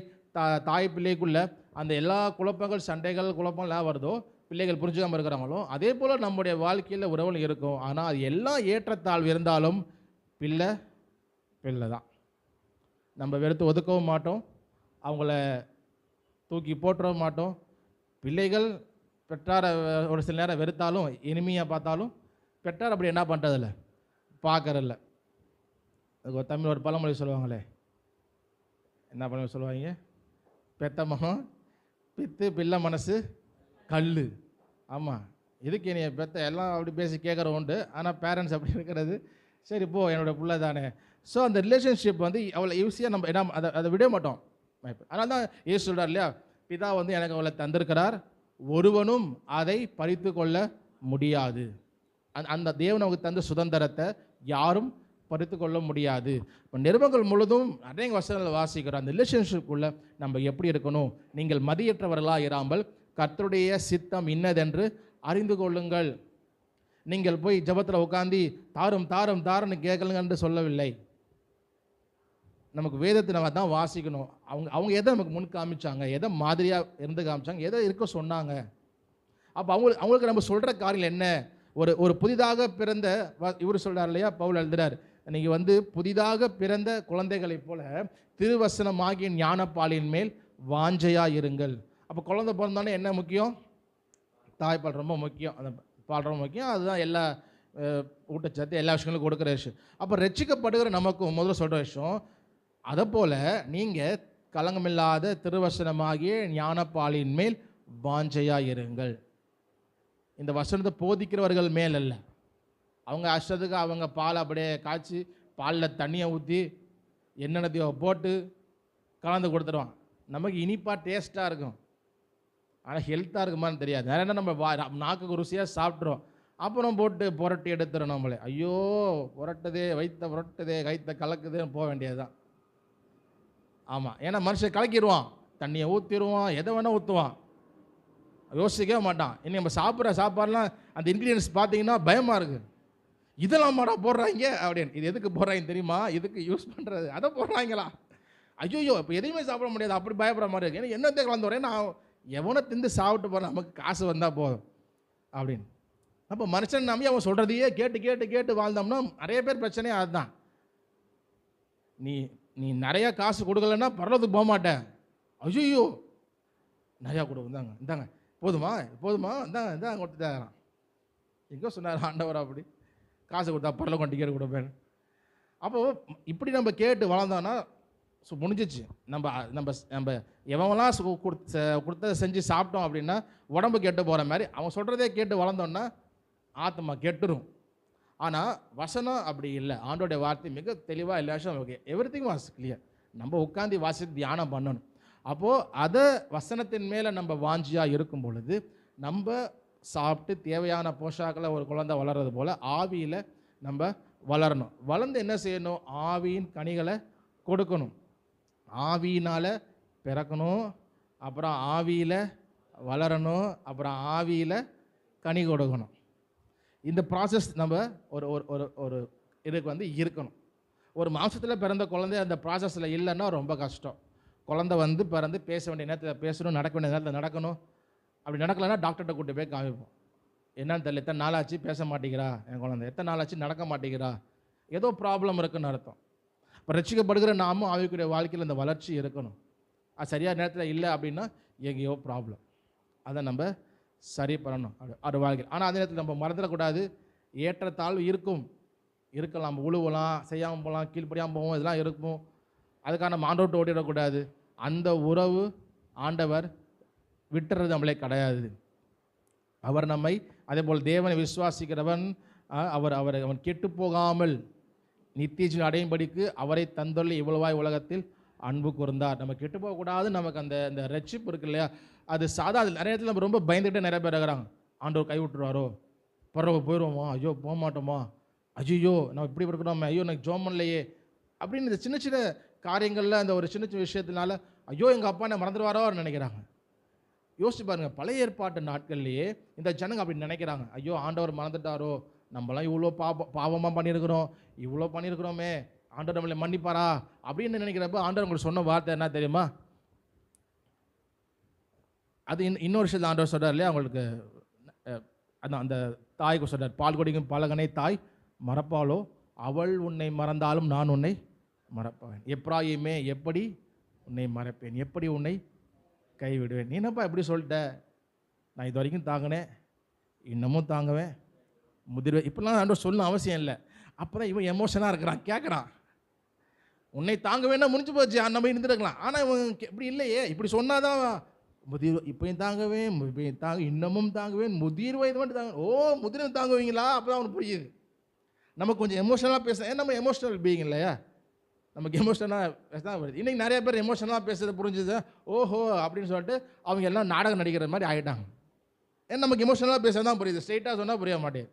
தாய் பிள்ளைக்குள்ள அந்த எல்லா குழப்பங்கள், சண்டைகள், குழப்பங்கள்லாம் வருதோ, பிள்ளைகள் புரிஞ்சுக்காமல் இருக்கிறாங்களோ, அதே போல் நம்முடைய வாழ்க்கையில் உறவுகள் இருக்கும். ஆனால் அது எல்லாம் ஏற்றத்தாழ்வு இருந்தாலும் பிள்ளை பிள்ளை தான். நம்ம வெறுத்து ஒதுக்கவும் மாட்டோம், அவங்கள தூக்கி போட்டுறவும் மாட்டோம். பிள்ளைகள் பெற்றாரை ஒரு சில நேரம் வெறுத்தாலும், இனிமையாக பார்த்தாலும், பெற்றார் அப்படி என்ன பண்ணுறதில்ல, பார்க்கறதில்ல. தமிழ் ஒரு பழமொழி சொல்லுவாங்களே, என்ன பழமொழி சொல்லுவாங்க, பெத்த மகன் பித்து, பிள்ளை மனசு கல். ஆமாம், இதுக்கு என்னைய பெத்த எல்லாம் அப்படி பேசி கேட்குற உண்டு. ஆனால் பேரண்ட்ஸ் அப்படி இருக்கிறது, சரி போ என்னோடய பிள்ளை தானே. ஸோ அந்த ரிலேஷன்ஷிப் அவ்வளோ ஈஸியாக நம்ம என்ன அதை விட மாட்டோம். அதனால தான் ஏசு சொல்கிறார் இல்லையா, பிதா எனக்கு அவளை தந்திருக்கிறார், ஒருவனும் அதை பறித்து கொள்ள முடியாது. அந்த தேவன் அவங்களுக்கு தந்த சுதந்திரத்தை யாரும் பறித்து கொள்ள முடியாது. இப்போ நிருபங்கள் முழுதும் நிறைய வசனங்கள் வாசிக்கிறோம். அந்த ரிலேஷன்ஷிப்புக்குள்ளே நம்ம எப்படி இருக்கணும், நீங்கள் மதியற்றவர்களாக இராமல் கர்த்தருடைய சித்தம் இன்னதென்று அறிந்து கொள்ளுங்கள். நீங்கள் போய் ஜெபத்தில் உட்காந்து தாரும் தாரும் தாருன்னு கேட்கலுங்கன்னு சொல்லவில்லை. நமக்கு வேதத்தை நம்ம தான் வாசிக்கணும். அவங்க எதை நமக்கு முன் காமிச்சாங்க, எதை மாதிரியாக இருந்து காமிச்சாங்க, எதை இருக்க சொன்னாங்க. அப்போ அவங்களுக்கு நம்ம சொல்கிற காரியம் என்ன, ஒரு புதிதாக பிறந்த இவர் சொல்கிறார் இல்லையா, பவுல் எழுதுகிறார், நீங்கள் புதிதாக பிறந்த குழந்தைகளைப் போல திருவசனமாகிய ஞானப்பாலின் மேல் வாஞ்சையாக இருங்கள். அப்போ குழந்தை பிறந்தோடனே என்ன முக்கியம், தாய்ப்பால் ரொம்ப முக்கியம், அந்த பால் ரொம்ப முக்கியம். அதுதான் எல்லா ஊட்டச்சத்து எல்லா விஷயங்களும் கொடுக்குற விஷயம். அப்போ ரட்சிக்கப்படுகிற நமக்கு முதல்ல சொல்கிற விஷயம், அதை போல் நீங்கள் கலங்கமில்லாத திருவசனமாகிய ஞானப்பாலின் மேல் வாஞ்சையாக இருங்கள். இந்த வசனத்தை போதிக்கிறவர்கள் மேல் அல்ல, அவங்க அஷ்டத்துக்கு அவங்க பால் அப்படியே காய்ச்சி பாலில் தண்ணியை ஊற்றி என்னென்னத்தையோ போட்டு கலந்து கொடுத்துருவான். நமக்கு இனிப்பாக டேஸ்ட்டாக இருக்கும், ஆனால் ஹெல்த்தாக இருக்குமான்னு தெரியாது. நிறைய நம்ம நாக்குக்கு ருசியாக சாப்பிட்றோம், அப்புறம் போட்டு புரட்டி எடுத்துறோம் நம்மளே. ஐயோ புரட்டுதே, வயிற்ற புரட்டுதே, கைத்த கலக்குதுன்னு போக வேண்டியது தான். ஆமாம், ஏன்னா மனுஷன் கலக்கிடுவான், தண்ணியை ஊற்றிடுவான், எதை வேணால் ஊற்றுவான், யோசிக்கவே மாட்டான். இன்னும் நம்ம சாப்பிட்ற சாப்பாடுலாம் அந்த இன்க்ரீடியன்ஸ் பார்த்தீங்கன்னா பயமாக இருக்குது. இதெல்லாம் மாடா போடுறாங்க அப்படின்னு. இது எதுக்கு போடுறாங்க தெரியுமா, இதுக்கு யூஸ் பண்ணுறது, அதை போடுறாங்களா, ஐயோ இப்போ எதையுமே சாப்பிட முடியாது, அப்படி பயப்படுற மாதிரி இருக்குது. ஏன்னா என்னத்தை கலந்து வரேன், நான் எவனை திந்து சாப்பிட்டு போகிறேன், நமக்கு காசு வந்தால் போதும் அப்படின்னு. அப்போ மனுஷன் நம்பி அவன் சொல்கிறதையே கேட்டு கேட்டு கேட்டு வாழ்ந்தோம்னா நிறைய பேர் பிரச்சனையே அதுதான். நீ நிறையா காசு கொடுக்கலன்னா பரலோகத்துக்கு போக மாட்டேன். ஐயோ நிறையா கொடு, இந்தாங்க இந்தாங்க, போதுமா போதுமா, இந்தாங்க இந்தாங்க கொடுத்துட்டாரான். எங்கே சொன்னார் ஆண்டவர், அப்படி காசு கொடுத்தா பரலோகம் டிக்கெட் கொடுப்பேன். அப்போது இப்படி நம்ம கேட்டு வளர்ந்தோன்னா முடிஞ்சிச்சு. நம்ம நம்ம நம்ம எவன்லாம் கொடுத்ததை செஞ்சு சாப்பிட்டோம் அப்படின்னா உடம்பு கெட்டு போகிற மாதிரி, அவன் சொல்கிறதே கேட்டு வளர்ந்தோன்னா ஆத்மா கெட்டுரும். ஆனால் வசனம் அப்படி இல்லை. ஆண்டோடைய வார்த்தை மிக தெளிவாக எல்லா விஷயம் ஓகே, எவ்ரிதிங் வாஸ் கிளியர். நம்ம உட்காந்து வாசி தியானம் பண்ணணும். அப்போது அதை வசனத்தின் மேலே நம்ம வாஞ்சியாக இருக்கும் பொழுது நம்ம சாப்பிட்டு தேவையான போஷாக்களை ஒரு குழந்தை வளர்றது போல் ஆவியில் நம்ம வளரணும். வளர்ந்து என்ன செய்யணும், ஆவியின் கனிகளை கொடுக்கணும். ஆவியினால் பிறக்கணும், அப்புறம் ஆவியில் வளரணும், அப்புறம் ஆவியில் கனி கொடுக்கணும். இந்த ப்ராசஸ் நம்ம ஒரு ஒரு ஒரு இதுக்கு இருக்கணும். ஒரு மாதத்தில் பிறந்த குழந்தை அந்த ப்ராசஸில் இல்லைன்னா ரொம்ப கஷ்டம். குழந்தை பிறந்து பேச வேண்டிய நேரத்தில் பேசணும், நடக்க வேண்டிய நேரத்தில் நடக்கணும். அப்படி நடக்கலைன்னா டாக்டர்கிட்ட கூப்பிட்டு போய் காமிப்போம். என்னன்னு தெரியல, எத்தனை நாளாச்சு பேச மாட்டேங்கிறா என் குழந்தை, எத்தனை நாளாச்சு நடக்க மாட்டேங்கிறா, ஏதோ ப்ராப்ளம் இருக்குன்னு அர்த்தம். இப்போ ரட்சிக்கப்படுகிற நாமும் ஆவிக்குரிய வாழ்க்கையில் இந்த வளர்ச்சி இருக்கணும். அது சரியான நேரத்தில் இல்லை அப்படின்னா எங்கேயோ ப்ராப்ளம். அதை நம்ம சரி பண்ணணும் அது வாழ்க்கை. ஆனால் அதே நேரத்தில் நம்ம மறந்துடக்கூடாது, ஏற்றத்தாழ்வு இருக்கலாம். நம்ம உழுவலாம், செய்யாமல் போகலாம், கீழ்ப்படியாமல் போவோம், இதெல்லாம் இருக்கும். அதுக்காக நம்ம ஆண்டவர்கிட்ட ஓடிடக்கூடாது. அந்த உறவு ஆண்டவர் விட்டுறது நம்மளே கிடையாது. அவர் நம்மை அதே போல் தேவனை விசுவாசிக்கிறவன் அவன் கெட்டு போகாமல் நித்திய ஜீவன் அடையும்படிக்கு அவரை தந்துள்ள இவ்வளவாய் உலகத்தில் அன்பு கூர்ந்தார். நம்ம கெட்டு போகக்கூடாது. நமக்கு அந்த ரட்சிப்பு இருக்கு இல்லையா, அது சாதாரண நிறைய இடத்துல நம்ம ரொம்ப பயந்துக்கிட்டே நிறைய பேர் இருக்கிறாங்க. ஆண்டவர் கை விட்டுருவாரோ, பரவ போயிடுவோமா, ஐயோ போக மாட்டோமா, ஐயோ நம்ம இப்படி இருக்கிறோமே, ஐயோ எனக்கு ஜோம் பண்ணலையே அப்படின்னு இந்த சின்ன சின்ன காரியங்களில் அந்த ஒரு சின்ன சின்ன விஷயத்தினால ஐயோ எங்கள் அப்பா என்ன மறந்துடுவாரோ நினைக்கிறாங்க. யோசிச்சு பாருங்க, பழைய ஏற்பாட்டு நாட்கள்லேயே இந்த ஜனங்க அப்படி நினைக்கிறாங்க. ஐயோ ஆண்டவர் மறந்துட்டாரோ, நம்மளாம் இவ்வளோ பாவமாக பண்ணியிருக்கிறோம், இவ்வளோ பண்ணியிருக்கிறோமே, ஆண்டவர் நம்மளை மன்னிப்பாரா அப்படின்னு நினைக்கிறப்ப ஆண்டவர் உங்களுக்கு சொன்ன வார்த்தை என்ன தெரியுமா? அது இன்னொரு விஷயத்தில் ஆண்டவர் சொல்கிறார் இல்லையா, அவங்களுக்கு அந்த தாய்க்கு சொல்கிறார், பால் குடிக்கும் பலகனை தாய் மறப்பாளோ, அவள் உன்னை மறந்தாலும் நான் உன்னை மறப்பேன். எப்ராயிமே எப்படி உன்னை மறப்பேன், எப்படி உன்னை கைவிடுவேன். நீ என்னப்பா எப்படி சொல்லிட்ட, நான் இது வரைக்கும் தாங்கினேன், இன்னமும் தாங்குவேன், முதிர்வேன். இப்படிலாம் ஆண்டவர் சொல்லணும் அவசியம் இல்லை. அப்போ தான் இவன் எமோஷனாக இருக்கிறான், கேட்குறான். உன்னை தாங்குவேன்னா முடிஞ்சு போச்சு, நம்ம இருந்துருக்கலாம். ஆனால் இவன் இப்படி இல்லையே, இப்படி சொன்னாதான் இப்பயும் தாங்குவேன், இன்னமும் தாங்குவேன், முதிர் வயது மட்டும் தாங்க. ஓ முதிர்வு தாங்குவீங்களா? அப்போ தான் அவனுக்கு புரியுது. நம்ம கொஞ்சம் எமோஷனலாக பேசுகிறேன், நம்ம எமோஷனல் பீயிங் இல்லையா, நமக்கு எமோஷனலாக பேச தான் வருது. இன்றைக்கி நிறைய பேர் எமோஷனலாக பேசுறது புரிஞ்சுது, ஓஹோ அப்படின்னு சொல்லிட்டு அவங்க எல்லாம் நாடகம் நடிக்கிற மாதிரி ஆகிட்டாங்க. ஏன்னா நமக்கு எமோஷனலாக பேச தான் புரியுது, ஸ்ட்ரெயிட்டாக சொன்னால் புரிய மாட்டேன்.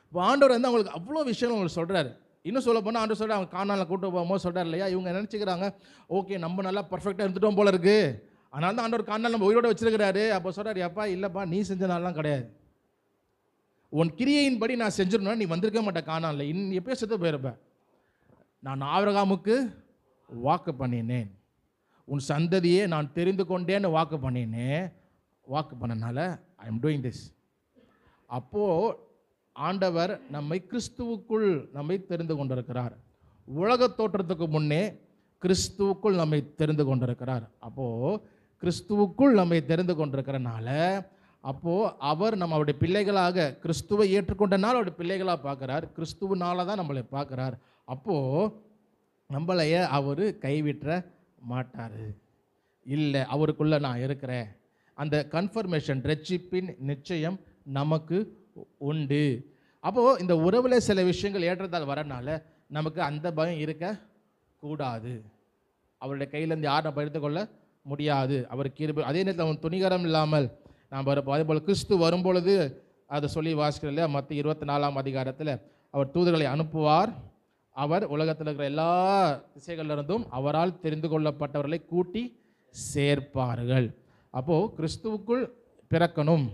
இப்போ ஆண்டவர் வந்து அவங்களுக்கு அவ்வளோ விஷயங்கள் உங்களுக்கு சொல்கிறாரு. இன்னும் சொல்ல போனால் ஆண்டவர் சொல்கிறார், அவங்க காணாலில் கூட்டு போகும்போது சொல்கிறார் இல்லையா, இவங்க நினச்சிக்கிறாங்க ஓகே நம்ம நல்லா பர்ஃபெக்டாக இருந்துட்டோம் போல இருக்குது, அதனால தான் ஆண்டவர் காணால் நம்ம உயிரோடு வச்சிருக்கிறாரு. அப்போ சொல்கிறார், எப்பா இல்லைப்பா நீ செஞ்ச நாள்லாம் கிடையாது, உன் கிரியையின்படி நான் செஞ்சிடணும், நீ வந்திருக்க மாட்டேன் காணாலில், எப்பயோ செத்து போயிருப்பேன். நான் ஆபிரகாமுக்கு வாக்கு பண்ணினேன், உன் சந்ததியே நான் தெரிந்து கொண்டேன்னு வாக்கு பண்ணினேன். வாக்கு பண்ணனால ஐ எம் டூயிங் திஸ். அப்போது ஆண்டவர் நம்மை கிறிஸ்துவுக்குள் நம்மை தெரிந்து கொண்டிருக்கிறார். உலக தோற்றத்துக்கு முன்னே கிறிஸ்துவுக்குள் நம்மை தெரிந்து கொண்டிருக்கிறார். அப்போது கிறிஸ்துவுக்குள் நம்மை தெரிந்து கொண்டிருக்கிறனால அப்போது அவர் நம்ம அவருடைய பிள்ளைகளாக, கிறிஸ்துவை ஏற்றுக்கொண்டனால அவருடைய பிள்ளைகளாக பார்க்குறார், கிறிஸ்துவனால தான் நம்மளை பார்க்குறார். அப்போது நம்மளைய அவர் கைவிட்ட மாட்டார். இல்லை அவருக்குள்ளே நான் இருக்கிறேன், அந்த கன்ஃபர்மேஷன் ரட்சிப்பின் நிச்சயம் நமக்கு உண்டு. அப்போது இந்த உறவில் சில விஷயங்கள் ஏற்றத்தால் வரனால நமக்கு அந்த பயம் இருக்கக்கூடாது. அவருடைய கையிலேருந்து யாரும் நம்ம எடுத்துக்கொள்ள முடியாது. அவர் கிருபை, அதே நேரத்தில் அவன் துணிகரம் இல்லாமல் நாம் அதே போல் கிறிஸ்து வரும்பொழுது அதை சொல்லி வாசிக்கிறோம் இல்லையா, மத்திய 24ஆம் அதிகாரத்தில் அவர் தூதர்களை அனுப்புவார், அவர் உலகத்தில் இருக்கிற எல்லா திசைகளிலிருந்தும் அவரால் தெரிந்து கொள்ளப்பட்டவர்களை கூட்டி சேர்ப்பார்கள். அப்போது கிறிஸ்துவுக்குள் பிறக்கணும்,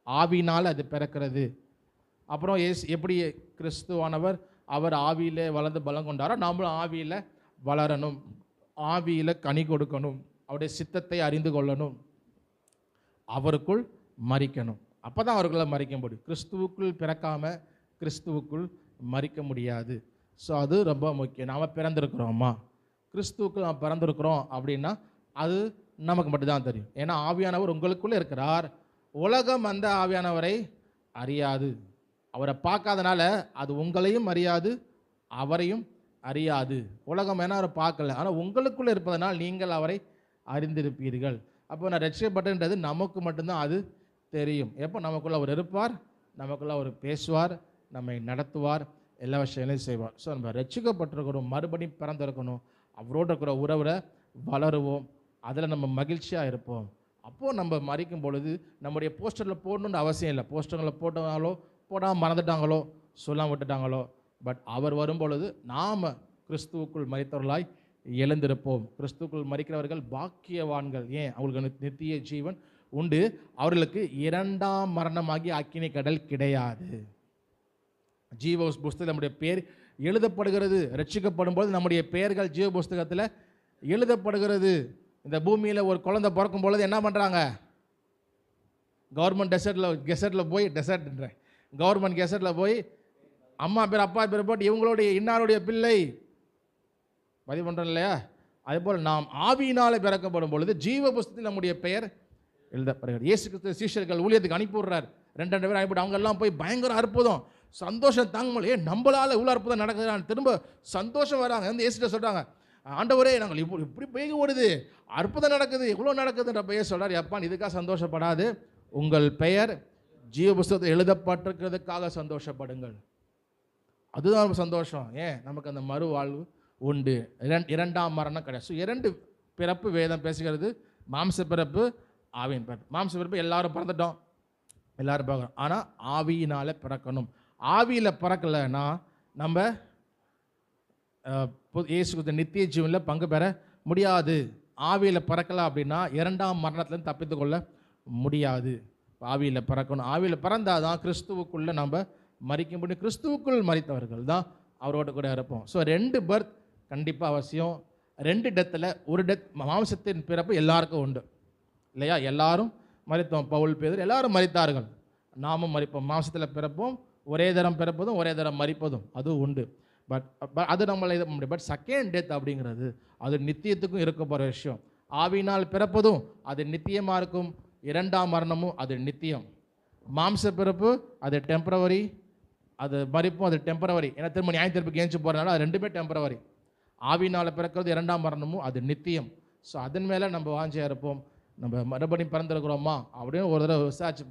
ஆவினால் அது பிறக்கிறது. அப்புறம் எப்படி கிறிஸ்துவானவர் அவர் ஆவியில் வளர்ந்து பலம் கொண்டாரோ நாமளும் ஆவியில் வளரணும், ஆவியில் கனி கொடுக்கணும், அவருடைய சித்தத்தை அறிந்து கொள்ளணும், அவருக்குள் மரிக்கணும். அப்போ தான் அவர்களை மரிக்க முடியும். கிறிஸ்துவுக்குள் பிறக்காமல் கிறிஸ்துவுக்குள் மரிக்க முடியாது. ஸோ அது ரொம்ப முக்கியம். நாம் பிறந்திருக்கிறோமா, கிறிஸ்துவுக்குள் நாம் பிறந்திருக்கிறோம் அப்படின்னா அது நமக்கு மட்டும்தான் தெரியும். ஏன்னா ஆவியானவர் உங்களுக்குள்ளே இருக்கிறார். உலகம் அந்த ஆவியானவரை அறியாது, அவரை பார்க்காதனால அது உங்களையும் அறியாது, அவரையும் அறியாது. உலகம் ஏன்னா அவரை பார்க்கல, ஆனால் உங்களுக்குள்ளே இருப்பதனால் நீங்கள் அவரை அறிந்திருப்பீர்கள். அப்போ நான் ரட்சிக்கப்பட்டது நமக்கு மட்டும்தான் அது தெரியும். எப்போ நமக்குள்ளே அவர் இருப்பார், நமக்குள்ளே அவர் பேசுவார், நம்மை நடத்துவார், எல்லா விஷயங்களையும் செய்வார். ஸோ நம்ம ரட்சிக்கப்பட்டிருக்கிறோம், மறுபடியும் பிறந்திருக்கணும், அவரோடு இருக்கிற உறவில் வளருவோம், அதில் நம்ம மகிழ்ச்சியாக இருப்போம். அப்போது நம்ம மறிக்கும் பொழுது நம்முடைய போஸ்டரில் போடணுன்னு அவசியம் இல்லை. போஸ்டர்களை போட்டாங்களோ போடாமல் மறந்துட்டாங்களோ சொல்லாமல் விட்டுட்டாங்களோ, பட் அவர் வரும்பொழுது நாம் கிறிஸ்துவுக்குள் மரித்தவர்களாய் எழுந்திருப்போம். கிறிஸ்துவுக்குள் மரிக்கிறவர்கள் பாக்கியவான்கள். ஏன்? அவங்களுக்கு நித்திய ஜீவன் உண்டு, அவர்களுக்கு இரண்டாம் மரணமாகி அக்கினி கடல் கிடையாது. ஜீவ புஸ்தகத்தில் நம்முடைய பேர் எழுதப்படுகிறது. ரட்சிக்கப்படும் போது நம்முடைய பெயர்கள் ஜீவ புஸ்தகத்தில் எழுதப்படுகிறது. இந்த பூமியில் ஒரு குழந்தை பிறக்கும் பொழுது என்ன பண்ணுறாங்க? கவர்மெண்ட் கெசட்டில் போய் கவர்மெண்ட் கெசட்டில் போய் அம்மா பேர் அப்பா பேர் போட்டு இவங்களுடைய இன்னாருடைய பிள்ளை பதிவு பண்ணுறோம் இல்லையா? அதேபோல் நாம் ஆவியினாலே பிறக்கப்படும் பொழுது ஜீவ புஸ்தகத்தில் நம்முடைய பெயர் எழுதப்படுகிறது. இயேசு கிறிஸ்து சீஷர்கள் ஊழியத்துக்கு அனுப்பி விடுறார். 2 பேர் அனுப்பிவிட்டு அவங்க எல்லாம் போய் பயங்கர அற்புதம், சந்தோஷம் தாங்க முடியல. நம்மளால் இவ்வளோ அற்புதம் நடக்குது, திரும்ப சந்தோஷம் வராங்க. வந்து இயேசுட்ட சொல்கிறாங்க, ஆண்டவரே நாங்கள் இப்படி பேய் ஓடுது, அற்புதம் நடக்குது, இவ்வளோ நடக்குதுன்ற பெயர் சொல்கிறார். எப்பான் இதுக்காக சந்தோஷப்படாது, உங்கள் பெயர் ஜீவ புஸ்தகத்தில் எழுதப்பட்டிருக்கிறதுக்காக சந்தோஷப்படுங்கள். அதுதான் சந்தோஷம். ஏன் நமக்கு அந்த மறுவாழ்வு உண்டு, இரண்டாம் மரணம் கிடையாது. ஸோ 2 பிறப்பு வேதம் பேசுகிறது, மாம்ச பிறப்பு, ஆவியின் பிறப்பு. மாம்ச பிறப்பு எல்லாரும் பிறந்துட்டோம், எல்லாரும் பார்க்கணும். ஆனால் ஆவியினால் பிறக்கணும். ஆவியில் பிறக்கலைன்னா நம்ம இயேசு கிறிஸ்து நித்திய ஜீவனில் பங்கு பெற முடியாது. ஆவியில் பிறக்கலை அப்படின்னா 2ஆம் மரணத்துலேருந்து தப்பித்து கொள்ள முடியாது. ஆவியில் பிறக்கணும். ஆவியில் பிறந்தால் தான் கிறிஸ்துவுக்குள்ளே நம்ம மறிக்க முடியும். கிறிஸ்துவுக்குள் மறித்தவர்கள் தான் அவரோட கூட இருப்போம். ஸோ 2 பர்த் கண்டிப்பாக அவசியம். 2 டெத்தில் ஒரு டெத், மாம்சத்தின் பிறப்பு எல்லாருக்கும் உண்டு இல்லையா? எல்லாரும் மறித்தோம். பவுல், பேதுரு எல்லாரும் மறித்தார்கள், நாமும் மறிப்போம். மாம்சத்தில் பிறப்போம், ஒரே தரம் பிறப்பதும் ஒரே தரம் மறிப்பதும் அது உண்டு. பட் அது நம்மளை இது முடியும். பட் செகண்ட் டெத் அப்படிங்கிறது அது நித்தியத்துக்கும் இருக்க போகிற விஷயம். ஆவினால் பிறப்பதும் அது நித்தியமாக இருக்கும், 2ஆம் மரணமும் அது நித்தியம். மாம்ச பிறப்பு அது டெம்பரவரி, அது மறிப்பும் அது டெம்பரவரி. ஏன்னா திரும்ப நியாய தீர்ப்புக்கு ஏஞ்சி போகிறதுனால அது 2மே டெம்பரவரி. ஆவினால் பிறக்கிறது 2ஆம் மரணமும் அது நித்தியம். ஸோ அதன் மேலே நம்ம வாஞ்சியாக இருப்போம். நம்ம மறுபடியும் பிறந்திருக்கிறோமா அப்படின்னு ஒரு தடவை விசாரிச்சு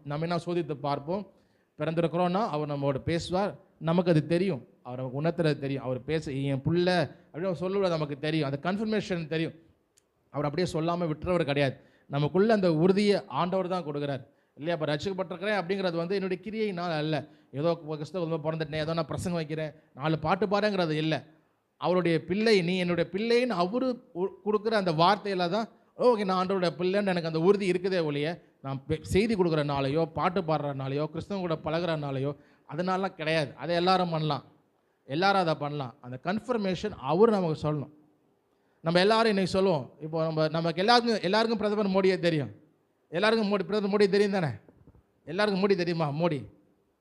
நம்ம என்ன சோதித்து பார்ப்போம். பிறந்திருக்கிறோன்னா அவர் நம்மளோட பேசுவார், நமக்கு அது தெரியும், அவர் நமக்கு உணர்த்துறது தெரியும். அவர் பேச என் பிள்ளை அப்படின்னு சொல்லுவது நமக்கு தெரியும், அந்த கன்ஃபர்மேஷன் தெரியும். அவர் அப்படியே சொல்லாமல் விட்டுறவர் கிடையாது. நமக்குள்ளே அந்த உறுதியை ஆண்டவர் தான் கொடுக்குறார் இல்லையா? இப்போ ரசிக்கப்பட்டிருக்கிறேன் அப்படிங்கிறது என்னுடைய கிரியையினால் அல்ல, ஏதோ கிறிஸ்தவ பிறந்துட்டேன், ஏதோ நான் பிரசங்கம் வைக்கிறேன், 4 பாட்டு பாருங்கிறது இல்லை. அவருடைய பிள்ளை, நீ என்னுடைய பிள்ளைன்னு அவரு கொடுக்குற அந்த வார்த்தையில் தான் ஓகே நான் ஆண்டவருடைய பிள்ளைன்னு எனக்கு அந்த உறுதி இருக்குதே ஒழிய, நான் செய்தி கொடுக்குறனாலையோ பாட்டு பாடுறனாலையோ கிறிஸ்தவங்க கூட பழகிறனாலையோ அதனாலாம் கிடையாது. அதை எல்லாரும் பண்ணலாம், எல்லாரும் அதை பண்ணலாம். அந்த கன்ஃபர்மேஷன் அவர் நமக்கு சொல்லணும். நம்ம எல்லாரும் இன்றைக்கி சொல்லுவோம், இப்போ நமக்கு எல்லாருக்கும் பிரதமர் மோடியே தெரியும். எல்லாருக்கும் பிரதமர் மோடி தெரியும் தானே? எல்லாருக்கும் மோடி தெரியுமா? மோடி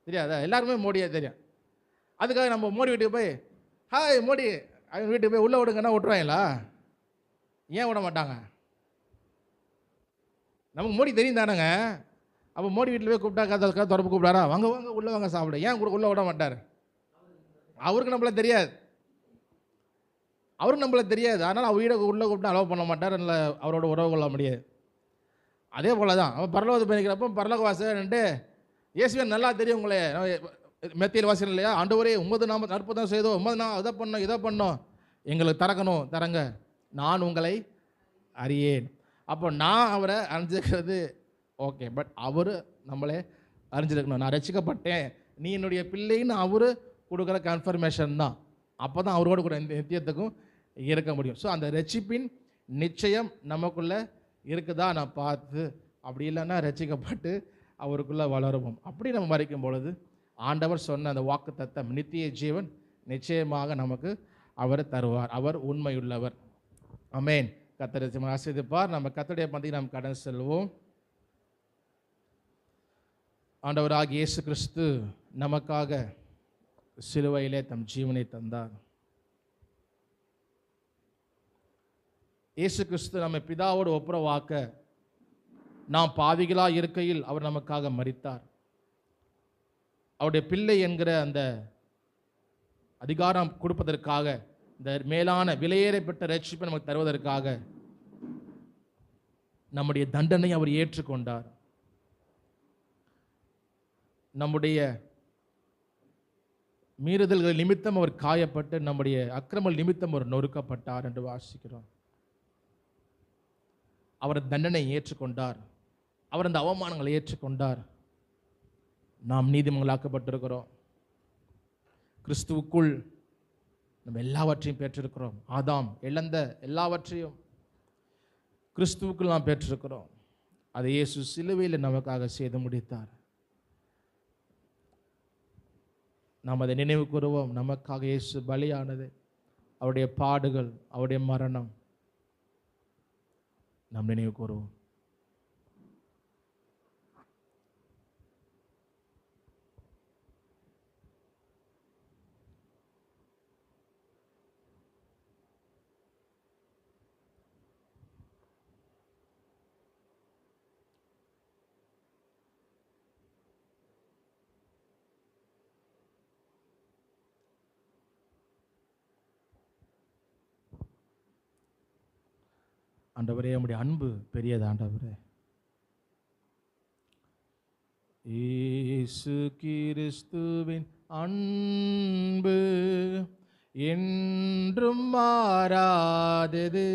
தெரியாதா? எல்லாருக்குமே மோடியே தெரியும். அதுக்காக நம்ம மோடி வீட்டுக்கு போய் ஹாய் மோடி அவங்க வீட்டுக்கு போய் உள்ளே விடுங்கன்னா விட்டுருவாங்களா? ஏன் விட மாட்டாங்க? நமக்கு மோடி தெரியும் தானேங்க. அப்போ மோடி வீட்டில் போய் கூப்பிட்டா கதை தொடர்பு கூப்பிடாரா? வாங்க வாங்க உள்ளே வாங்க சாப்பிட, ஏன் உள்ளே விட மாட்டார்? அவருக்கு நம்மள தெரியாது, அவருக்கு நம்மள தெரியாது. அதனால் அவர் வீடை உள்ளே கூப்பிட்டு அலோவ் பண்ண மாட்டார், இல்லை அவரோட உறவு கொள்ள முடியாது. அதே போல் தான் அவன் பரலோகத்தை பயணிக்கிறப்போ பரலோக வாசன்ட்டு இயேசுவே நல்லா தெரியும் உங்களே, மெத்தியில் வாசல் இல்லையா? ஆண்டவரே உமது நாம அற்புதம் செய்தோம், உமது நான் அதை பண்ணோம் இதை பண்ணோம், எங்களுக்கு தரங்க, நான் உங்களை அறியேன். அப்போ நான் அவரை அறிஞ்சிருக்கிறது ஓகே, பட் அவர் நம்மளே அறிஞ்சிருக்கணும். நான் ரசிக்கப்பட்டேன், நீ என்னுடைய பிள்ளைன்னு அவர் கொடுக்குற கன்ஃபர்மேஷன் தான். அப்போ தான் அவரோடு கூட நித்தியத்துக்கும் இருக்க முடியும். ஸோ அந்த ரட்சிப்பின் நிச்சயம் நமக்குள்ளே இருக்குதா நான் பார்த்து, அப்படி இல்லைன்னா ரட்சிக்கப்பட்டு அவருக்குள்ளே வளருவோம். அப்படி நம்ம மறிக்கும் பொழுது ஆண்டவர் சொன்ன அந்த வாக்கு தத்தம் நித்திய ஜீவன் நிச்சயமாக நமக்கு அவர் தருவார். அவர் உண்மையுள்ளவர். ஆமென். கர்த்தர் ஆசீர்வதிப்பார். நம்ம கர்த்தருடைய பந்தி நாம் கடன் செல்வோம். ஆண்டவராகிய இயேசு கிறிஸ்து நமக்காக சிலுவையிலே தம் ஜீவனை தந்தார். இயேசு கிறிஸ்து நம்மை பிதாவோடு ஒப்புரவாக்க நாம் பாவிகளாக இருக்கையில் அவர் நமக்காக மரித்தார். அவருடைய பிள்ளை என்கிற அந்த அதிகாரம் கொடுப்பதற்காக, இந்த மேலான விலையேறப்பட்ட ரட்சிப்பை நமக்கு தருவதற்காக நம்முடைய தண்டனை அவர் ஏற்றுக்கொண்டார். நம்முடைய மீறுதல்கள் நிமித்தம் அவர் காயப்பட்டு, நம்முடைய அக்கிரமல் நிமித்தம் அவர் நொறுக்கப்பட்டார் என்று வாசிக்கிறோம். அவர் தண்டனை ஏற்றுக்கொண்டார், அவர் அந்த அவமானங்களை ஏற்றுக்கொண்டார். நாம் நீதிமங்களாக்கப்பட்டிருக்கிறோம். கிறிஸ்துவுக்குள் நம்ம எல்லாவற்றையும் பெற்றிருக்கிறோம். ஆதாம் இழந்த எல்லாவற்றையும் கிறிஸ்துவுக்குள் நாம் பெற்றிருக்கிறோம். அதை இயேசு சிலுவையில் நமக்காக செய்து முடித்தார். நாம் அதை நினைவு கூறுவோம். நமக்காக இயேசு பலியானது, அவருடைய பாடுகள், அவருடைய மரணம் நாம் நினைவு கூறுவோம். ஆண்டவரே உம்முடைய அன்பு பெரியது ஆண்டவரே. இயேசு கிறிஸ்துவின் அன்பு என்றும் மாறாதது.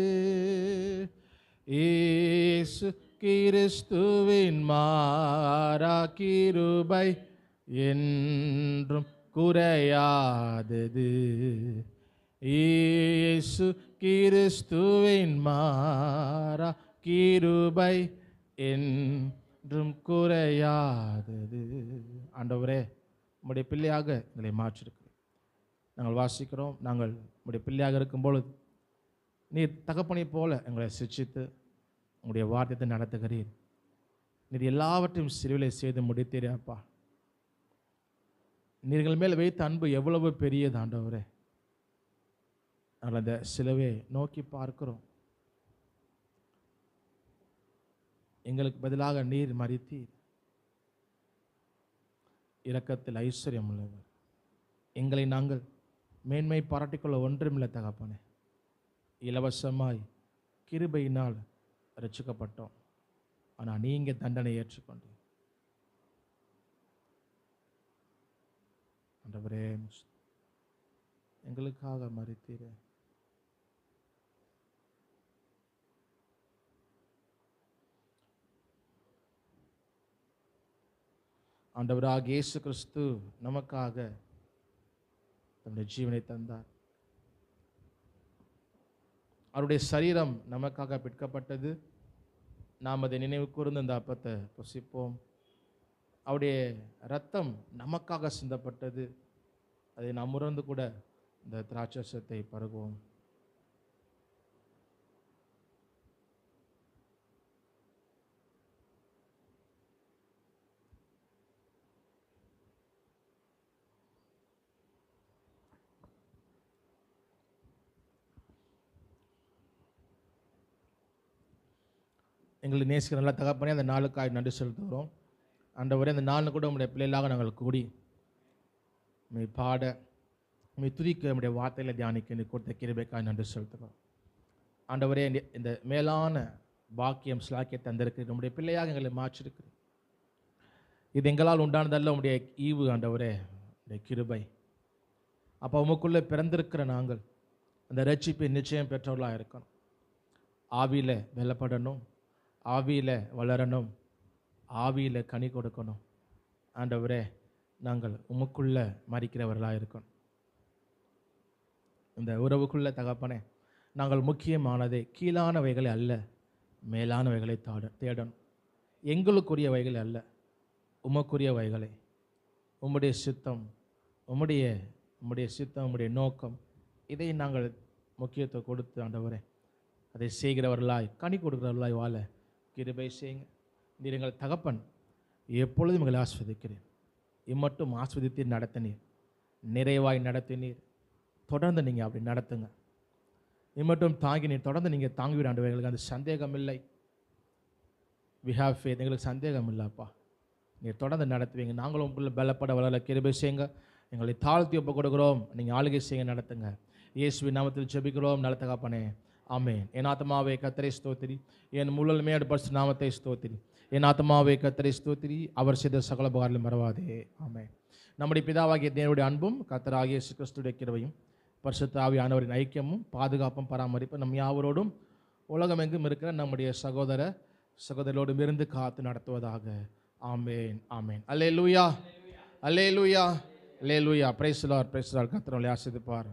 இயேசு கிறிஸ்துவின் மாறா கிருபை என்றும் குறையாதது. இயேசு கிறிஸ்துவின் மாறா கிருபை என்றும் குறையாதது. ஆண்டவரே உம்முடைய பிள்ளையாக எங்களை மாற்றிருக்கிறோம். நாங்கள் வாசிக்கிறோம், நாங்கள் உம்முடைய பிள்ளையாக இருக்கும்பொழுது நீர் தகப்பனை போல எங்களை சிக்ஷித்து உங்களுடைய வார்த்தையை நடத்துகிறீர். நீர் எல்லாவற்றையும் சிலுவையிலே செய்து முடித்தீரே அப்பா. நீங்கள் மேல் வைத்த அன்பு எவ்வளவு பெரியது ஆண்டவரே. நாங்கள் அந்த சிலுவையை நோக்கி பார்க்கிறோம். எங்களுக்கு பதிலாக நீர் மரித்தீர். இரக்கத்தில் ஐஸ்வர்யம் உள்ளவர். எங்களை நாங்கள் மேன்மை பாராட்டிக்கொள்ள ஒன்றுமில்லை தகப்பனே. இலவசமாய் கிருபையினால் ரட்சிக்கப்பட்டோம். ஆனால் நீங்கள் தண்டனை ஏற்றுக்கொண்டீங்க ஆண்டவரே. எங்களுக்காக மரித்தீரே. ஆண்டவராக இயேசு கிறிஸ்து நமக்காக தன்னுடைய ஜீவனை தந்தார். அவருடைய சரீரம் நமக்காக பிற்கப்பட்டது. நாம் அதை நினைவு கூர்ந்து இந்த அப்பத்தை புசிப்போம். அவருடைய இரத்தம் நமக்காக சிந்தப்பட்டது. அதை நாம் உணர்ந்து கூட இந்த திராட்சரசத்தை பருகுவோம். எங்களை நேசிக்கிற நல்ல தகப்பனே, அந்த நாளுக்காக நன்றி செலுத்துகிறோம் ஆண்டவரே. அந்த நாளில் கூட உங்களுடைய பிள்ளைகளாக நாங்கள் கூடி உம்மை பாட, உம்மை துதிக்க, நம்முடைய வார்த்தையில் தியானிக்க நீ கொடுத்த கிருபைக்காக நன்றி செலுத்துகிறோம் ஆண்டவரே. இந்த மேலான பாக்கியம் ஸ்லாக்கிய தந்திருக்கு நம்முடைய பிள்ளையாக எங்களை மாற்றிருக்கு. இது எங்களால் உண்டானதல்ல, உங்களுடைய ஈவு ஆண்டவரே, உடைய கிருபை. அப்போ உமக்குள்ளே பிறந்திருக்கிற நாங்கள் அந்த ரட்சிப்பை நிச்சயம் பெற்றவர்களாக இருக்கணும். ஆவியில் வெல்லப்படணும், ஆவியில் வளரணும், ஆவியில் கனி கொடுக்கணும் ஆண்டவரே. நாங்கள் உமக்குள்ளே மறிக்கிறவர்களாக இருக்கணும். இந்த உறவுக்குள்ளே தகப்பனே, நாங்கள் முக்கியமானதை கீழானவைகளை அல்ல, மேலானவைகளை தேடணும். எங்களுக்குரியவைகளை அல்ல, உமக்குரியவைகளை. உம்முடைய சித்தம், உம்முடைய சித்தம், உம்முடைய நோக்கம், இதை நாங்கள் முக்கியத்துவம் கொடுத்து ஆண்டவரே அதை செய்கிறவர்களாய், கனி கொடுக்கிறவர்களாய் வாழ கிருபை செய்யுங்க. நீர் எங்கள் தகப்பன், எப்பொழுதும் எங்களை ஆஸ்வதிக்கிறேன். இம்மட்டும் ஆஸ்வதித்து நடத்தினீர், நிறைவாய் நடத்தினீர். தொடர்ந்து நீங்கள் அப்படி நடத்துங்க. இம்மட்டும் தாங்கினீர், தொடர்ந்து நீங்கள் தாங்கிவிட ஆண்டவரே. எங்களுக்கு அந்த சந்தேகம் இல்லை. We have faith. எங்களுக்கு சந்தேகம் இல்லைப்பா. நீர் தொடர்ந்து நடத்துவீங்க. நாங்களும் உங்களுக்குள்ள பலப்பட வளர கிருபை செய்யுங்க. எங்களை தாழ்த்தி ஒப்பு கொடுக்கிறோம். நீங்கள் ஆளுகை செய்ய நடத்துங்க. இயேசுவின் நாமத்தில் ஜெபிக்கிறோம் நல்ல தகப்பனே, ஆமென். என் ஆத்மாவே கர்த்தரை ஸ்தோத்திரி, என் முழுமே பரிசுத்த நாமத்தை ஸ்தோத்திரி. என் ஆத்மாவே கர்த்தரை ஸ்தோத்திரி, அவர் செய்த சகல உபகாரங்களையும் மறவாதே. ஆமென். நம்முடைய பிதாவாகிய தேவனுடைய அன்பும் கர்த்தராகிய இயேசு கிறிஸ்துவின் கிருபையும் பரிசுத்த ஆவியானவரின் ஐக்கியமும் பாதுகாப்பும் பராமரிப்பும் நம் யாவரோடும் உலகமெங்கும் இருக்கிற நம்முடைய சகோதரரோடும் இருந்து காத்து நடத்துவதாக. ஆமென், ஆமென். அல்லேலூயா, அல்லேலூயா, அல்லேலூயா. Praise the lord, praise the lord. கர்த்தர் உங்களை ஆசீர்வதிப்பார்.